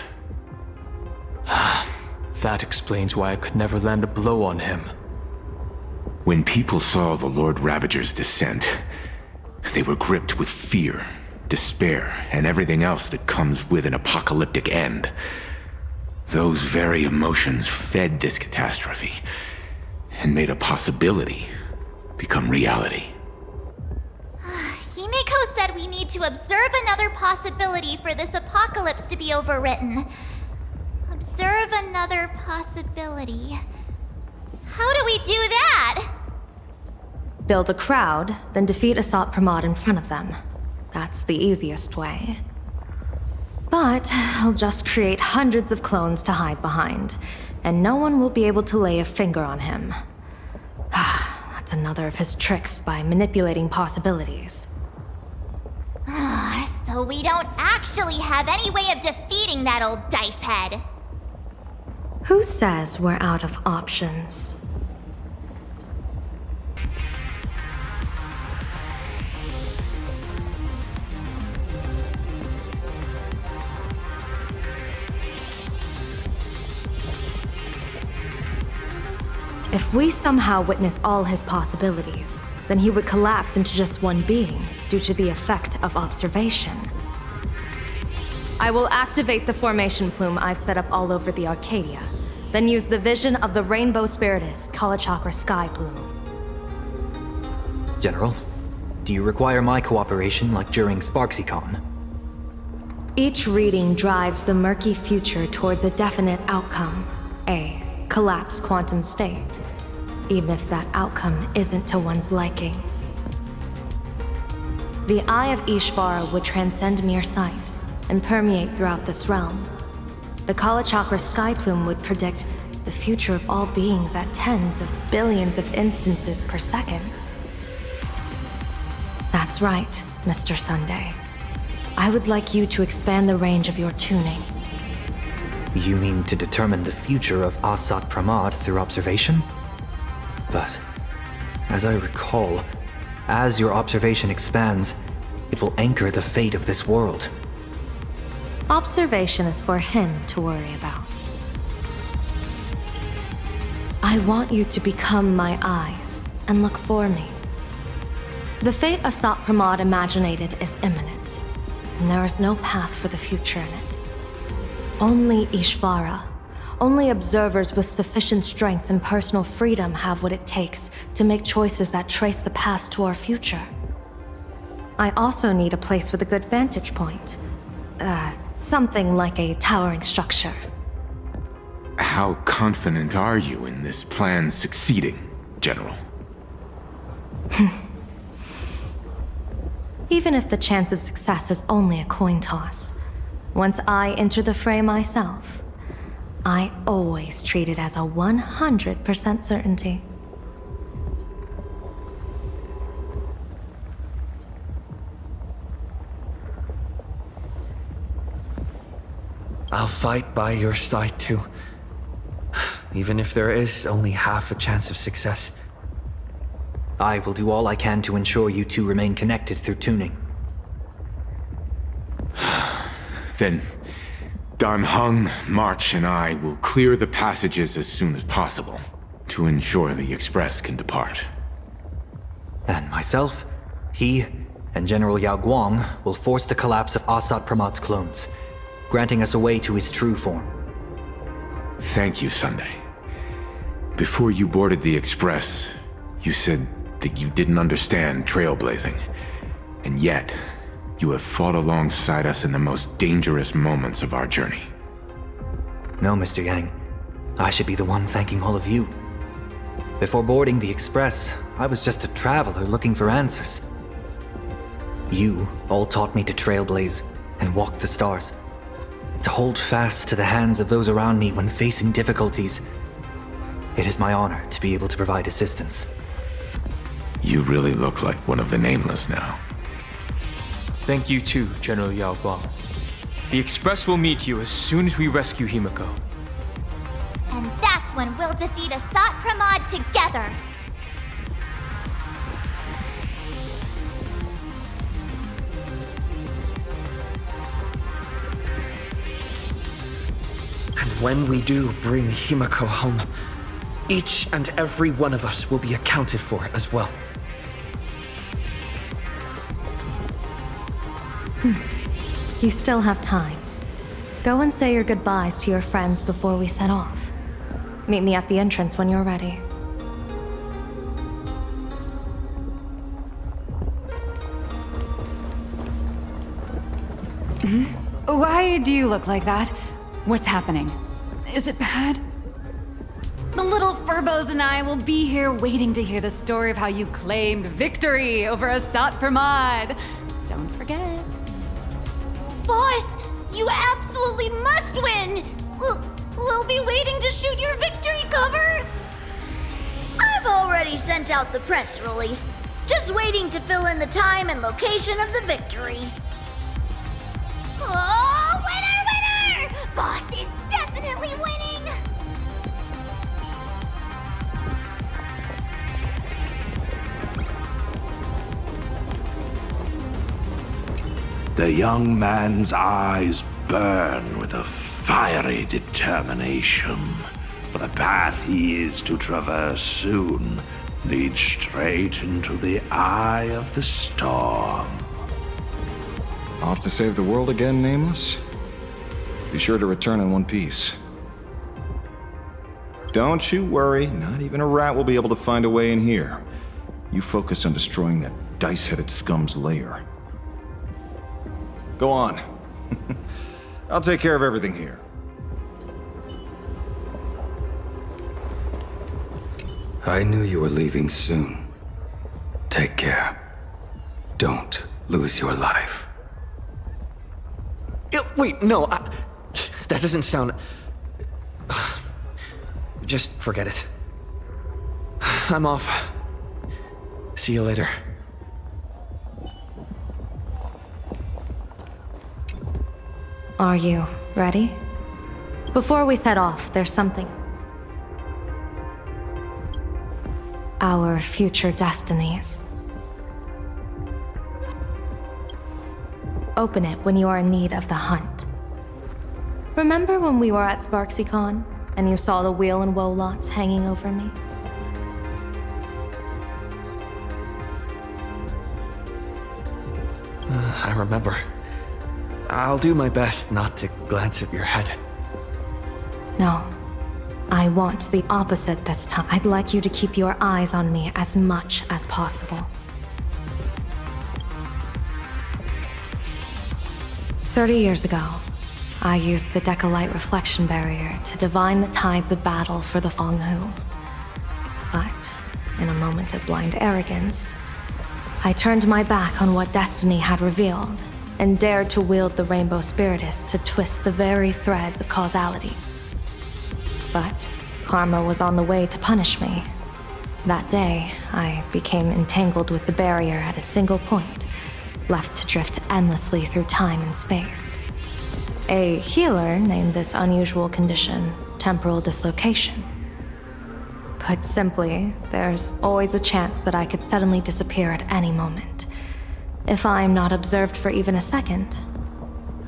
That explains why I could never land a blow on him. When people saw the Lord Ravager's descent, they were gripped with fear, despair, and everything else that comes with an apocalyptic end. Those very emotions fed this catastrophe, and made a possibility become reality. Himiko said we need to observe another possibility for this apocalypse to be overwritten. Observe another possibility. How do we do that? Build a crowd, then defeat Asat Pramad in front of them. That's the easiest way. But I'll just create hundreds of clones to hide behind, and no one will be able to lay a finger on him. That's another of his tricks by manipulating possibilities. So we don't actually have any way of defeating that old dice head. Who says we're out of options? If we somehow witness all his possibilities, then he would collapse into just one being due to the effect of observation. I will activate the formation plume I've set up all over the Arcadia, then use the vision of the Rainbow Spiritus Kalachakra Sky Plume. General, do you require my cooperation like during SparksyCon? Each reading drives the murky future towards a definite outcome, a collapsed quantum state, even if that outcome isn't to one's liking. The Eye of Ishvara would transcend mere sight and permeate throughout this realm. The Kalachakra Sky Plume would predict the future of all beings at tens of billions of instances per second. That's right, Mr. Sunday. I would like you to expand the range of your tuning. You mean to determine the future of Asat Pramad through observation? But, as I recall, as your observation expands, it will anchor the fate of this world. Observation is for him to worry about. I want you to become my eyes and look for me. The fate Asat Pramad imaginated is imminent, and there is no path for the future in it. Only Ishvara, only observers with sufficient strength and personal freedom have what it takes to make choices that trace the path to our future. I also need a place with a good vantage point. Something like a towering structure. How confident are you in this plan succeeding, General? Even if the chance of success is only a coin toss, once I enter the fray myself, I always treat it as a 100% certainty. I'll fight by your side too. Even if there is only half a chance of success. I will do all I can to ensure you two remain connected through tuning. Then, Dan Heng, March, and I will clear the passages as soon as possible to ensure the Express can depart. And myself, he, and General Yao Guang will force the collapse of Asat Pramad's clones, granting us a way to his true form. Thank you, Sunday. Before you boarded the Express, you said that you didn't understand trailblazing, and yet you have fought alongside us in the most dangerous moments of our journey. No, Mr. Yang. I should be the one thanking all of you. Before boarding the Express, I was just a traveler looking for answers. You all taught me to trailblaze and walk the stars, to hold fast to the hands of those around me when facing difficulties. It is my honor to be able to provide assistance. You really look like one of the Nameless now. Thank you too, General Yao Guang. The Express will meet you as soon as we rescue Himiko. And that's when we'll defeat Asat Pramod together. And when we do bring Himiko home, each and every one of us will be accounted for as well. You still have time. Go and say your goodbyes to your friends before we set off. Meet me at the entrance when you're ready. Why do you look like that? What's happening? Is it bad? The little Furbos and I will be here waiting to hear the story of how you claimed victory over Asat Pramod. Don't forget. Boss, you absolutely must win! We'll be waiting to shoot your victory cover! I've already sent out the press release. Just waiting to fill in the time and location of the victory. Oh, winner, winner! Boss is definitely winning! The young man's eyes burn with a fiery determination. For the path he is to traverse soon leads straight into the eye of the storm. Off to save the world again, Nameless? Be sure to return in one piece. Don't you worry, not even a rat will be able to find a way in here. You focus on destroying that dice-headed scum's lair. Go on. I'll take care of everything here. I knew you were leaving soon. Take care. Don't lose your life. Wait, no, that doesn't sound... Just forget it. I'm off. See you later. Are you ready? Before we set off, there's something. Our future destinies. Open it when you are in need of the hunt. Remember when we were at SparksyCon and you saw the wheel and woe lots hanging over me? I remember. I'll do my best not to glance at your head. No. I want the opposite this time. I'd like you to keep your eyes on me as much as possible. 30 years ago, I used the Decalite reflection barrier to divine the tides of battle for the Fonghu. But, in a moment of blind arrogance, I turned my back on what destiny had revealed and dared to wield the Rainbow Spiritus to twist the very threads of causality. But karma was on the way to punish me. That day, I became entangled with the barrier at a single point, left to drift endlessly through time and space. A healer named this unusual condition temporal dislocation. Put simply, there's always a chance that I could suddenly disappear at any moment. If I'm not observed for even a second,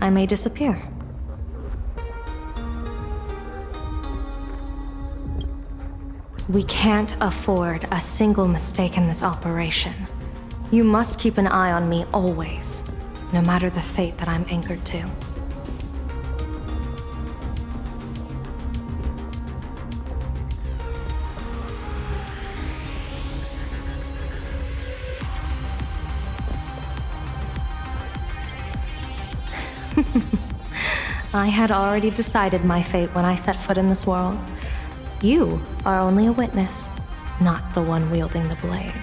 I may disappear. We can't afford a single mistake in this operation. You must keep an eye on me always, no matter the fate that I'm anchored to. I had already decided my fate when I set foot in this world. You are only a witness, not the one wielding the blade.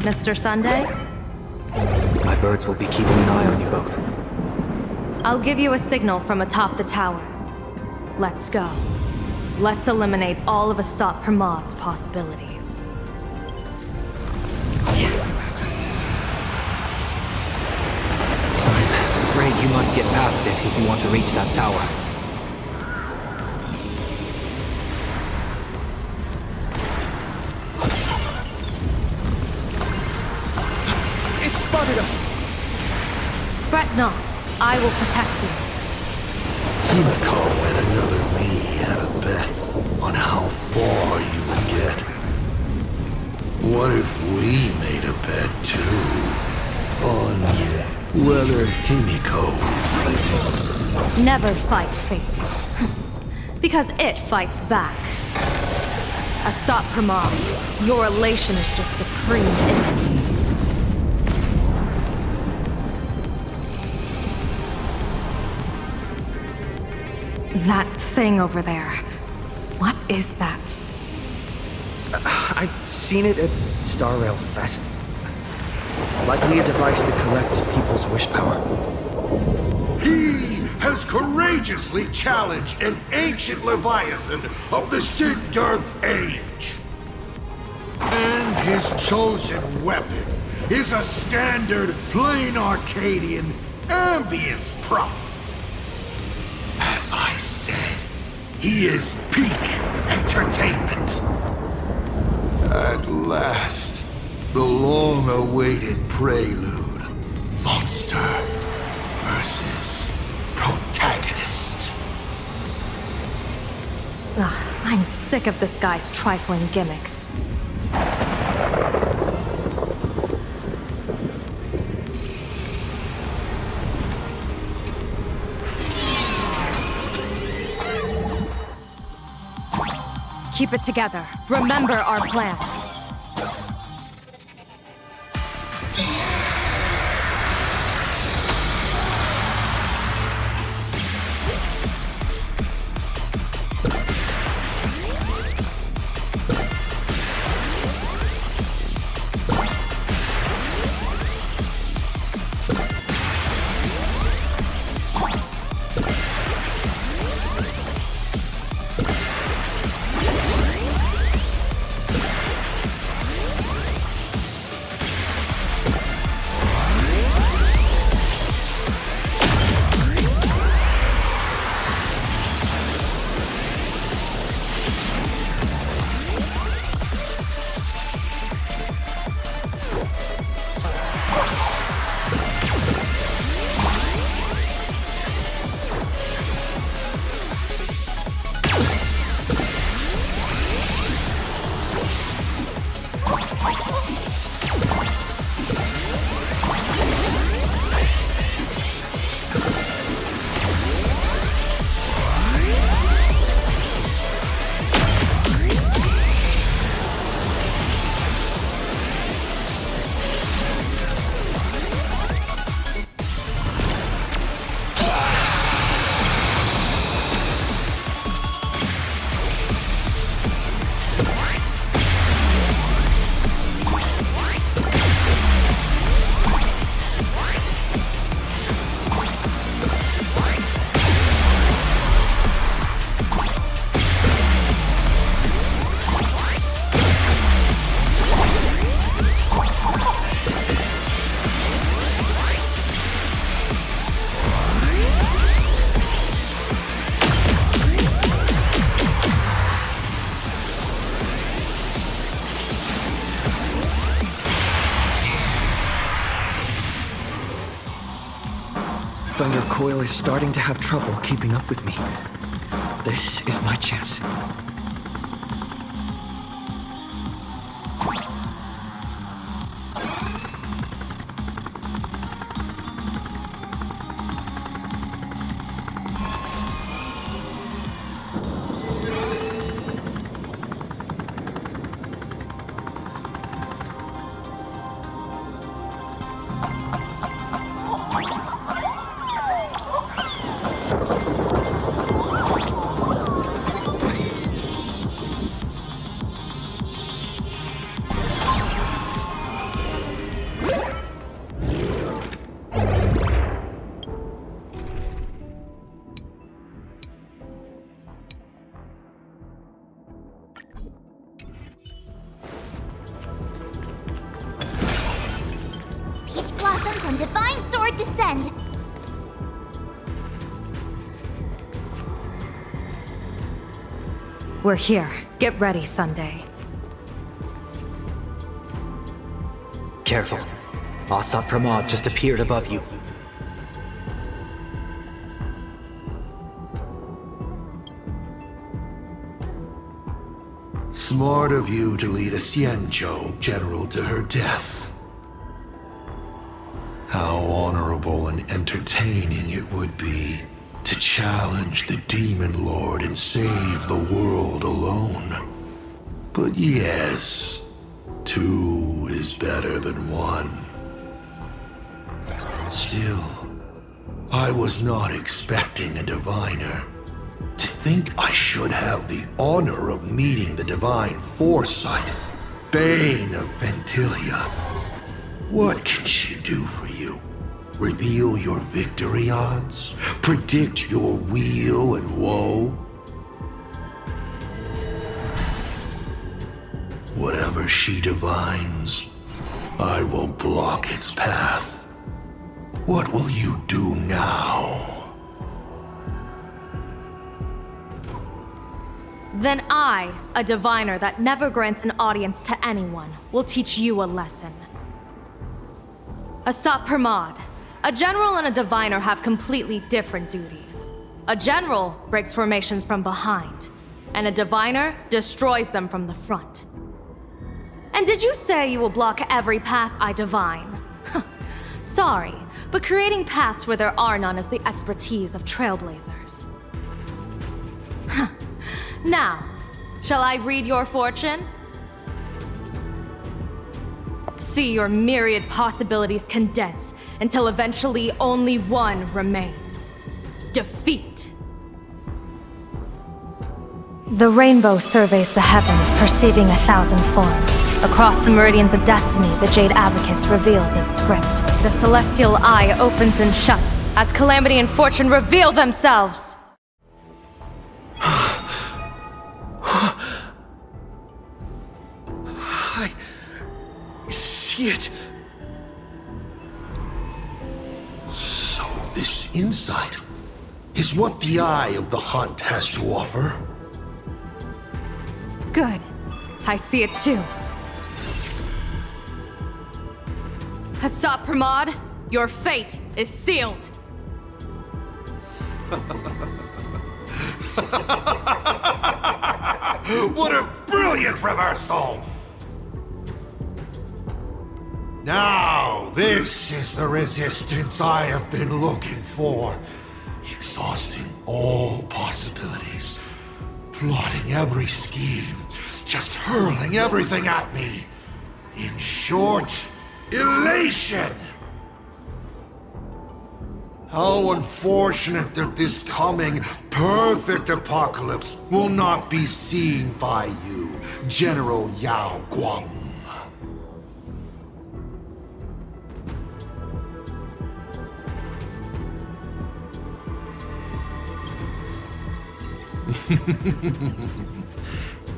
Mr. Sunday? My birds will be keeping an eye on you both. I'll give you a signal from atop the tower. Let's go. Let's eliminate all of Asat Pramad's possibilities. I'm afraid you must get past it if you want to reach that tower. Us. Fret not. I will protect you. Himiko and another me had a bet on how far you would get. What if we made a bet too? On whether Himiko is living? Never fight fate. Because it fights back. Asat Pramad, your elation is just supreme innocence. That thing over there. What is that? I've seen it at Star Rail Fest. Likely a device that collects people's wish power. He has courageously challenged an ancient Leviathan of the Sigurd Age. And his chosen weapon is a standard Planarcadian ambience prop. As I said, he is peak entertainment. At last, the long-awaited prelude. Monster versus protagonist. Ugh, I'm sick of this guy's trifling gimmicks. keep it together. Remember our plan. Thunder Coil is starting to have trouble keeping up with me. This is my chance. Blossoms and Divine Sword descend! We're here. Get ready, Sunday. Careful. Asat Pramod just appeared above you. Smart of you to lead a Xianzhou general to her death. How honorable and entertaining it would be to challenge the Demon Lord and save the world alone. But yes, two is better than one. Still, I was not expecting a diviner. To think I should have the honor of meeting the divine foresight, Bane of Ventilia. What can she do for you? Reveal your victory odds? Predict your weal and woe? Whatever she divines, I will block its path. What will you do now? Then I, a diviner that never grants an audience to anyone, will teach you a lesson. Asat Pramod, a general and a diviner have completely different duties. A general breaks formations from behind, and a diviner destroys them from the front. And did you say you will block every path I divine? Sorry, but creating paths where there are none is the expertise of trailblazers. Now, Shall I read your fortune? See your myriad possibilities condense until eventually only one remains. Defeat. The rainbow surveys the heavens, perceiving 1,000 forms. Across the meridians of destiny, the Jade Abacus reveals its script. The celestial eye opens and shuts as calamity and fortune reveal themselves. I see it. So this insight is what the Eye of the Hunt has to offer. Good. I see it too. Hasat Pramod, your fate is sealed. What a brilliant reversal! Now, this is the resistance I have been looking for. Exhausting all possibilities. Plotting every scheme. Just hurling everything at me. In short, elation! How unfortunate that this coming perfect apocalypse will not be seen by you, General Yao Guang.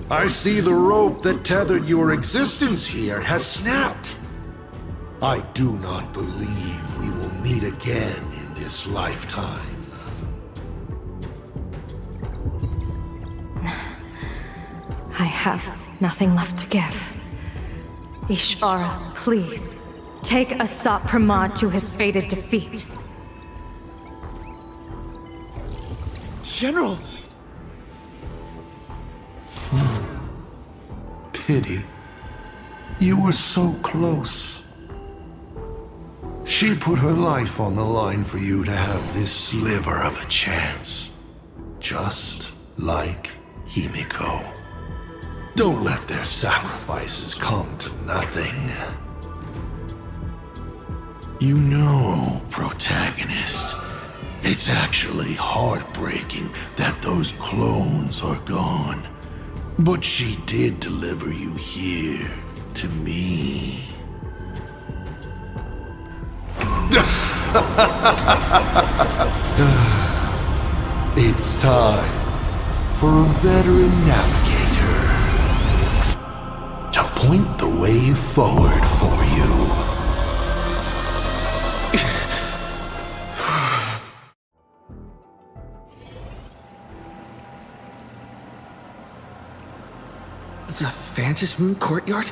I see the rope that tethered your existence here has snapped. I do not believe we will meet again in this lifetime. I have nothing left to give. Ishvara, please, take Hasat Pramod to his fated defeat. General! Pity. You were so close. She put her life on the line for you to have this sliver of a chance. Just like Himiko. Don't let their sacrifices come to nothing. You know, protagonist, it's actually heartbreaking that those clones are gone. But she did deliver you here, to me. It's time for a veteran navigator to point the way forward for you. The Phantom Moon Courtyard?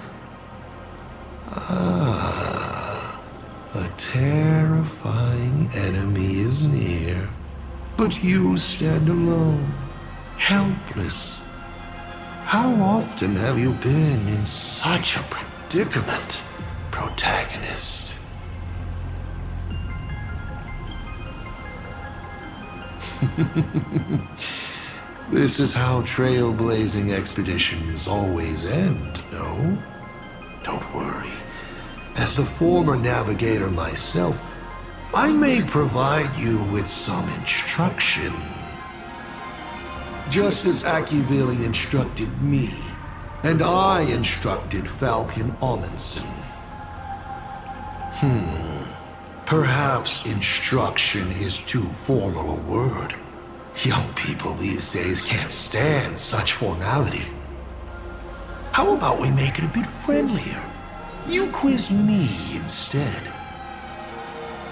Ah, a terrifying enemy is near. But you stand alone, helpless. How often have you been in such a predicament, protagonist? This is how trailblazing expeditions always end, no? Don't worry. As the former navigator myself, I may provide you with some instruction. Just as Akivili instructed me, and I instructed Falcon Amundsen. Perhaps instruction is too formal a word. Young people these days can't stand such formality. How about we make it a bit friendlier? You quiz me instead.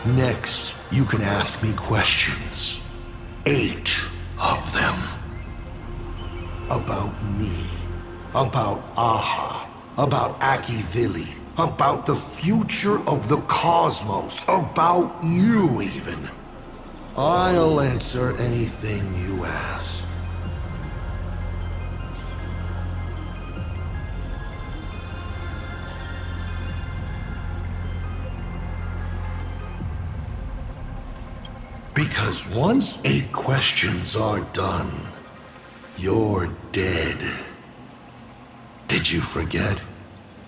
Next, you can ask me questions. 8 of them. About me. About Aha. About Akivili. About the future of the cosmos. About you, even. I'll answer anything you ask. Because once 8 questions are done, you're dead. Did you forget?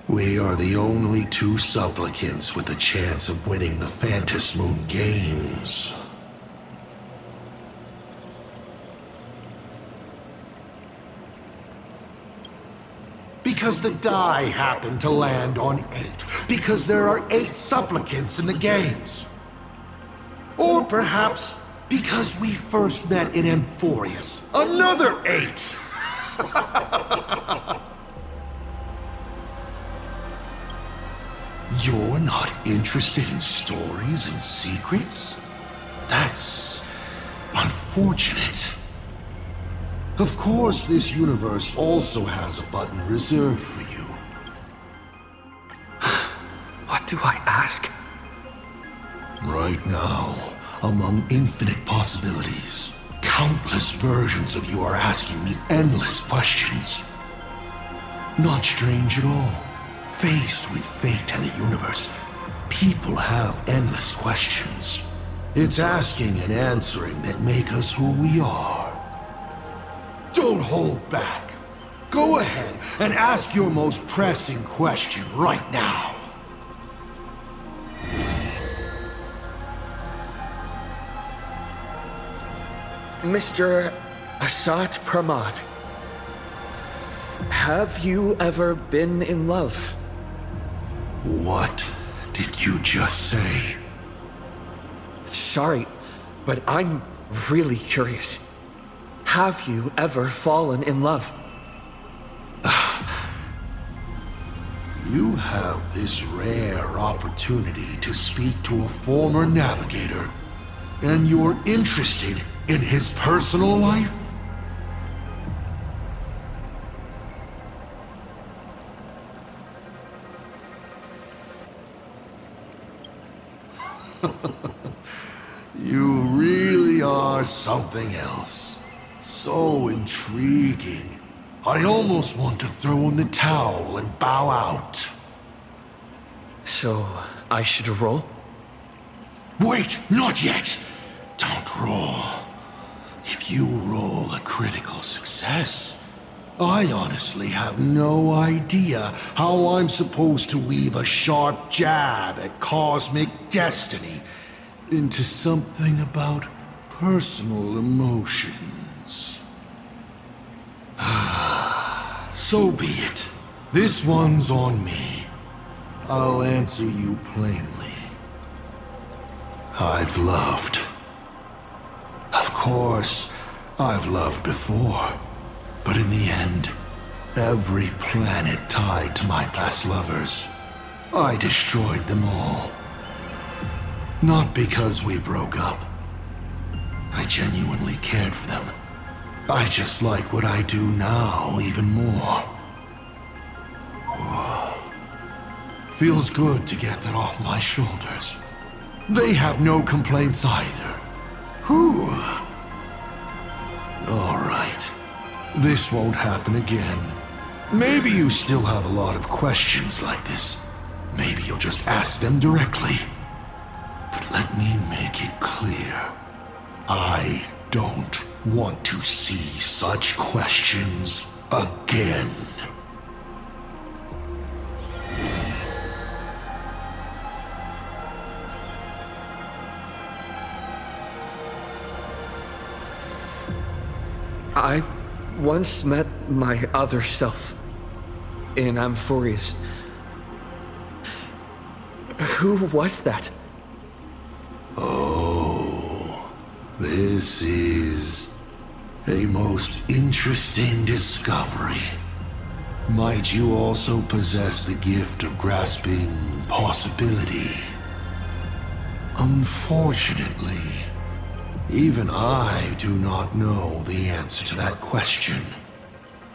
We are the only two supplicants with a chance of winning the Phantom Moon Games. Because the die happened to land on 8. Because there are 8 supplicants in the games. Or perhaps because we first met in Emphorius. Another 8! You're not interested in stories and secrets? That's unfortunate. Of course, this universe also has a button reserved for you. What do I ask? Right now, among infinite possibilities, countless versions of you are asking me endless questions. Not strange at all. Faced with fate and the universe, people have endless questions. It's asking and answering that make us who we are. Don't hold back. Go ahead and ask your most pressing question right now. Mr. Asat Pramad, have you ever been in love? What did you just say? Sorry, but I'm really curious. Have you ever fallen in love? You have this rare opportunity to speak to a former navigator, and you're interested in his personal life? You really are something else. So intriguing. I almost want to throw in the towel and bow out. So, I should roll? Wait, not yet! Don't roll. If you roll a critical success, I honestly have no idea how I'm supposed to weave a sharp jab at cosmic destiny into something about personal emotions. So be it. This one's on me. I'll answer you plainly. I've loved. Of course, I've loved before. But in the end, every planet tied to my past lovers, I destroyed them all. Not because we broke up. I genuinely cared for them. I just like what I do now even more. Feels good to get that off my shoulders. They have no complaints either. Whew. All right. This won't happen again. Maybe you still have a lot of questions like this. Maybe you'll just ask them directly. But let me make it clear. I don't want to see such questions again. I once met my other self in Amphorius. Who was that? Oh, this is a most interesting discovery. Might you also possess the gift of grasping possibility? Unfortunately, even I do not know the answer to that question.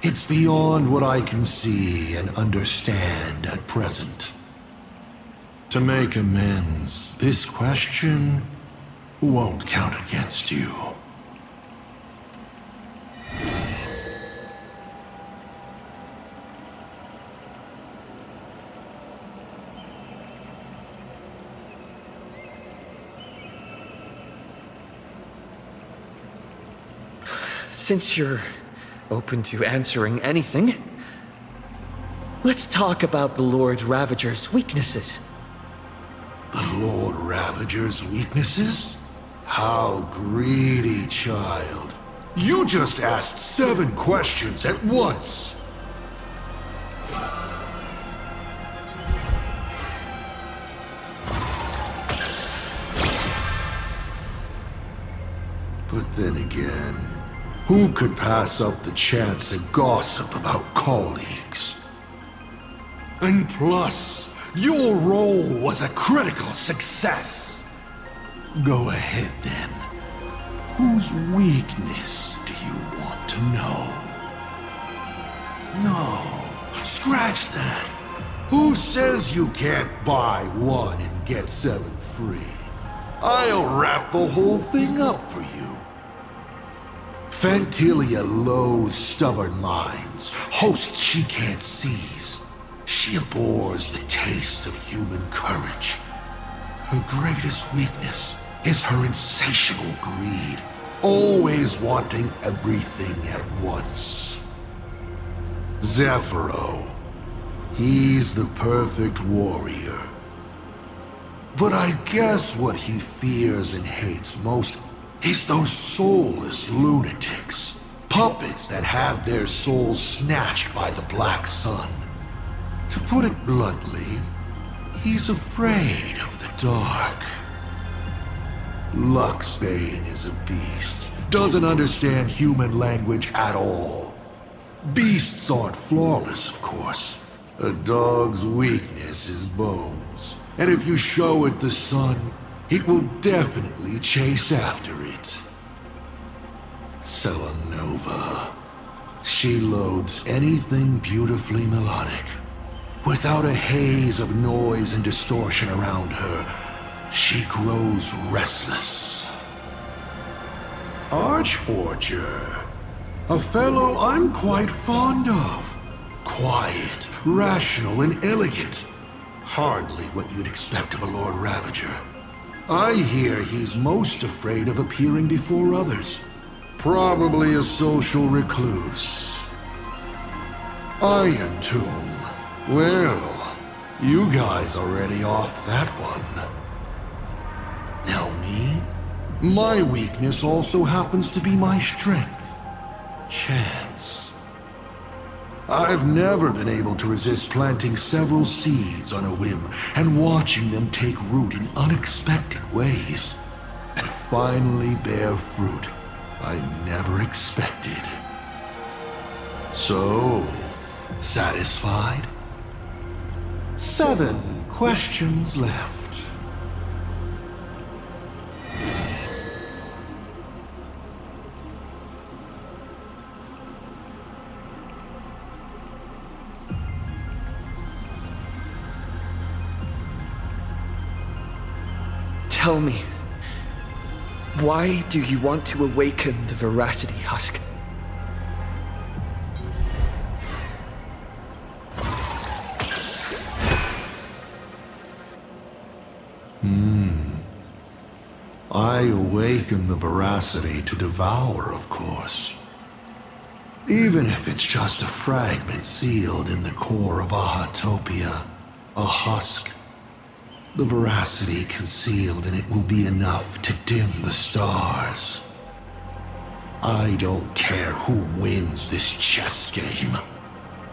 It's beyond what I can see and understand at present. To make amends, this question won't count against you. Since you're open to answering anything, Let's talk about the Lord Ravager's weaknesses. The Lord Ravager's weaknesses? How greedy, child. You just asked 7 questions at once. But then again, who could pass up the chance to gossip about colleagues? And plus, your role was a critical success. Go ahead then. Whose weakness do you want to know? No, scratch that. Who says you can't buy 1 and get 7 free? I'll wrap the whole thing up for you. Fantilia loathes stubborn minds, hosts she can't seize. She abhors the taste of human courage. Her greatest weakness is her insatiable greed, always wanting everything at once. Zephyro. He's the perfect warrior. But I guess what he fears and hates most is those soulless lunatics. Puppets that have their souls snatched by the Black Sun. To put it bluntly, he's afraid of the dark. Luxbane is a beast. Doesn't understand human language at all. Beasts aren't flawless, of course. A dog's weakness is bones. And if you show it the sun, it will definitely chase after it. Selenova. She loathes anything beautifully melodic. Without a haze of noise and distortion around her, she grows restless. Archforger. A fellow I'm quite fond of. Quiet, rational, and elegant. Hardly what you'd expect of a Lord Ravager. I hear he's most afraid of appearing before others. Probably a social recluse. Iron Tomb. Well, you guys already off that one. Now me? My weakness also happens to be my strength. Chance. I've never been able to resist planting several seeds on a whim and watching them take root in unexpected ways, and finally bear fruit I never expected. So, satisfied? 7 questions left. Tell me, why do you want to awaken the Veracity Husk? I awaken the Veracity to devour, of course. Even if it's just a fragment sealed in the core of Ahatopia, a husk. The Veracity concealed in it will be enough to dim the stars. I don't care who wins this chess game.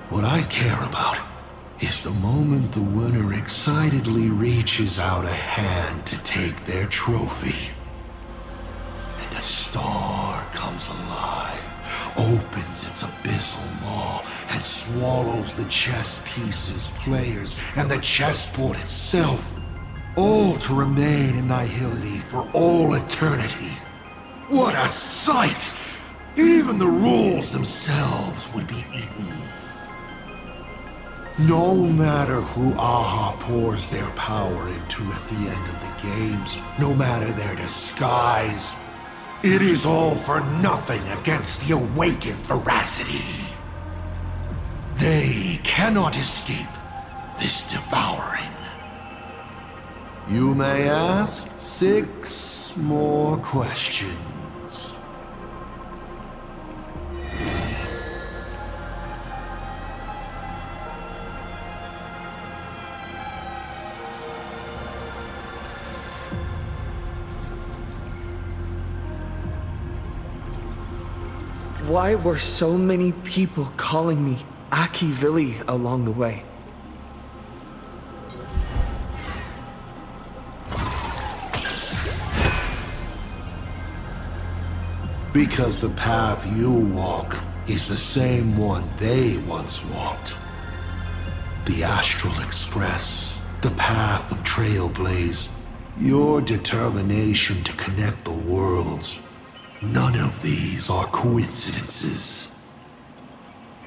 What I care about is the moment the winner excitedly reaches out a hand to take their trophy. And a star comes alive, opens its abyssal maw, and swallows the chess pieces, players, and the chessboard itself. All to remain in nihility for all eternity. What a sight! Even the rules themselves would be eaten. No matter who Aha pours their power into at the end of the games, no matter their disguise, it is all for nothing against the awakened Veracity. They cannot escape this devouring. You may ask 6 more questions. why were so many people calling me Aki Vili along the way? Because the path you walk is the same one they once walked. The Astral Express, the path of Trailblaze, your determination to connect the worlds. None of these are coincidences.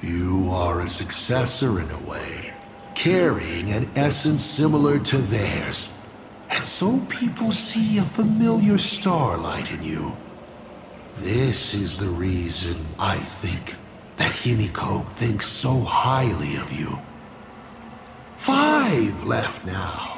You are a successor in a way, carrying an essence similar to theirs. And so people see a familiar starlight in you. This is the reason I think that Himiko thinks so highly of you. 5 left now.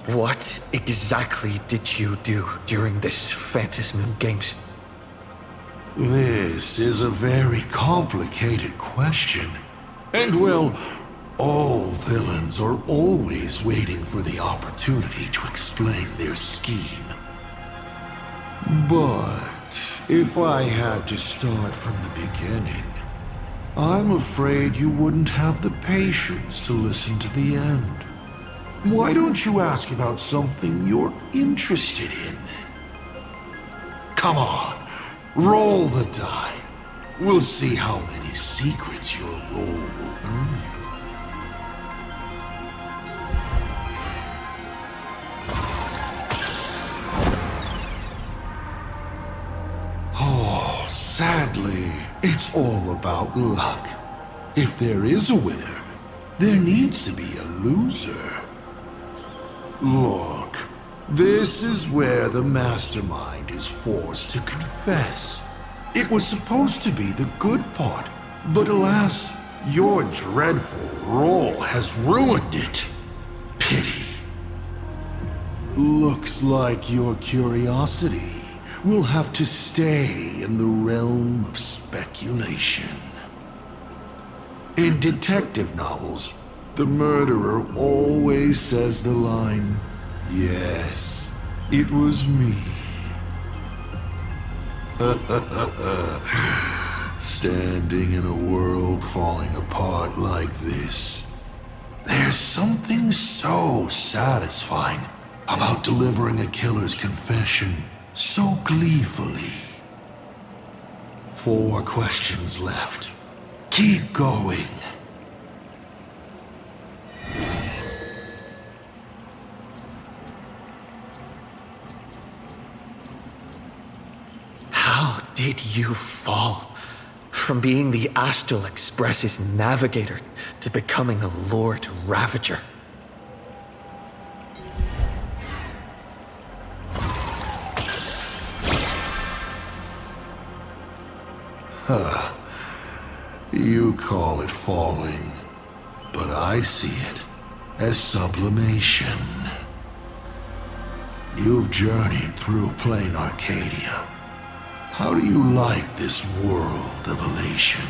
What exactly did you do during this Phantasmoon Games? This is a very complicated question. And well, all villains are always waiting for the opportunity to explain their scheme. But if I had to start from the beginning, I'm afraid you wouldn't have the patience to listen to the end. Why don't you ask about something you're interested in? Come on, roll the die. We'll see how many secrets your roll will earn you. Oh, sadly, it's all about luck. If there is a winner, there needs to be a loser. Look, this is where the mastermind is forced to confess. It was supposed to be the good part, but alas, your dreadful roll has ruined it. Pity. Looks like your curiosity will have to stay in the realm of speculation. In detective novels, the murderer always says the line, "Yes, it was me." Standing in a world falling apart like this, there's something so satisfying about delivering a killer's confession so gleefully. 4 questions left. Keep going. How did you fall from being the Astral Express's navigator to becoming a Lord Ravager? Huh. You call it falling, but I see it as sublimation. You've journeyed through Planarcadia. How do you like this world of elation?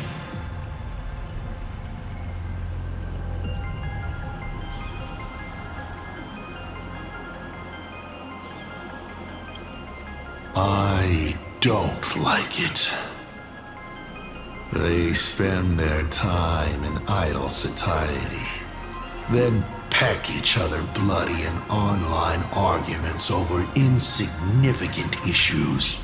I don't like it. They spend their time in idle satiety, then peck each other bloody in online arguments over insignificant issues.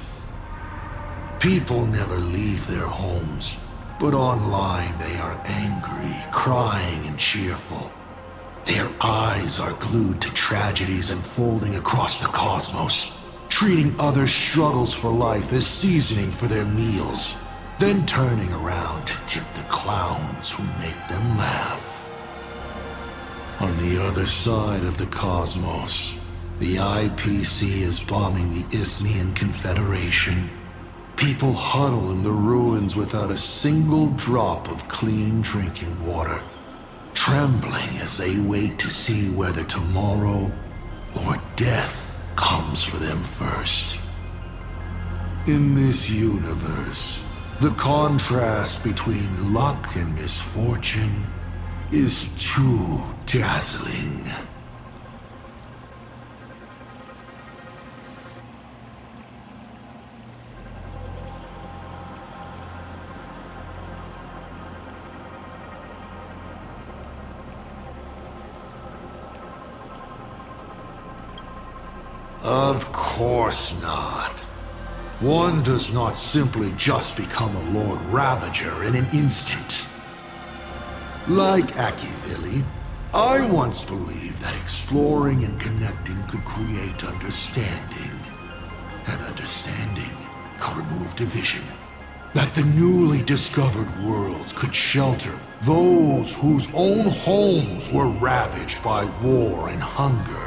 People never leave their homes, but online they are angry, crying, and cheerful. Their eyes are glued to tragedies unfolding across the cosmos, treating other struggles for life as seasoning for their meals, then turning around to tip the clowns who make them laugh. On the other side of the cosmos, the IPC is bombing the Isthmian Confederation. People huddle in the ruins without a single drop of clean drinking water, trembling as they wait to see whether tomorrow or death comes for them first. In this universe, The contrast between luck and misfortune is too dazzling. Of course not. One does not simply just become a Lord Ravager in an instant. Like Akivili, I once believed that exploring and connecting could create understanding. And understanding could remove division. That the newly discovered worlds could shelter those whose own homes were ravaged by war and hunger.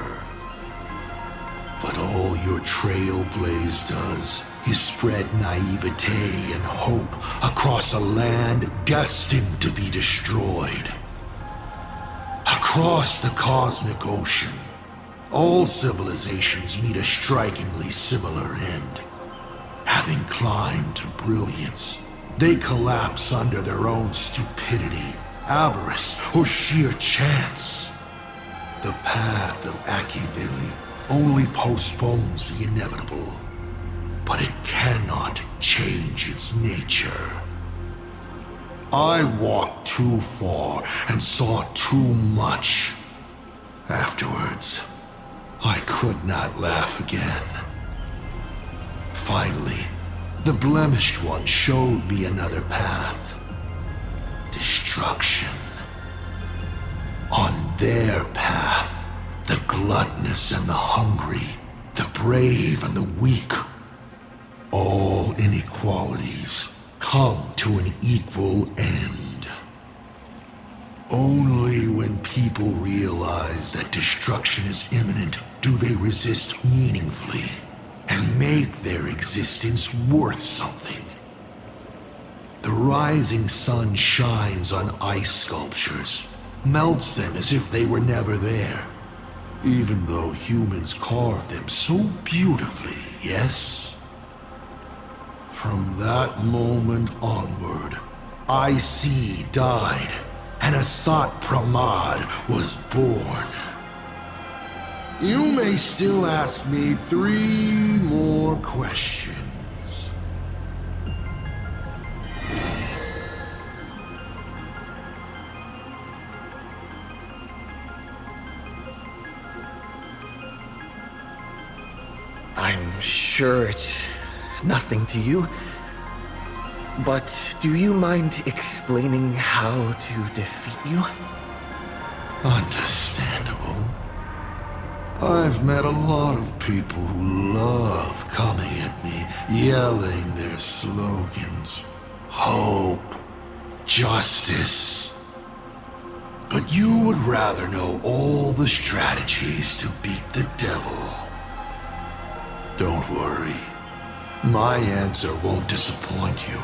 But all your Trailblaze does is spread naivete and hope across a land destined to be destroyed. Across the cosmic ocean, all civilizations meet a strikingly similar end. Having climbed to brilliance, they collapse under their own stupidity, avarice, or sheer chance. The path of Akivili only postpones the inevitable, but it cannot change its nature. I walked too far and saw too much. Afterwards, I could not laugh again. Finally, the Blemished One showed me another path. Destruction. On their path, the gluttonous and the hungry, the brave and the weak, all inequalities come to an equal end. Only when people realize that destruction is imminent do they resist meaningfully and make their existence worth something. The rising sun shines on ice sculptures, melts them as if they were never there, even though humans carved them so beautifully, yes? From that moment onward, IC died, and Asat Pramad was born. You may still ask me 3 more questions. I'm sure it's nothing to you, but do you mind explaining how to defeat you? Understandable. I've met a lot of people who love coming at me, yelling their slogans. Hope. Justice. But you would rather know all the strategies to beat the devil. Don't worry. My answer won't disappoint you.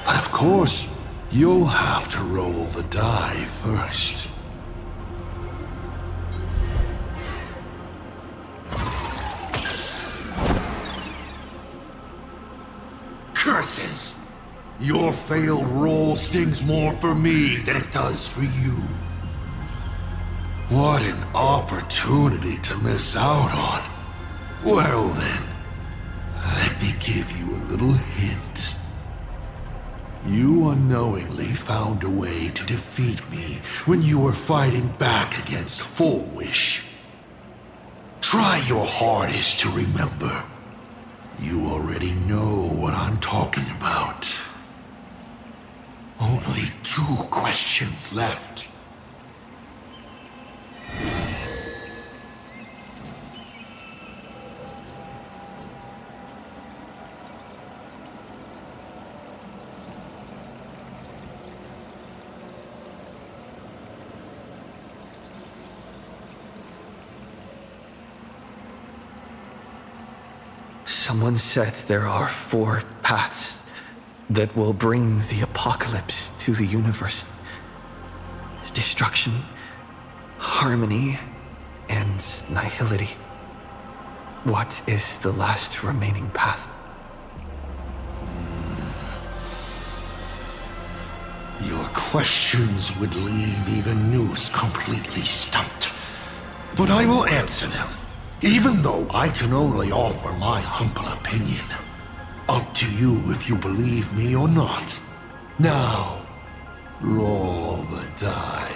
But of course, you'll have to roll the die first. Curses! Your failed roll stings more for me than it does for you. What an opportunity to miss out on. Well then, let me give you a little hint. You unknowingly found a way to defeat me when you were fighting back against Full Wish. Try your hardest to remember. You already know what I'm talking about. Only 2 questions left. Someone said there are 4 paths that will bring the apocalypse to the universe. Destruction, harmony, and nihility. What is the last remaining path? questions would leave even Noose completely stumped. But I will answer them, even though I can only offer my humble opinion. Up to you if you believe me or not. Now, roll the die.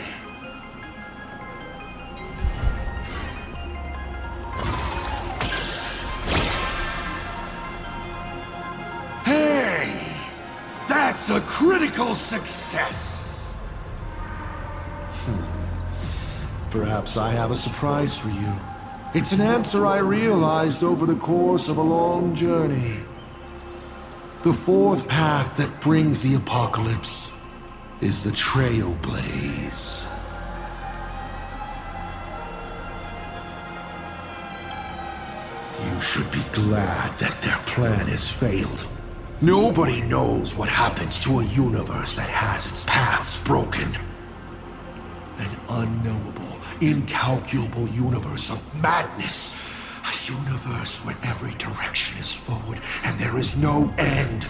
Hey! That's a critical success! Perhaps I have a surprise for you. It's an answer I realized over the course of a long journey. The fourth path that brings the apocalypse is the Trailblaze. You should be glad that their plan has failed. Nobody knows what happens to a universe that has its paths broken. An unknowable, incalculable universe of madness. A universe where every direction is forward and there is no end.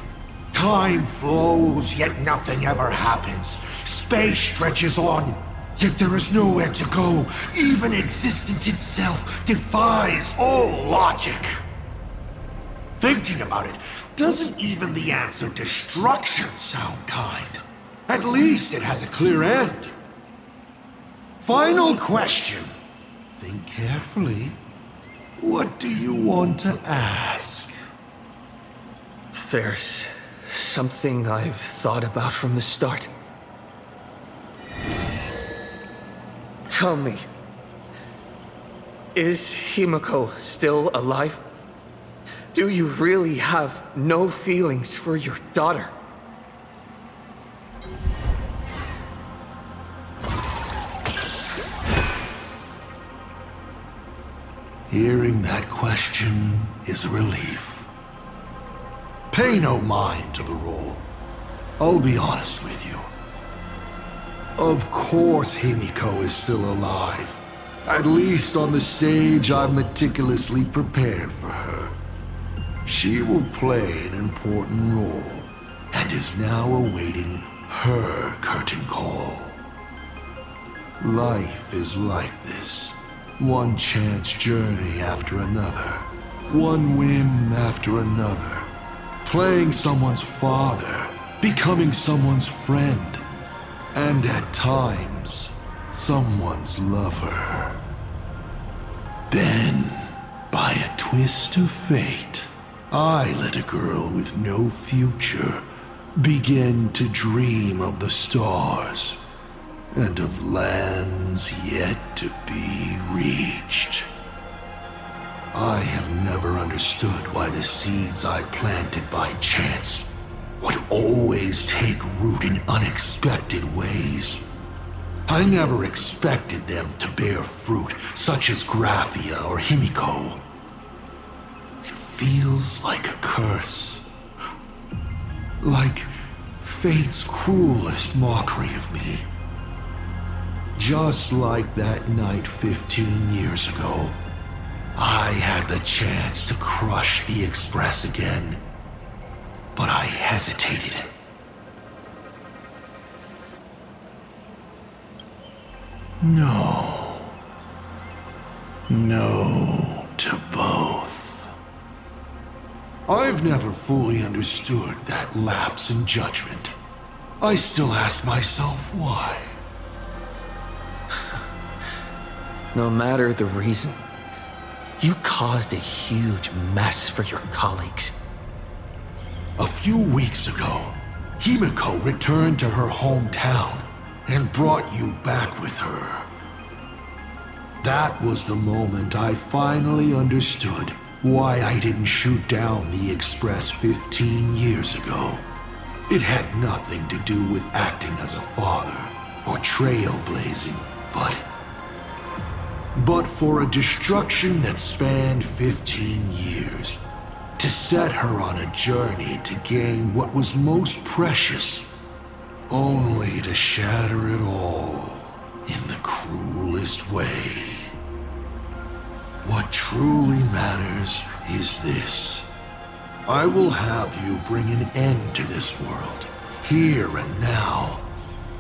Time flows, yet nothing ever happens. Space stretches on, yet there is nowhere to go. Even existence itself defies all logic. Thinking about it, doesn't even the answer destruction sound kind? At least it has a clear end. Final question. Think carefully. What do you want to ask? There's something I've thought about from the start. Tell me, is Himiko still alive? Do you really have no feelings for your daughter? Hearing that question is a relief. Pay no mind to the roll. I'll be honest with you. Of course Himiko is still alive. At least on the stage I've meticulously prepared for her. She will play an important role, and is now awaiting her curtain call. Life is like this. One chance journey after another. One whim after another. Playing someone's father. Becoming someone's friend. And at times, someone's lover. Then, by a twist of fate, I let a girl with no future begin to dream of the stars and of lands yet to be reached. I have never understood why the seeds I planted by chance would always take root in unexpected ways. I never expected them to bear fruit, such as Graphia or Himiko. It feels like a curse. Like fate's cruelest mockery of me. Just like that night 15 years ago, I had the chance to crush the Express again, but I hesitated. No. No to both. I've never fully understood that lapse in judgment. I still ask myself why. No matter the reason, you caused a huge mess for your colleagues. A few weeks ago, Himiko returned to her hometown and brought you back with her. That was the moment I finally understood why I didn't shoot down the Express 15 years ago. It had nothing to do with acting as a father or trailblazing, but for a destruction that spanned 15 years, to set her on a journey to gain what was most precious, only to shatter it all in the cruelest way. What truly matters is this. I will have you bring an end to this world, here and now.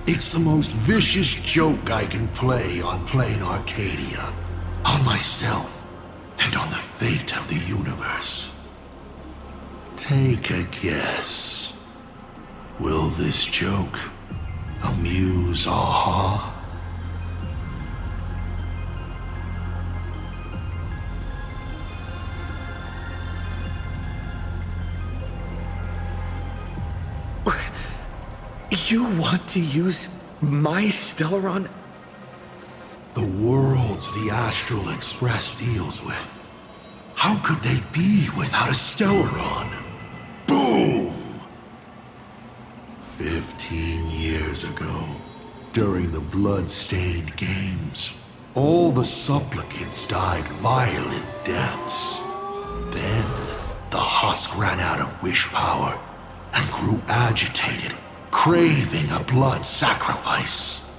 It's the most vicious joke I can play on Planarcadia. On myself, and on the fate of the universe. Take a guess. Will this joke amuse Aha? You want to use my Stellaron? The worlds the Astral Express deals with. How could they be without a Stellaron? Boom! 15 years ago, during the blood-stained games, all the supplicants died violent deaths. Then, the husk ran out of wish power and grew agitated, craving a blood sacrifice.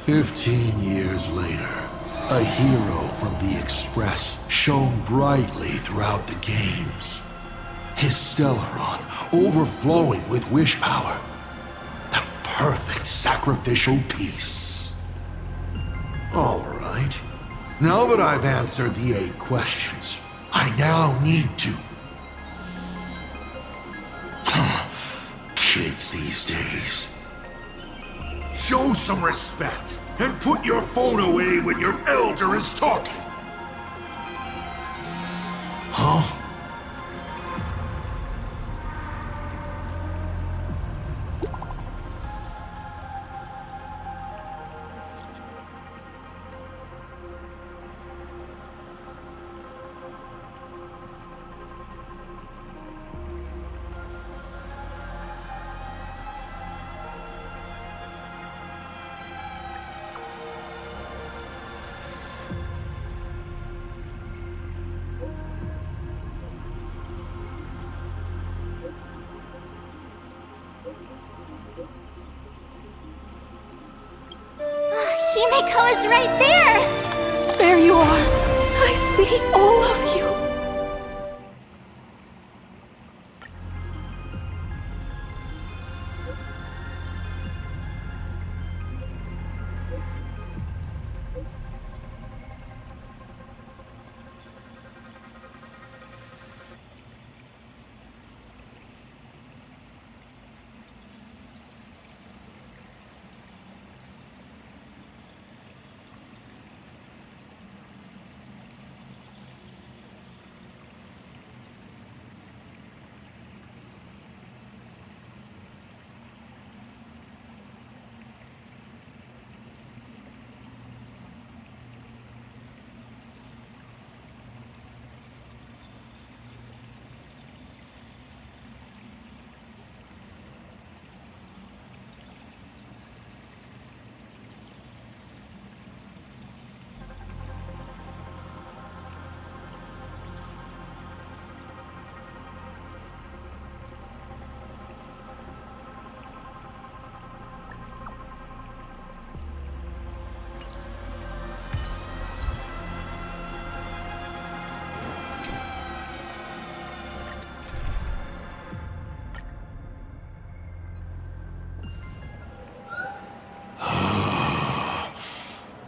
15 years later, a hero from the Express shone brightly throughout the games. His Stellaron overflowing with wish power. The perfect sacrificial piece. All right. Now that I've answered the 8 questions, I now need to... Kids these days. Show some respect and put your phone away when your elder is talking. Huh? Himeko is right there! There you are. I see all of you.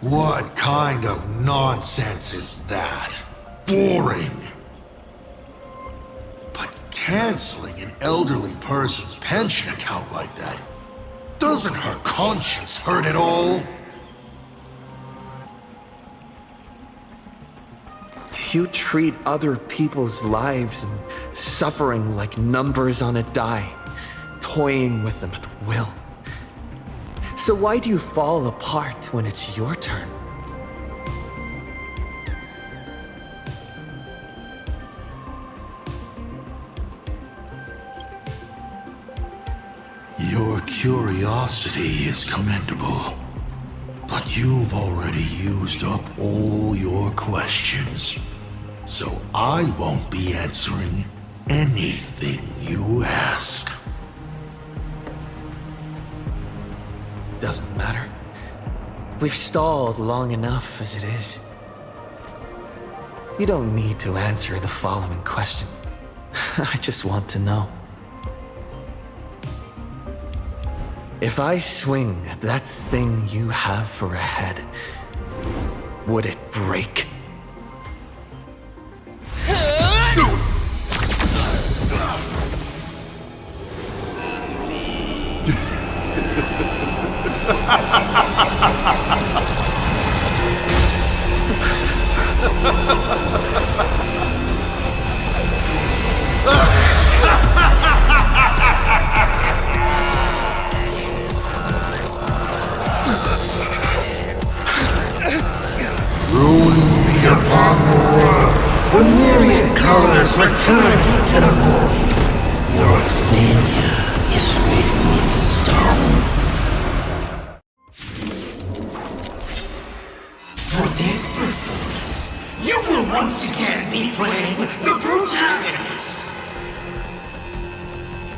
What kind of nonsense is that? Boring. But canceling an elderly person's pension account like that, doesn't her conscience hurt at all? You treat other people's lives and suffering like numbers on a die, toying with them at will. So why do you fall apart when it's your turn? Your curiosity is commendable, but you've already used up all your questions, so I won't be answering anything you ask. Doesn't matter. We've stalled long enough as it is. You don't need to answer the following question. I just want to know. If I swing that thing you have for a head, would it break? Ruin be upon the world. The myriad colors return to the void. Your failure is written in stone. For this performance, you will once again be playing the protagonist.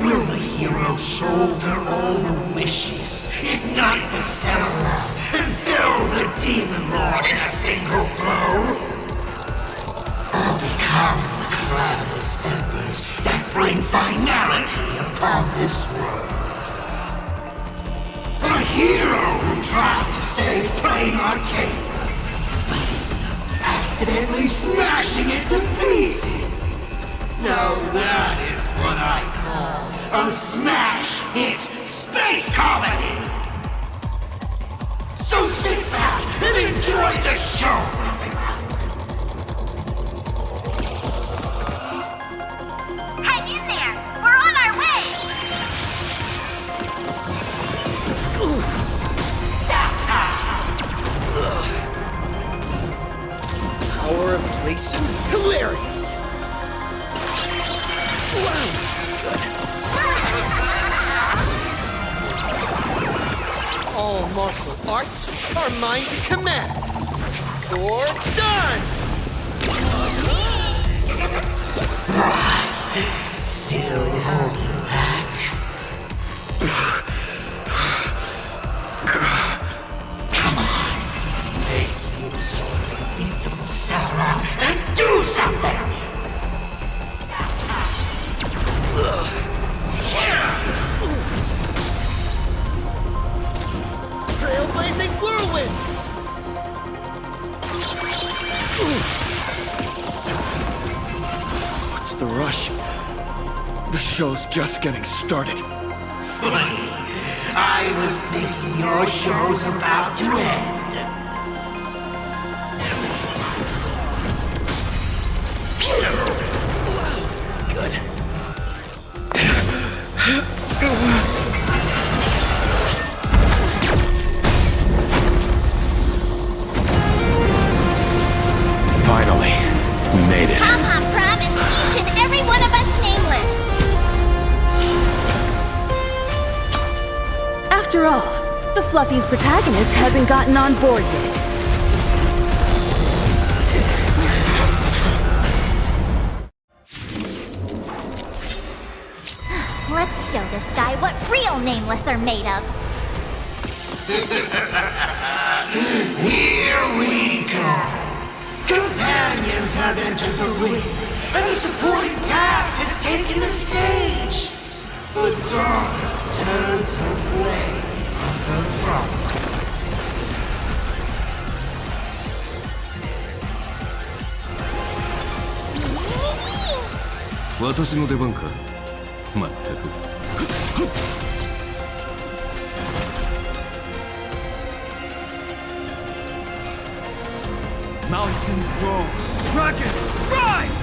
Will the hero shoulder all the wishes, ignite the stellar, and fill the demon lord in a single blow? Or become the calamitous embers that bring finality upon this world? A hero who tried to save Planarcadia, accidentally smashing it to pieces. Now that is what I call a smash hit space comedy. So sit back and enjoy the show. Hang in there! We're on our way! Power of place? Hilarious! Wow, good. All martial arts are mine to command. You're done! What? Still holding back? Come on. Make use of your invincible Sauron and do something! Trailblazing whirlwind! What's the rush? The show's just getting started. I was thinking your show's about to end. Good. Finally, we made it. Pom-Pom promised each and every one of us nameless. After all, the Fluffy's protagonist hasn't gotten on board yet. Let's show this guy what real nameless are made of. Here we go. Companions have entered the ring, and the supporting cast has taken the stage. The dawn turns her blade on the throne. 私の出番か。まったく。Mountains roar, dragons rise!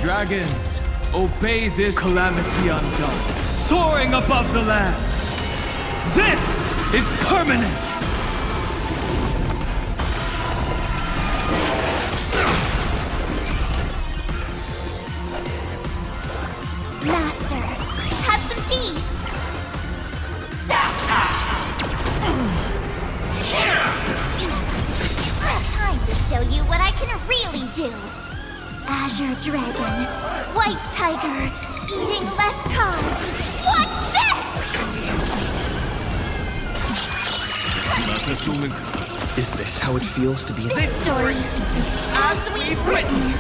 Dragons, obey this calamity undone, soaring above the lands. This is permanence! Master, have some tea. Time to show you what I can really do. Azure Dragon, White Tiger, eating less carbs. Watch this! Is this how it feels to be in This story is as we've written.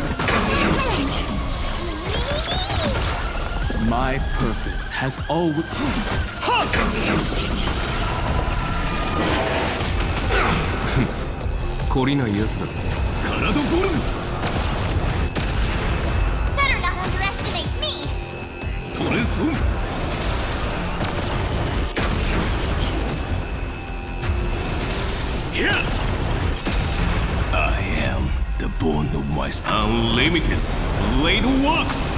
My purpose has always... Better not underestimate me! I am the bone of my unlimited blade works!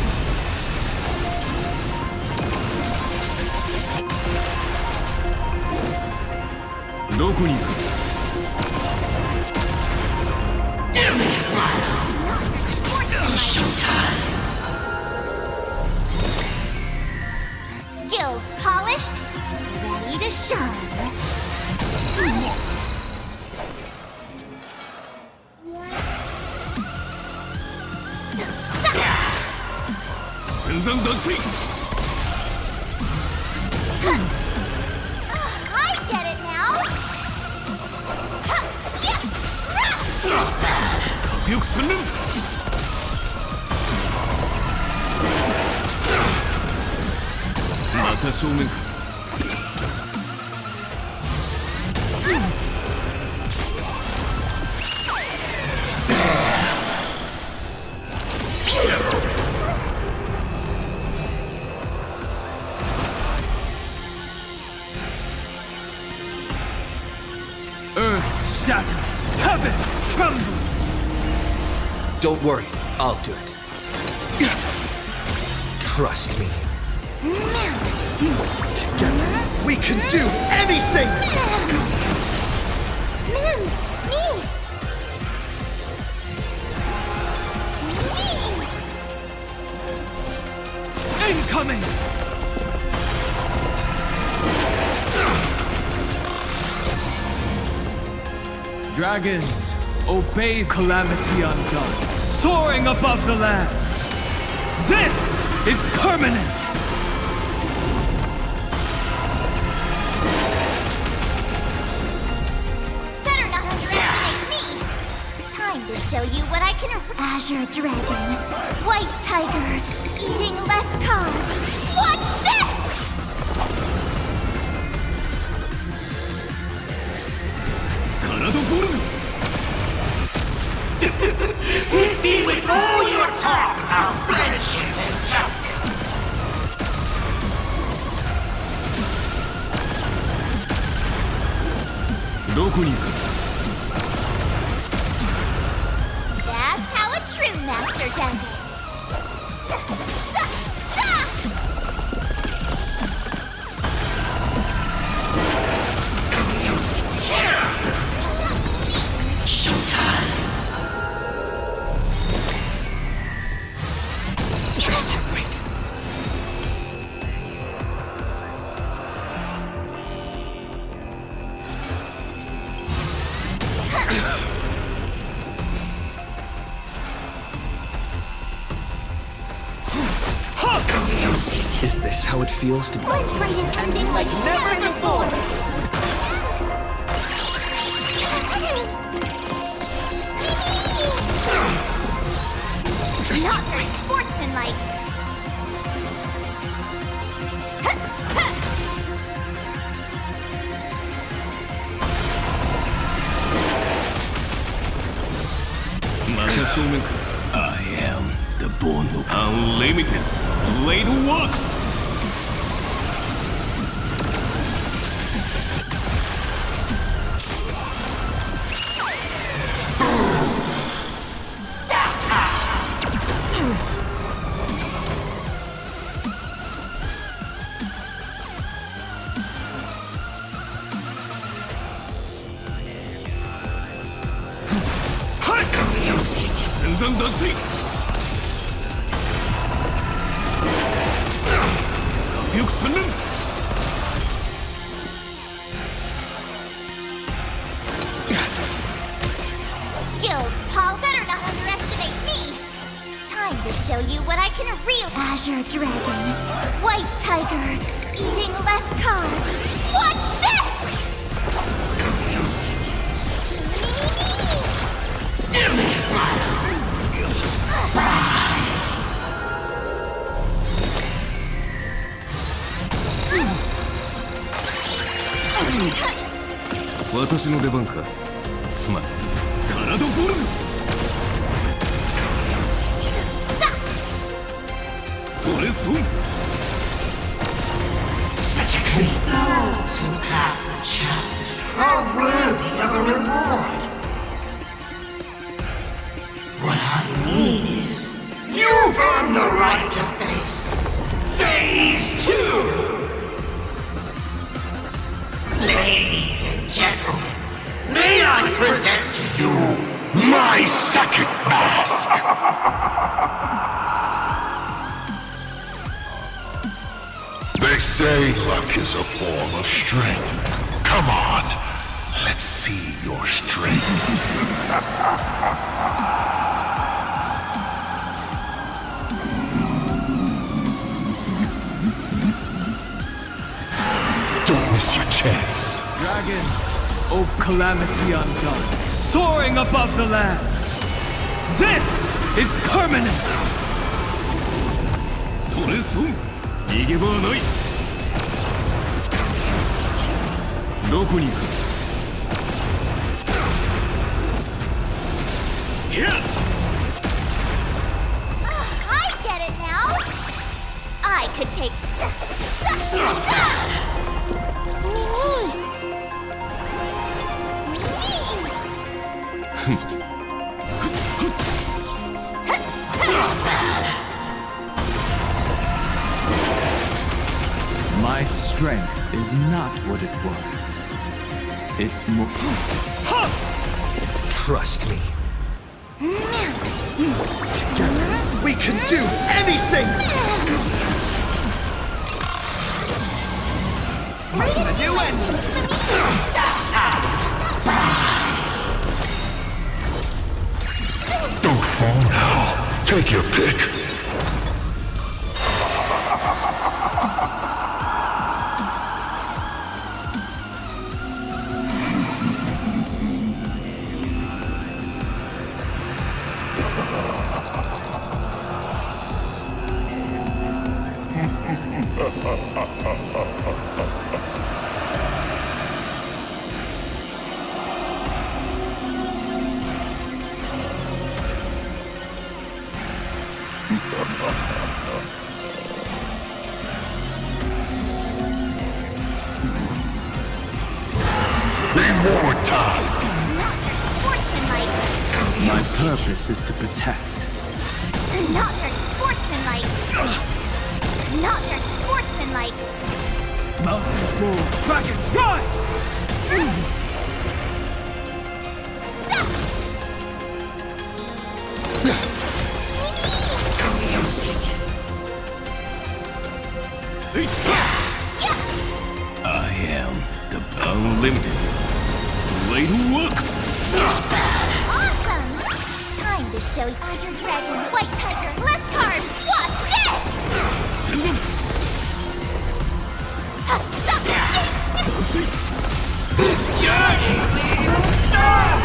Skills polished, ready to shine. I get it now! Earth shatters, heaven trembles! Don't worry, I'll do it. Trust me. Together, we can do anything! Incoming! Dragons, obey Calamity Undone, soaring above the lands. This is permanence! Better not underestimate me! Time to show you what I can... Azure Dragon, White Tiger, eating less carbs. Watch this! Hit me with all your talk about friendship and justice! That's how a true master does it. Showtime! Just you wait. Is this how it feels to be? Let's write an ending like never before! Just Not you very wait. sportsmanlike. I am the bone of unlimited blade works! Skills, Paul, better not underestimate me! Time to show you what I can real... Azure Dragon, White Tiger, eating less carbs. Watch this! 私の出番か。ま、体ボルグ。トレソン。 Such a great those who pass the challenge are worthy of a reward. What I mean is, you've earned the right to face Phase 2! Ladies and gentlemen, may I present to you my second mask! They say luck is a form of strength. Come on, let's see your strength. Don't miss your chance. Dragons, O calamity undone, soaring above the lands. This is permanence. Toresun, 逃げ場はない。どこに行く？ I get it now. I could take. My strength is not what it was. It's more. Trust me. Together, we can do anything! On to the new end! Don't fall now. Take your pick. More time. My purpose is to protect. Not very sportsmanlike. Not very sportsmanlike. Mountains roar, dragons rise! I am the unlimited. Blade works. Awesome! Time to show you Azure Dragon, White Tiger, less carbs. What's this? Send them. This journey leads us stop!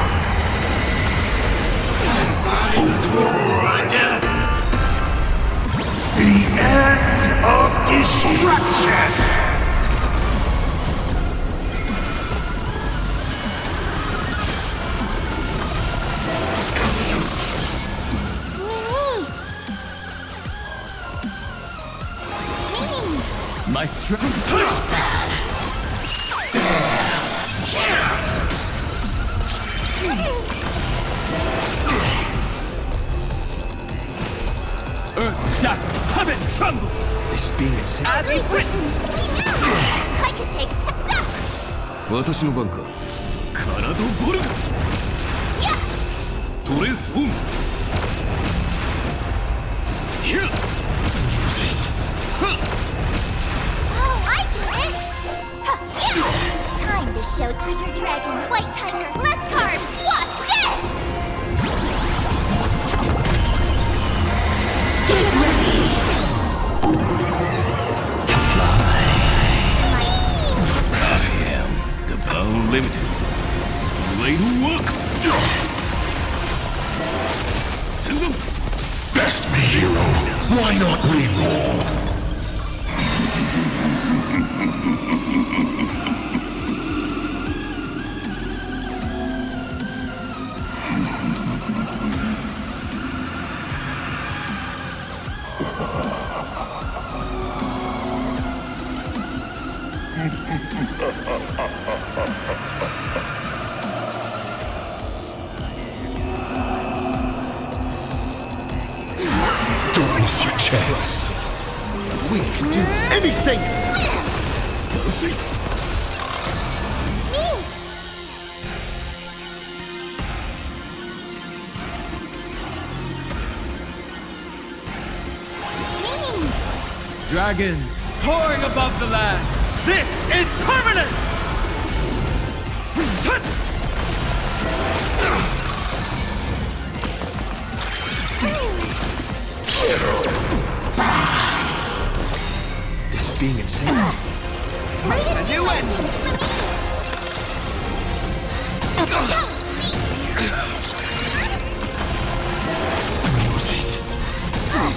The end of destruction! My strength. Earth shatters, heaven trembles. This is being insane. As we've written, I could take that. 私の番か。体ボルグ。トレソン。ヒュッ。Oh, I get it! Time to show Azure Dragon, White Tiger, less carbs. What's this? Get ready to fly. I am the unlimited. Blade works. Send them. Best me, hero. Why not re-roll? Don't miss your chance. We can do anything! Dragons soaring above the lands. This is permanent! This is being insane. A new end! Amusing. Oh,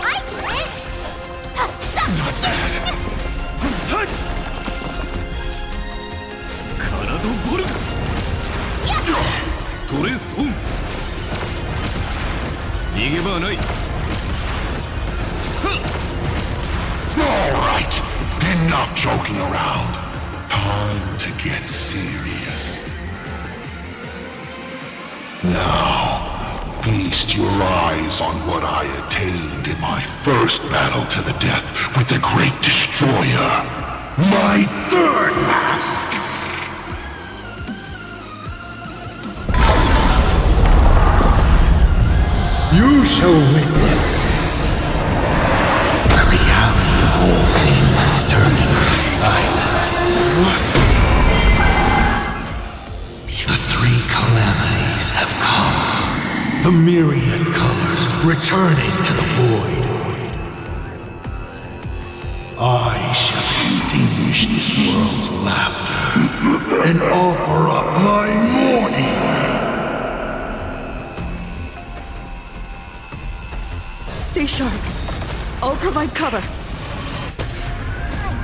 I get it! Not bad. All right, enough joking around. Time to get serious. Now, feast your eyes on what I attained in my first battle to the death with the Great Destroyer. My third mask! You shall witness the reality of all things turning to silence. The three calamities have come. The myriad colors returning to the void. I shall extinguish this world's laughter and offer up my mourning. Stay sharp. I'll provide cover. I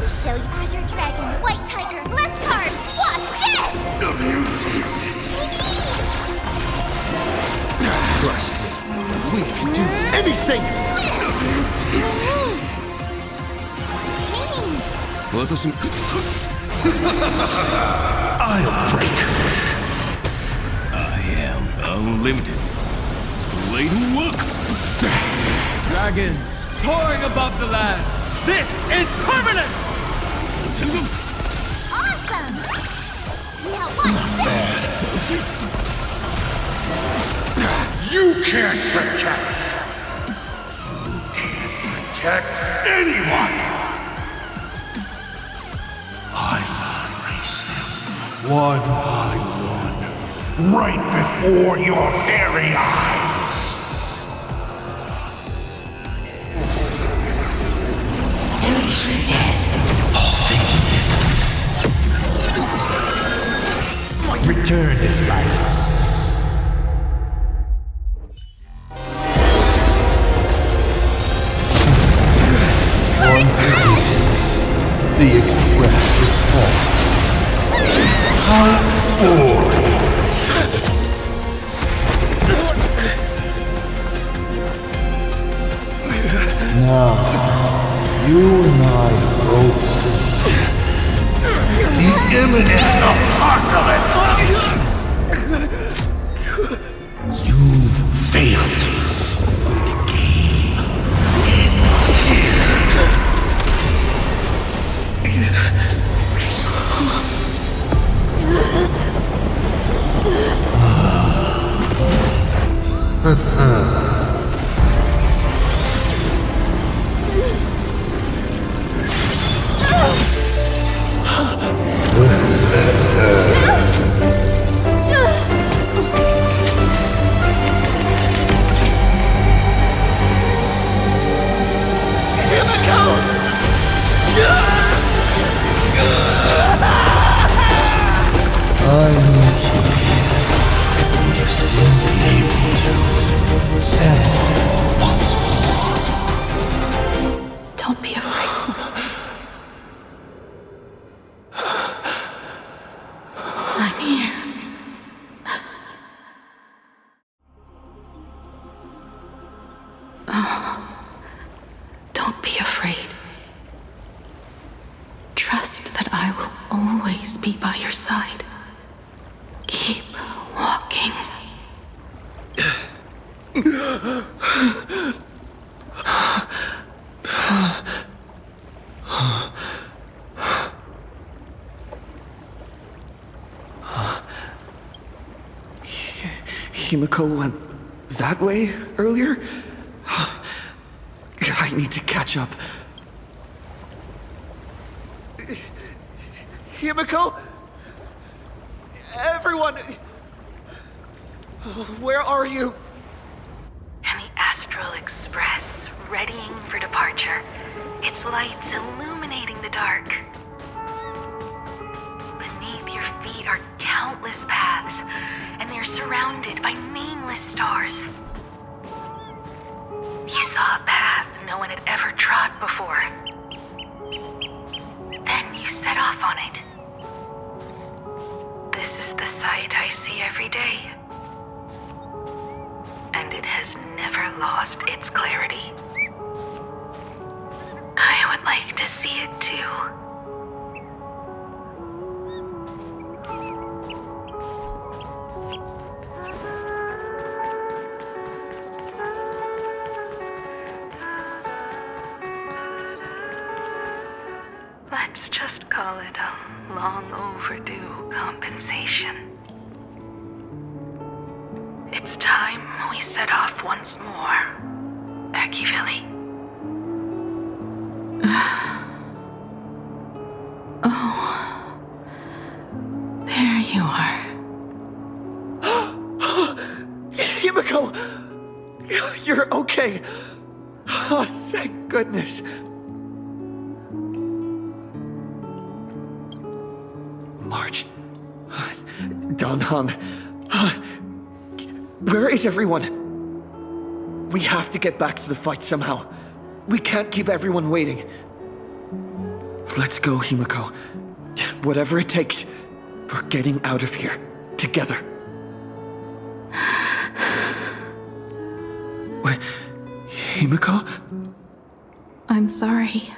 will show you Azure Dragon, White Tiger, less cards. Watch this! Amusing. Trust me. We can do anything! I'll break. I am unlimited. The way to works. Dragons soaring above the lands. This is permanent! Awesome! Now watch this! You can't protect. You can't protect anyone. I will erase them one by one, right before your very eyes. Return to silence. Once again, the Express is full. How boring. Now, you and I both see the imminent apocalypse! You've failed. The game ends here. I'm curious. Would you still be able to settle once more? Don't be afraid. I'm here. Oh, don't be afraid. always be by your side. Keep walking. Himiko went that way earlier? I need to catch up. Himiko? Everyone! Where are you? And the Astral Express, readying for departure. Its lights illuminating the dark. Beneath your feet are countless paths, and they're surrounded by nameless stars. You saw a path no one had ever trod before. Then you set off on it. This is the sight I see every day. And it has never lost its clarity. I would like to see it too. Let's just call it a long overdue compensation. It's time we set off once more, Akivili. Oh, there you are. Himiko! You're okay. Oh, thank goodness. March. Danhan. Where is everyone? We have to get back to the fight somehow. We can't keep everyone waiting. Let's go, Himiko. Whatever it takes, we're getting out of here. Together. What? Himiko? I'm sorry.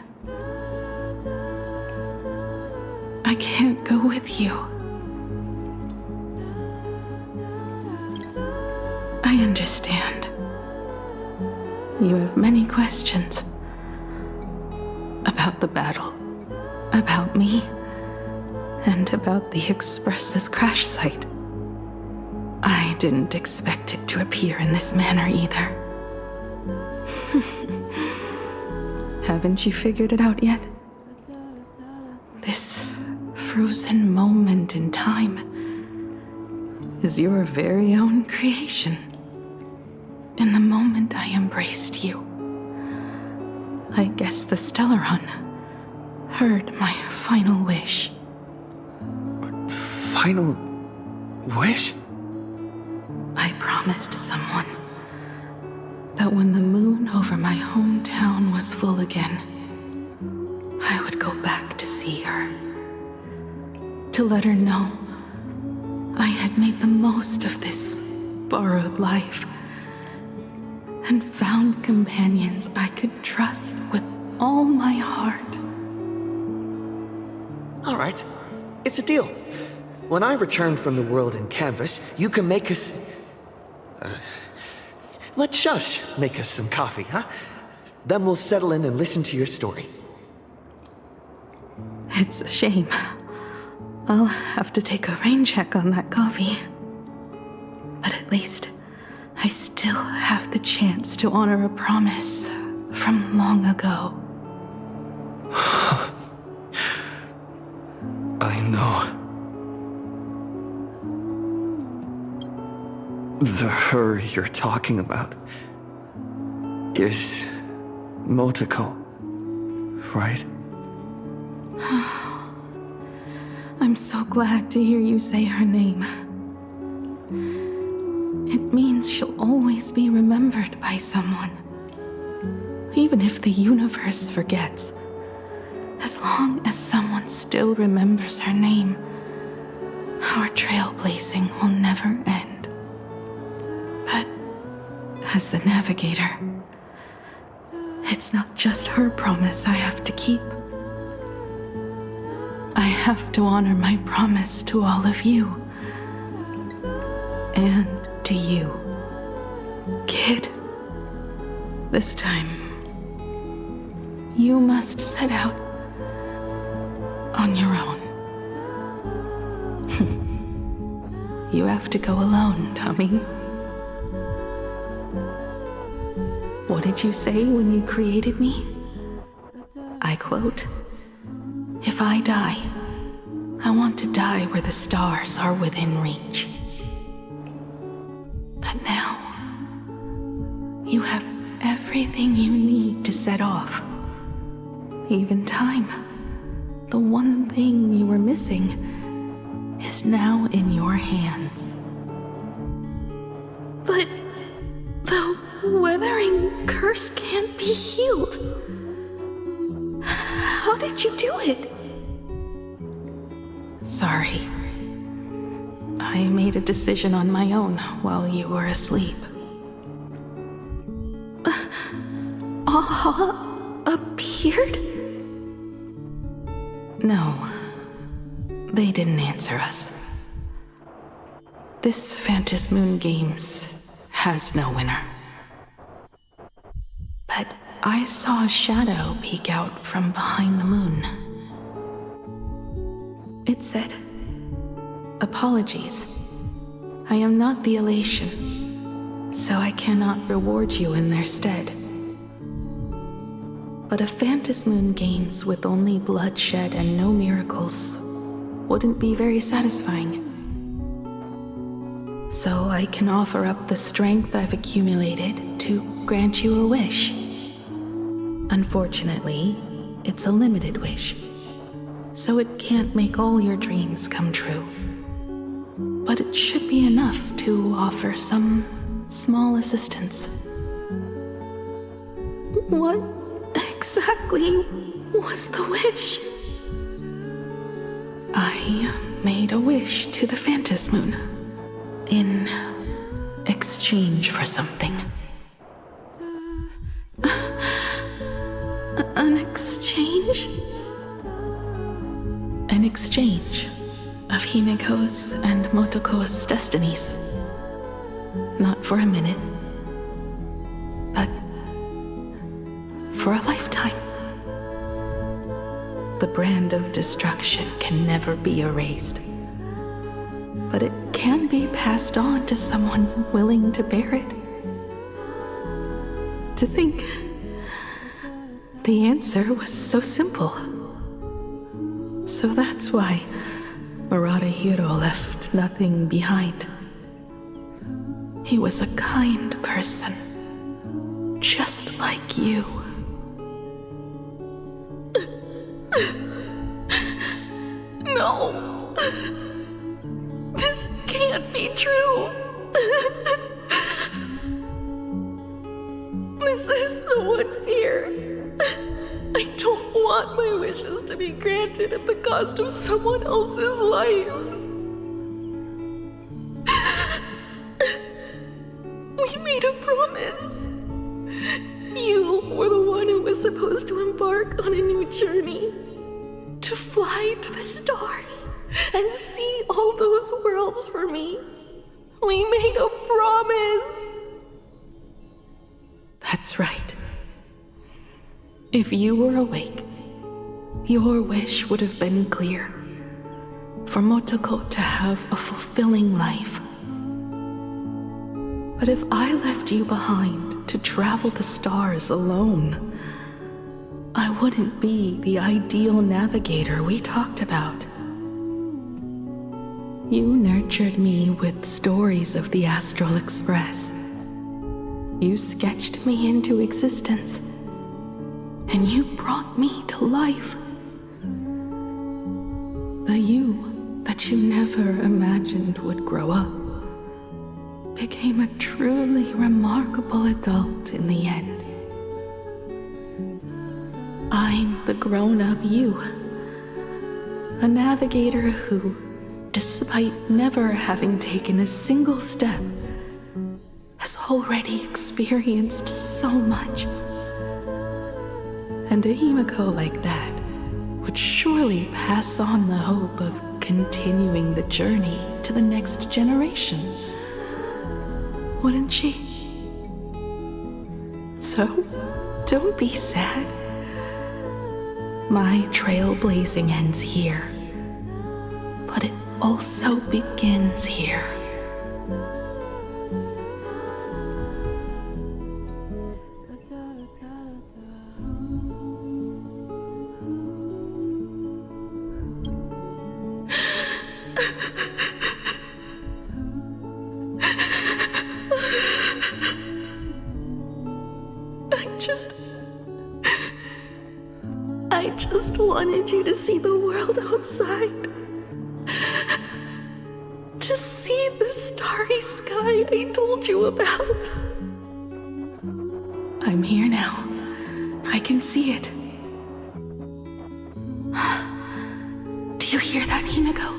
I can't go with you. I understand. You have many questions. About the battle. About me. And about the Express's crash site. I didn't expect it to appear in this manner either. Haven't you figured it out yet? This frozen moment in time is your very own creation. In the moment I embraced you, I guess the Stellaron heard my final wish. Final wish? I promised someone that when the moon over my hometown was full again, I would go back to see her. To let her know I had made the most of this borrowed life and found companions I could trust with all my heart. All right. It's a deal. When I return from the world in canvas, you can make us... let Shush make us some coffee, huh? Then we'll settle in and listen to your story. It's a shame. I'll have to take a rain check on that coffee. But at least I still have the chance to honor a promise from long ago. I know. The her you're talking about is Motoko, right? I'm so glad to hear you say her name. It means she'll always be remembered by someone. Even if the universe forgets. As long as someone still remembers her name, our trailblazing will never end. But as the navigator, it's not just her promise I have to keep. I have to honor my promise to all of you. And to you, kid. This time, you must set out on your own. You have to go alone, Tommy. What did you say when you created me? I quote, "If I die, I want to die where the stars are within reach." But now, you have everything you need to set off. Even time. The one thing you were missing is now in your hands. But the weathering curse can't be healed. How did you do it? Sorry. I made a decision on my own while you were asleep. Appeared? No. They didn't answer us. This Phantasmoon Games has no winner. But I saw a shadow peek out from behind the moon. It said, "Apologies. I am not the elation, so I cannot reward you in their stead. But a Phantasmoon Games with only bloodshed and no miracles wouldn't be very satisfying. So I can offer up the strength I've accumulated to grant you a wish. Unfortunately, it's a limited wish, so it can't make all your dreams come true. But it should be enough to offer some small assistance." What exactly was the wish? I made a wish to the Phantasmoon in exchange for something. An exchange? An exchange of Himiko's and Motoko's destinies. Not for a minute, but for a lifetime. The brand of destruction can never be erased, but it can be passed on to someone willing to bear it. To think the answer was so simple. So that's why Murata-hiro left nothing behind. He was a kind person, just like you. No! This can't be true! This is so unfair. I don't want my wishes to be granted at the cost of someone else's life. We made a promise. You were the one who was supposed to embark on a new journey. To fly to the stars and see all those worlds for me. We made a promise. That's right. If you were awake, your wish would have been clear. For Motoko to have a fulfilling life. But if I left you behind to travel the stars alone, I wouldn't be the ideal navigator we talked about. You nurtured me with stories of the Astral Express. You sketched me into existence, and you brought me to life. The you that you never imagined would grow up became a truly remarkable adult in the end. I'm the grown-up you. A navigator who, despite never having taken a single step, has already experienced so much. And a Himiko like that would surely pass on the hope of continuing the journey to the next generation. Wouldn't she? So, don't be sad. My trailblazing ends here, but it also begins here. I just wanted you to see the world outside. To see the starry sky I told you about. I'm here now. I can see it. Do you hear that, Himiko?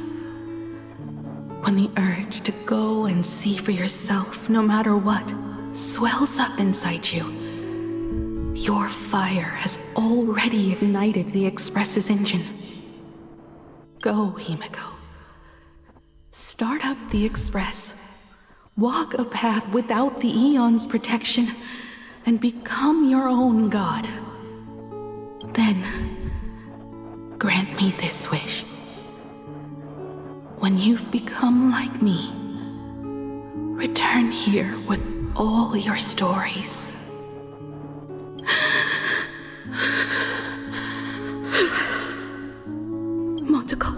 When the urge to go and see for yourself, no matter what, swells up inside you, your fire has already ignited the Express's engine. Go, Himiko. Start up the Express. Walk a path without the Aeon's protection, and become your own god. Then, grant me this wish. When you've become like me, return here with all your stories. Motoko,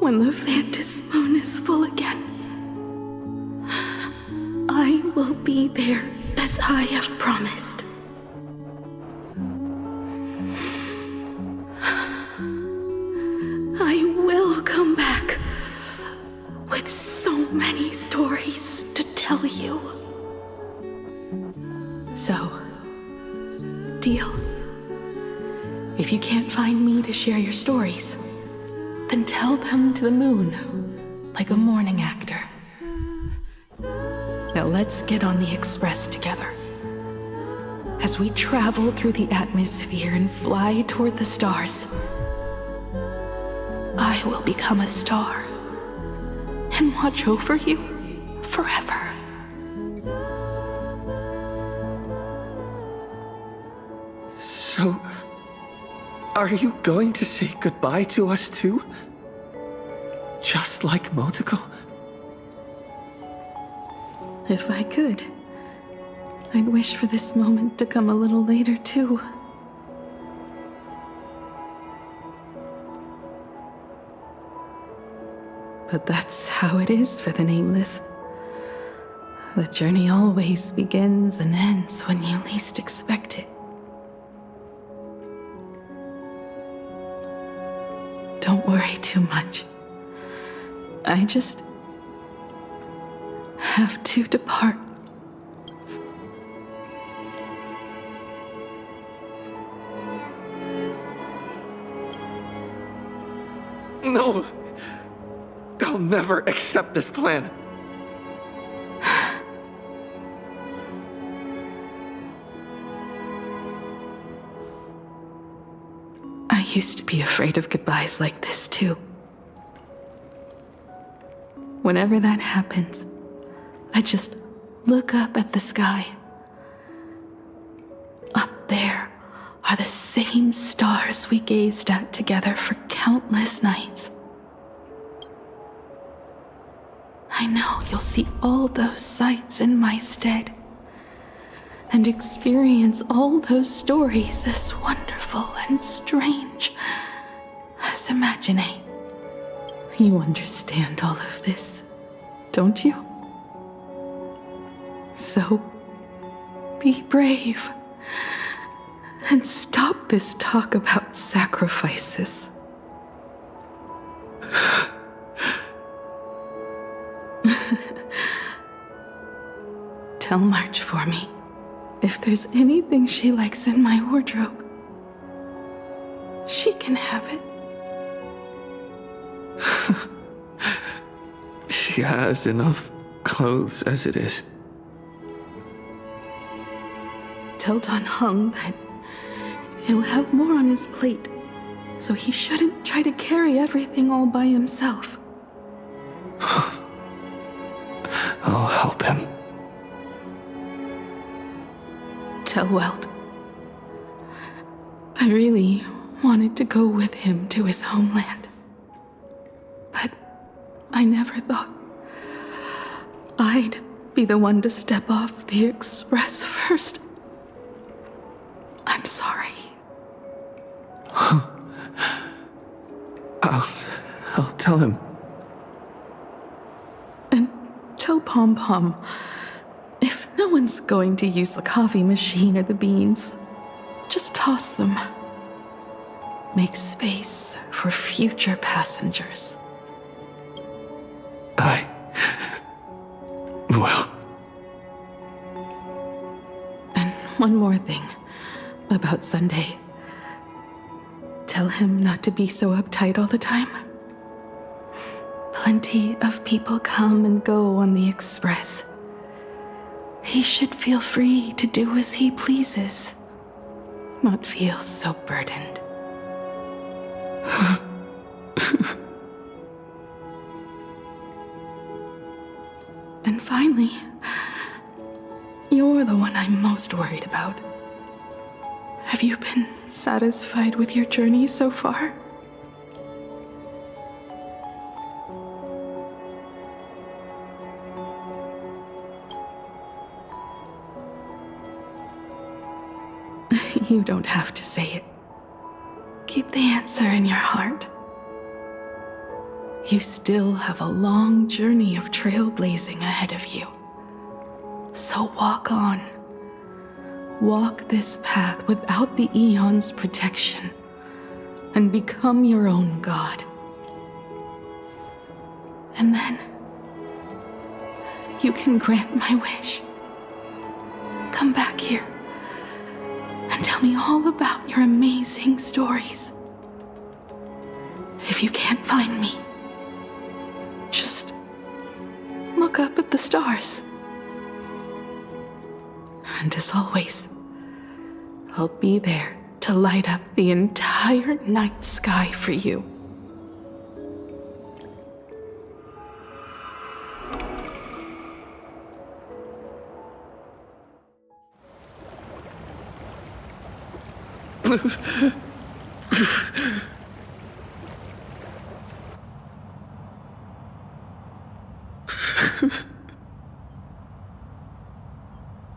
when the Phantom Moon is full again, I will be there as I have promised. I will come back with so many stories to tell you. So, deal. If you can't find me to share your stories, then tell them to the moon, like a morning actor. Now let's get on the Express together. As we travel through the atmosphere and fly toward the stars, I will become a star and watch over you forever. So, are you going to say goodbye to us too? Just like Motoko? If I could, I'd wish for this moment to come a little later too. But that's how it is for the Nameless. The journey always begins and ends when you least expect it. Don't worry too much. I just have to depart. No! I'll never accept this plan. I used to be afraid of goodbyes like this too. Whenever that happens, I just look up at the sky. Up there are the same stars we gazed at together for countless nights. I know you'll see all those sights in my stead, and experience all those stories as wonderful and strange as Imagine. You understand all of this, don't you? So, be brave, and stop this talk about sacrifices. Tell March for me if there's anything she likes in my wardrobe. She can have it. She has enough clothes as it is. Tell Don Hung that He'll have more on his plate, so he shouldn't try to carry everything all by himself. I'll help him. Tell Welt. I really wanted to go with him to his homeland. But I never thought I'd be the one to step off the Express first. I'm sorry. I'll tell him. And tell Pom Pom, if no one's going to use the coffee machine or the beans, just toss them. Make space for future passengers. Well. And one more thing about Sunday. Tell him not to be so uptight all the time. Plenty of people come and go on the Express. He should feel free to do as he pleases, not feel so burdened. And finally, you're the one I'm most worried about. Have you been satisfied with your journey so far? You don't have to say it. Keep the answer in your heart. You still have a long journey of trailblazing ahead of you. So walk on. Walk this path without the Eon's protection, and become your own god. And then, you can grant my wish. Come back here, and tell me all about your amazing stories. If you can't find me, just look up at the stars. And as always, I'll be there to light up the entire night sky for you.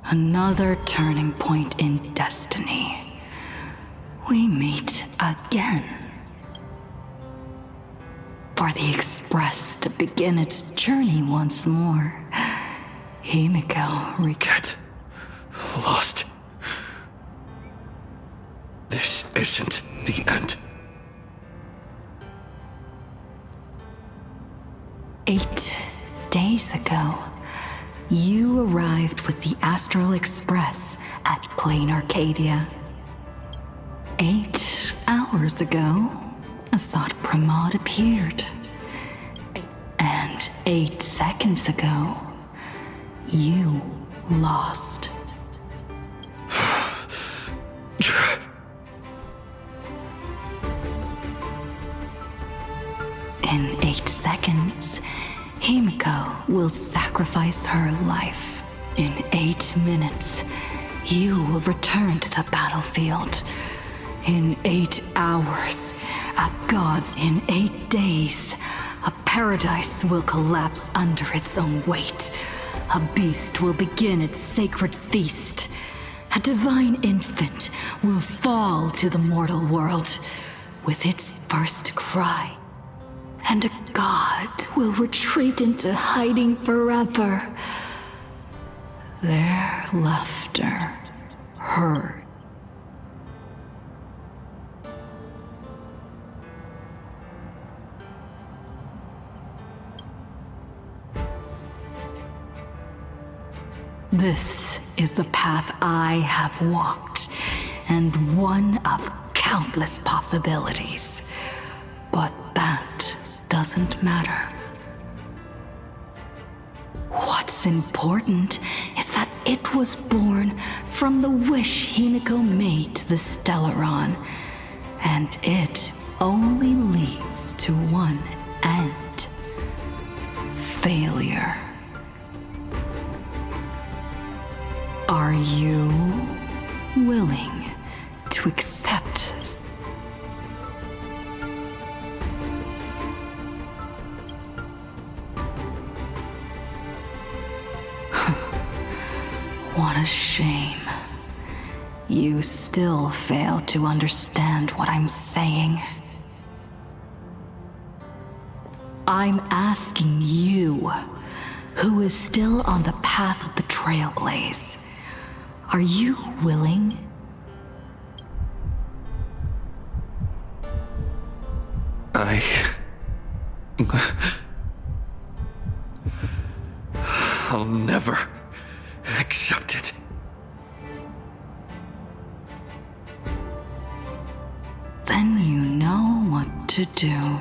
Another turning point in destiny. We meet again. For the Express to begin its journey once more, Himiko Get lost. This isn't the end. 8 days ago, you arrived with the Astral Express at Planarcadia. 8 hours ago, Assad Pramod appeared. And 8 seconds ago, you lost. In 8 seconds, Himiko will sacrifice her life. In 8 minutes, you will return to the battlefield. In 8 hours, a god's in 8 days, a paradise will collapse under its own weight. A beast will begin its sacred feast. A divine infant will fall to the mortal world with its first cry. And a god will retreat into hiding forever. Their laughter heard. This is the path I have walked, and one of countless possibilities. But that doesn't matter. What's important is that it was born from the wish Himiko made to the Stellaron, and it only leads to one end. Failure. Are you willing to accept this? What a shame. You still fail to understand what I'm saying. I'm asking you, who is still on the path of the Trailblaze. Are you willing? I'll never accept it. Then you know what to do.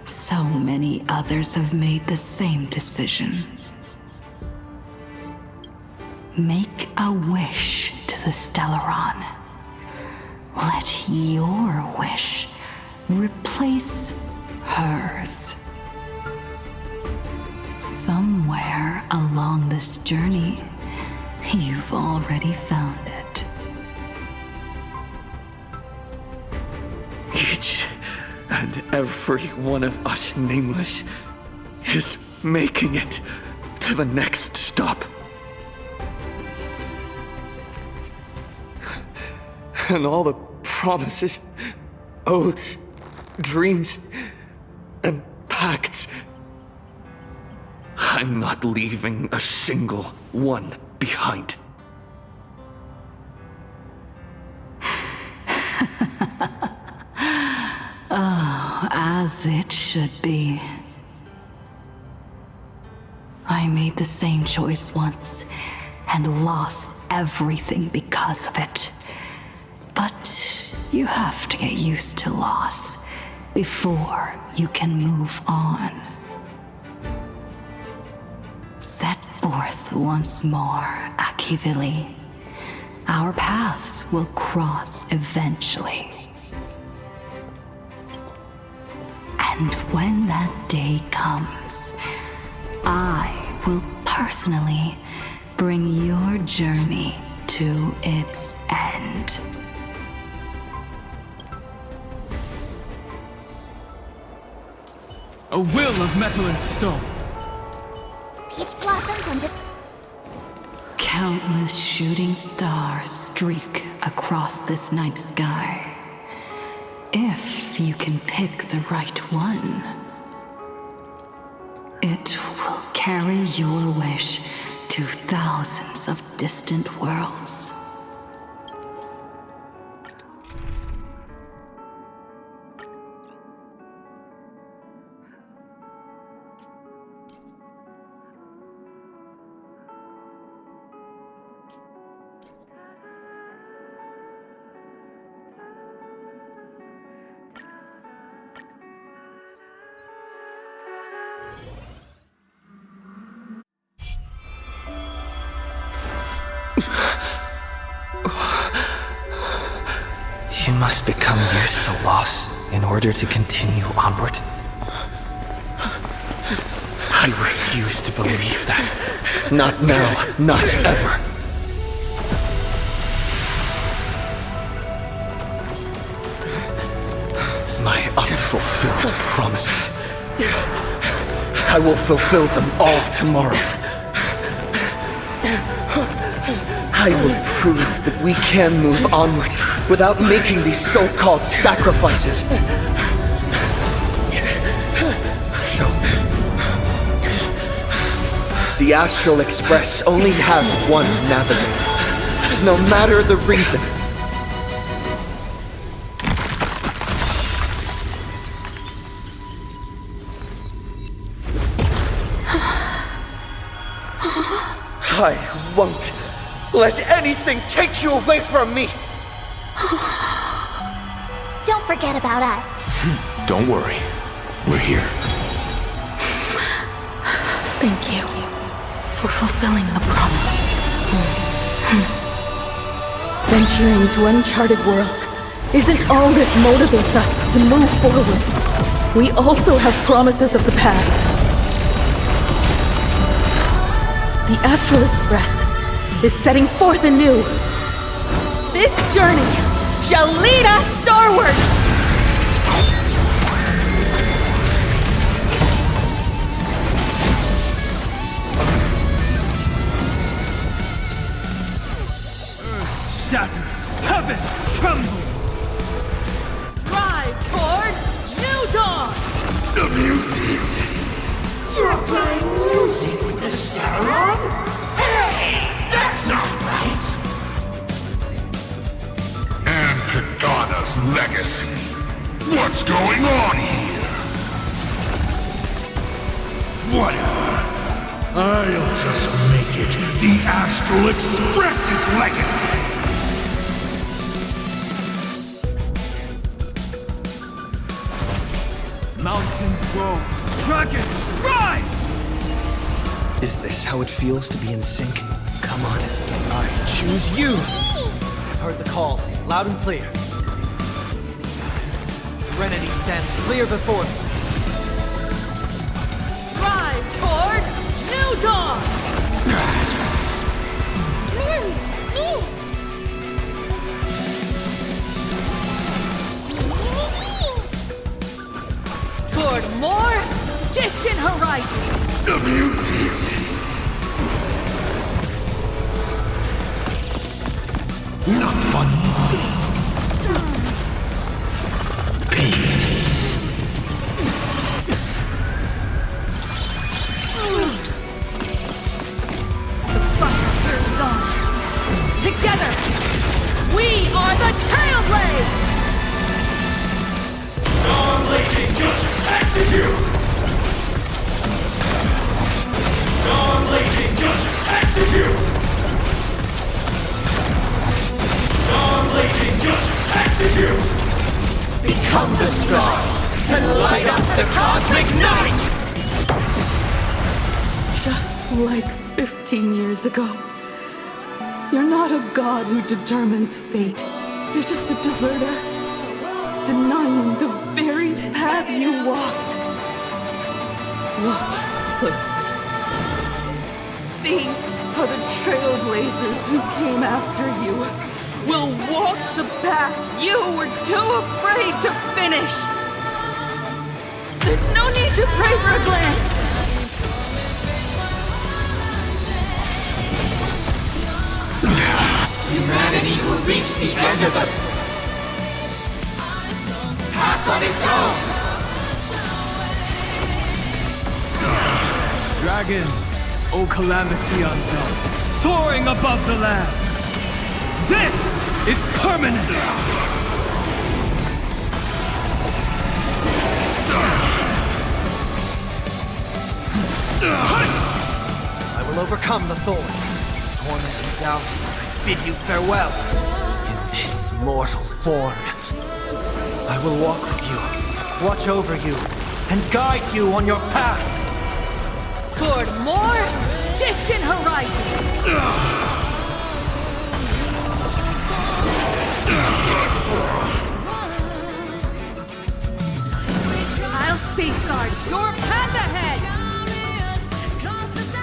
So many others have made the same decision. Make a wish to the Stellaron. Let your wish replace hers. Somewhere along this journey, you've already found it. Each and every one of us nameless is making it to the next stop. And all the promises, oaths, dreams, and pacts, I'm not leaving a single one behind. Oh, as it should be. I made the same choice once, and lost everything because of it. But you have to get used to loss before you can move on. Set forth once more, Akivili. Our paths will cross eventually. And when that day comes, I will personally bring your journey to its end. A will of metal and stone. Peach blossoms and Countless shooting stars streak across this night sky. If you can pick the right one, it will carry your wish to thousands of distant worlds. You must become used to loss in order to continue onward. I refuse to believe that. Not now, not ever. My unfulfilled promises. I will fulfill them all tomorrow. I will prove that we can move onward without making these so-called sacrifices. So, the Astral Express only has one navigator, no matter the reason. I won't let anything take you away from me! don't forget about us. Don't worry. We're here. Thank you for fulfilling the promise. Venturing to uncharted worlds isn't all that motivates us to move forward. We also have promises of the past. The Astral Express is setting forth anew. This journey shall lead us starward! Earth shatters, heaven trembles. Drive toward new dawn! The music! You're playing music with the star on? Hey, that's not right! And Pagana's legacy. What's going on here? Whatever. I'll just make it the Astral Express's legacy. Mountains roll, dragons rise! Is this how it feels to be in sync? Come on, I choose you! I've heard the call, loud and clear. Serenity stands clear before me. Drive toward new dawn! Toward more distant horizons! The music! Not funny. The fire burns on. Together, we are the Trailblades! Storm Legion, just execute! Storm Legion, just execute! Storm Legion, just execute! Become the stars and light up the cosmic night! Just like 15 years ago. You're not a god who determines fate. You're just a deserter, denying the very path you walked. Look closely. See how the trailblazers who came after you will walk the path you were too afraid to finish. There's no need to pray for a glance. Humanity will reach the end of the path of its own! Dragons, O calamity undone, soaring above the lands! This is permanence! I will overcome the thorn. Torment and doubt, I bid you farewell. In this mortal form, I will walk with you, watch over you, and guide you on your path. Toward more distant horizons! I'll safeguard your path ahead!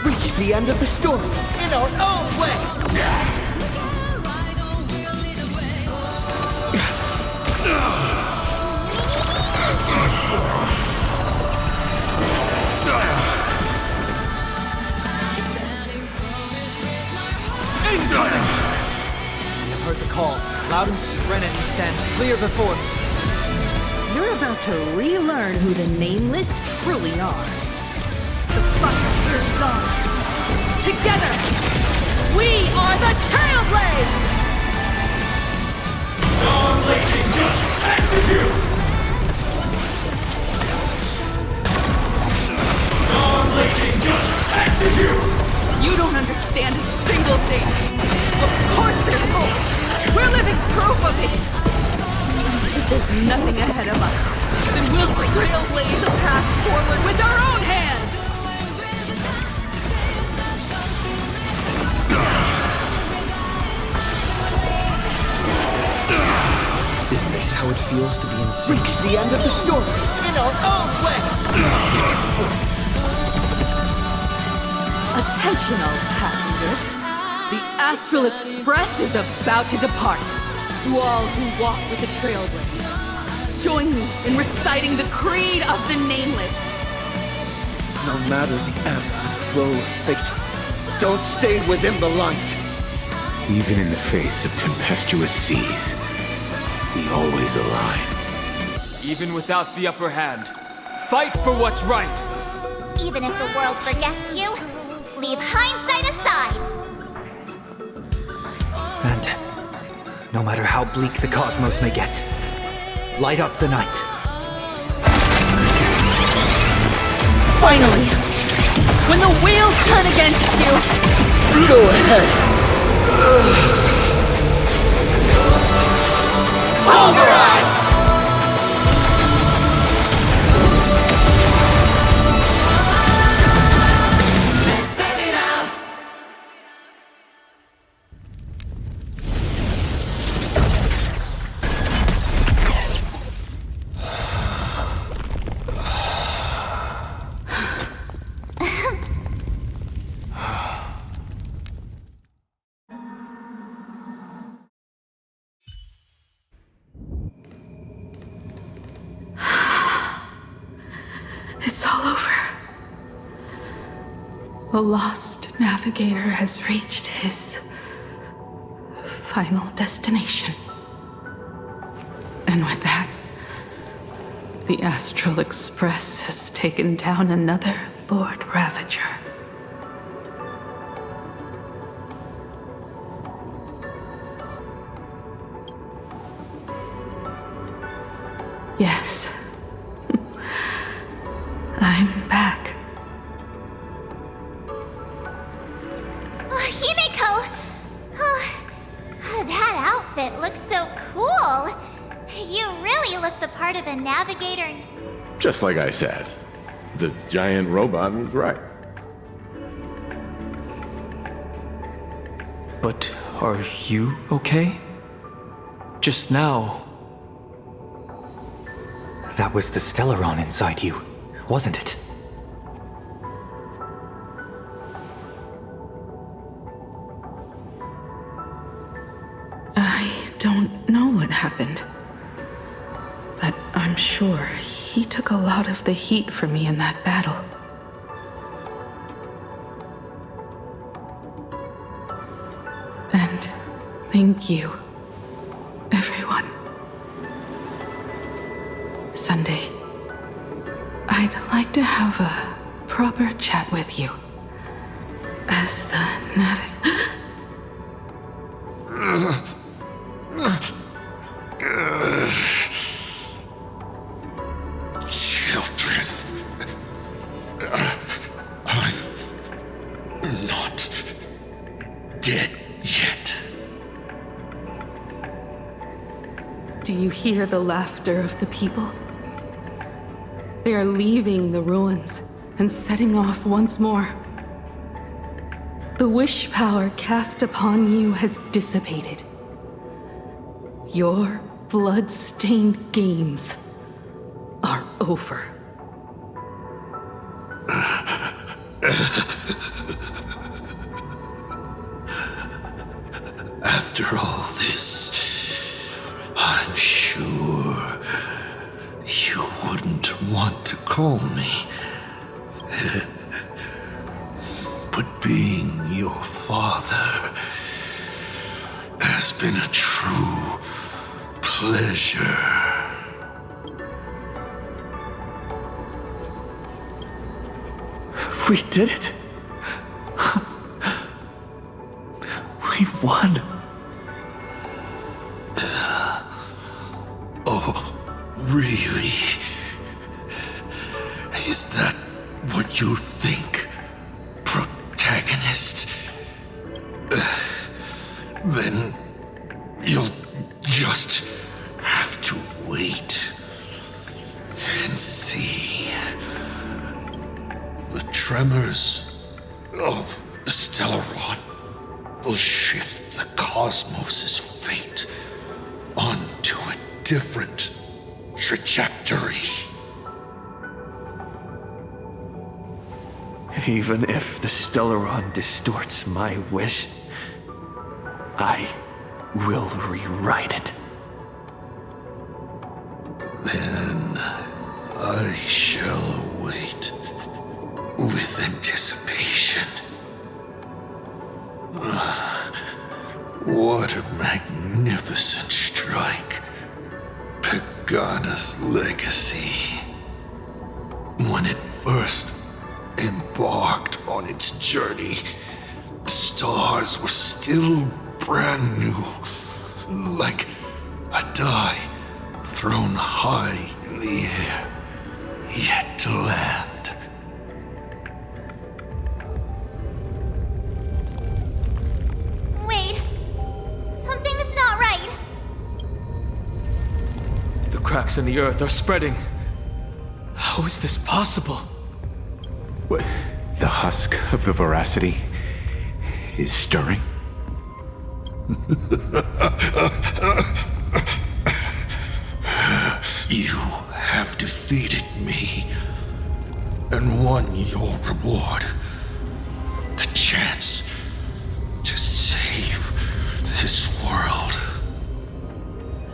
Reach the end of the story in our own way! Incoming! I have heard the call. Loud and Serenity stands clear before me. You're about to relearn who the Nameless truly are. The fire burns on. Together, we are the Trailblades! Storm Legion, just execute! Storm Legion, just execute! You don't understand a single thing. Of course there's hope. We're living proof of it. If there's nothing ahead of us, then we'll trailblaze a path forward with our own hands. face how it feels to be insane. Reach the end of the story in our own way! Attention all passengers. The Astral Express is about to depart. To all who walk with the Trailblaze, join me in reciting the Creed of the Nameless. No matter the ebb and flow of fate, don't stay within the lines. Even in the face of tempestuous seas, we always align. Even without the upper hand, fight for what's right. Even if the world forgets you, leave hindsight aside. And no matter how bleak the cosmos may get, light up the night. Finally, when the wheels turn against you, go ahead. Pulverize! It's all over. The lost navigator has reached his final destination. And with that, the Astral Express has taken down another Lord Ravager. Yes. I'm back. Oh, Himiko! Oh, that outfit looks so cool. You really look the part of a navigator. Just like I said, the giant robot was right. But are you okay? Just now. That was the Stellaron inside you, wasn't it? I don't know what happened. But I'm sure he took a lot of the heat from me in that battle. And thank you, everyone. Sunday, I'd like to have a proper chat with you. As the Children. I'm not dead yet. Do you hear the laughter of the people? They are leaving the ruins and setting off once more. The wish power cast upon you has dissipated. Your blood-stained games are over. After all this, I'm sure you wouldn't want to call me. But being your father has been a true pleasure. We did it! We won! Oh, really? Is that what you think, protagonist? Then you'll just have to wait and see. The tremors of the Stellaron will shift the cosmos' fate onto a different trajectory. Even if the Stellaron distorts my wish, I will rewrite it. Then I shall wait with anticipation. What a magnificent strike. Pagana's legacy. When it first embarked on its journey, the stars were still brand new, like a die thrown high in the air, yet to land. Wait, something's not right. The cracks in the earth are spreading. How is this possible? What? The husk of the veracity is stirring? You have defeated me and won your reward. The chance to save this world.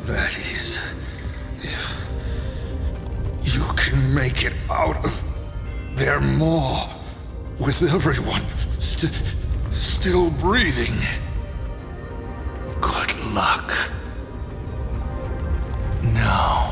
That is, if you can make it out of there maw with everyone still breathing. Good luck. Now,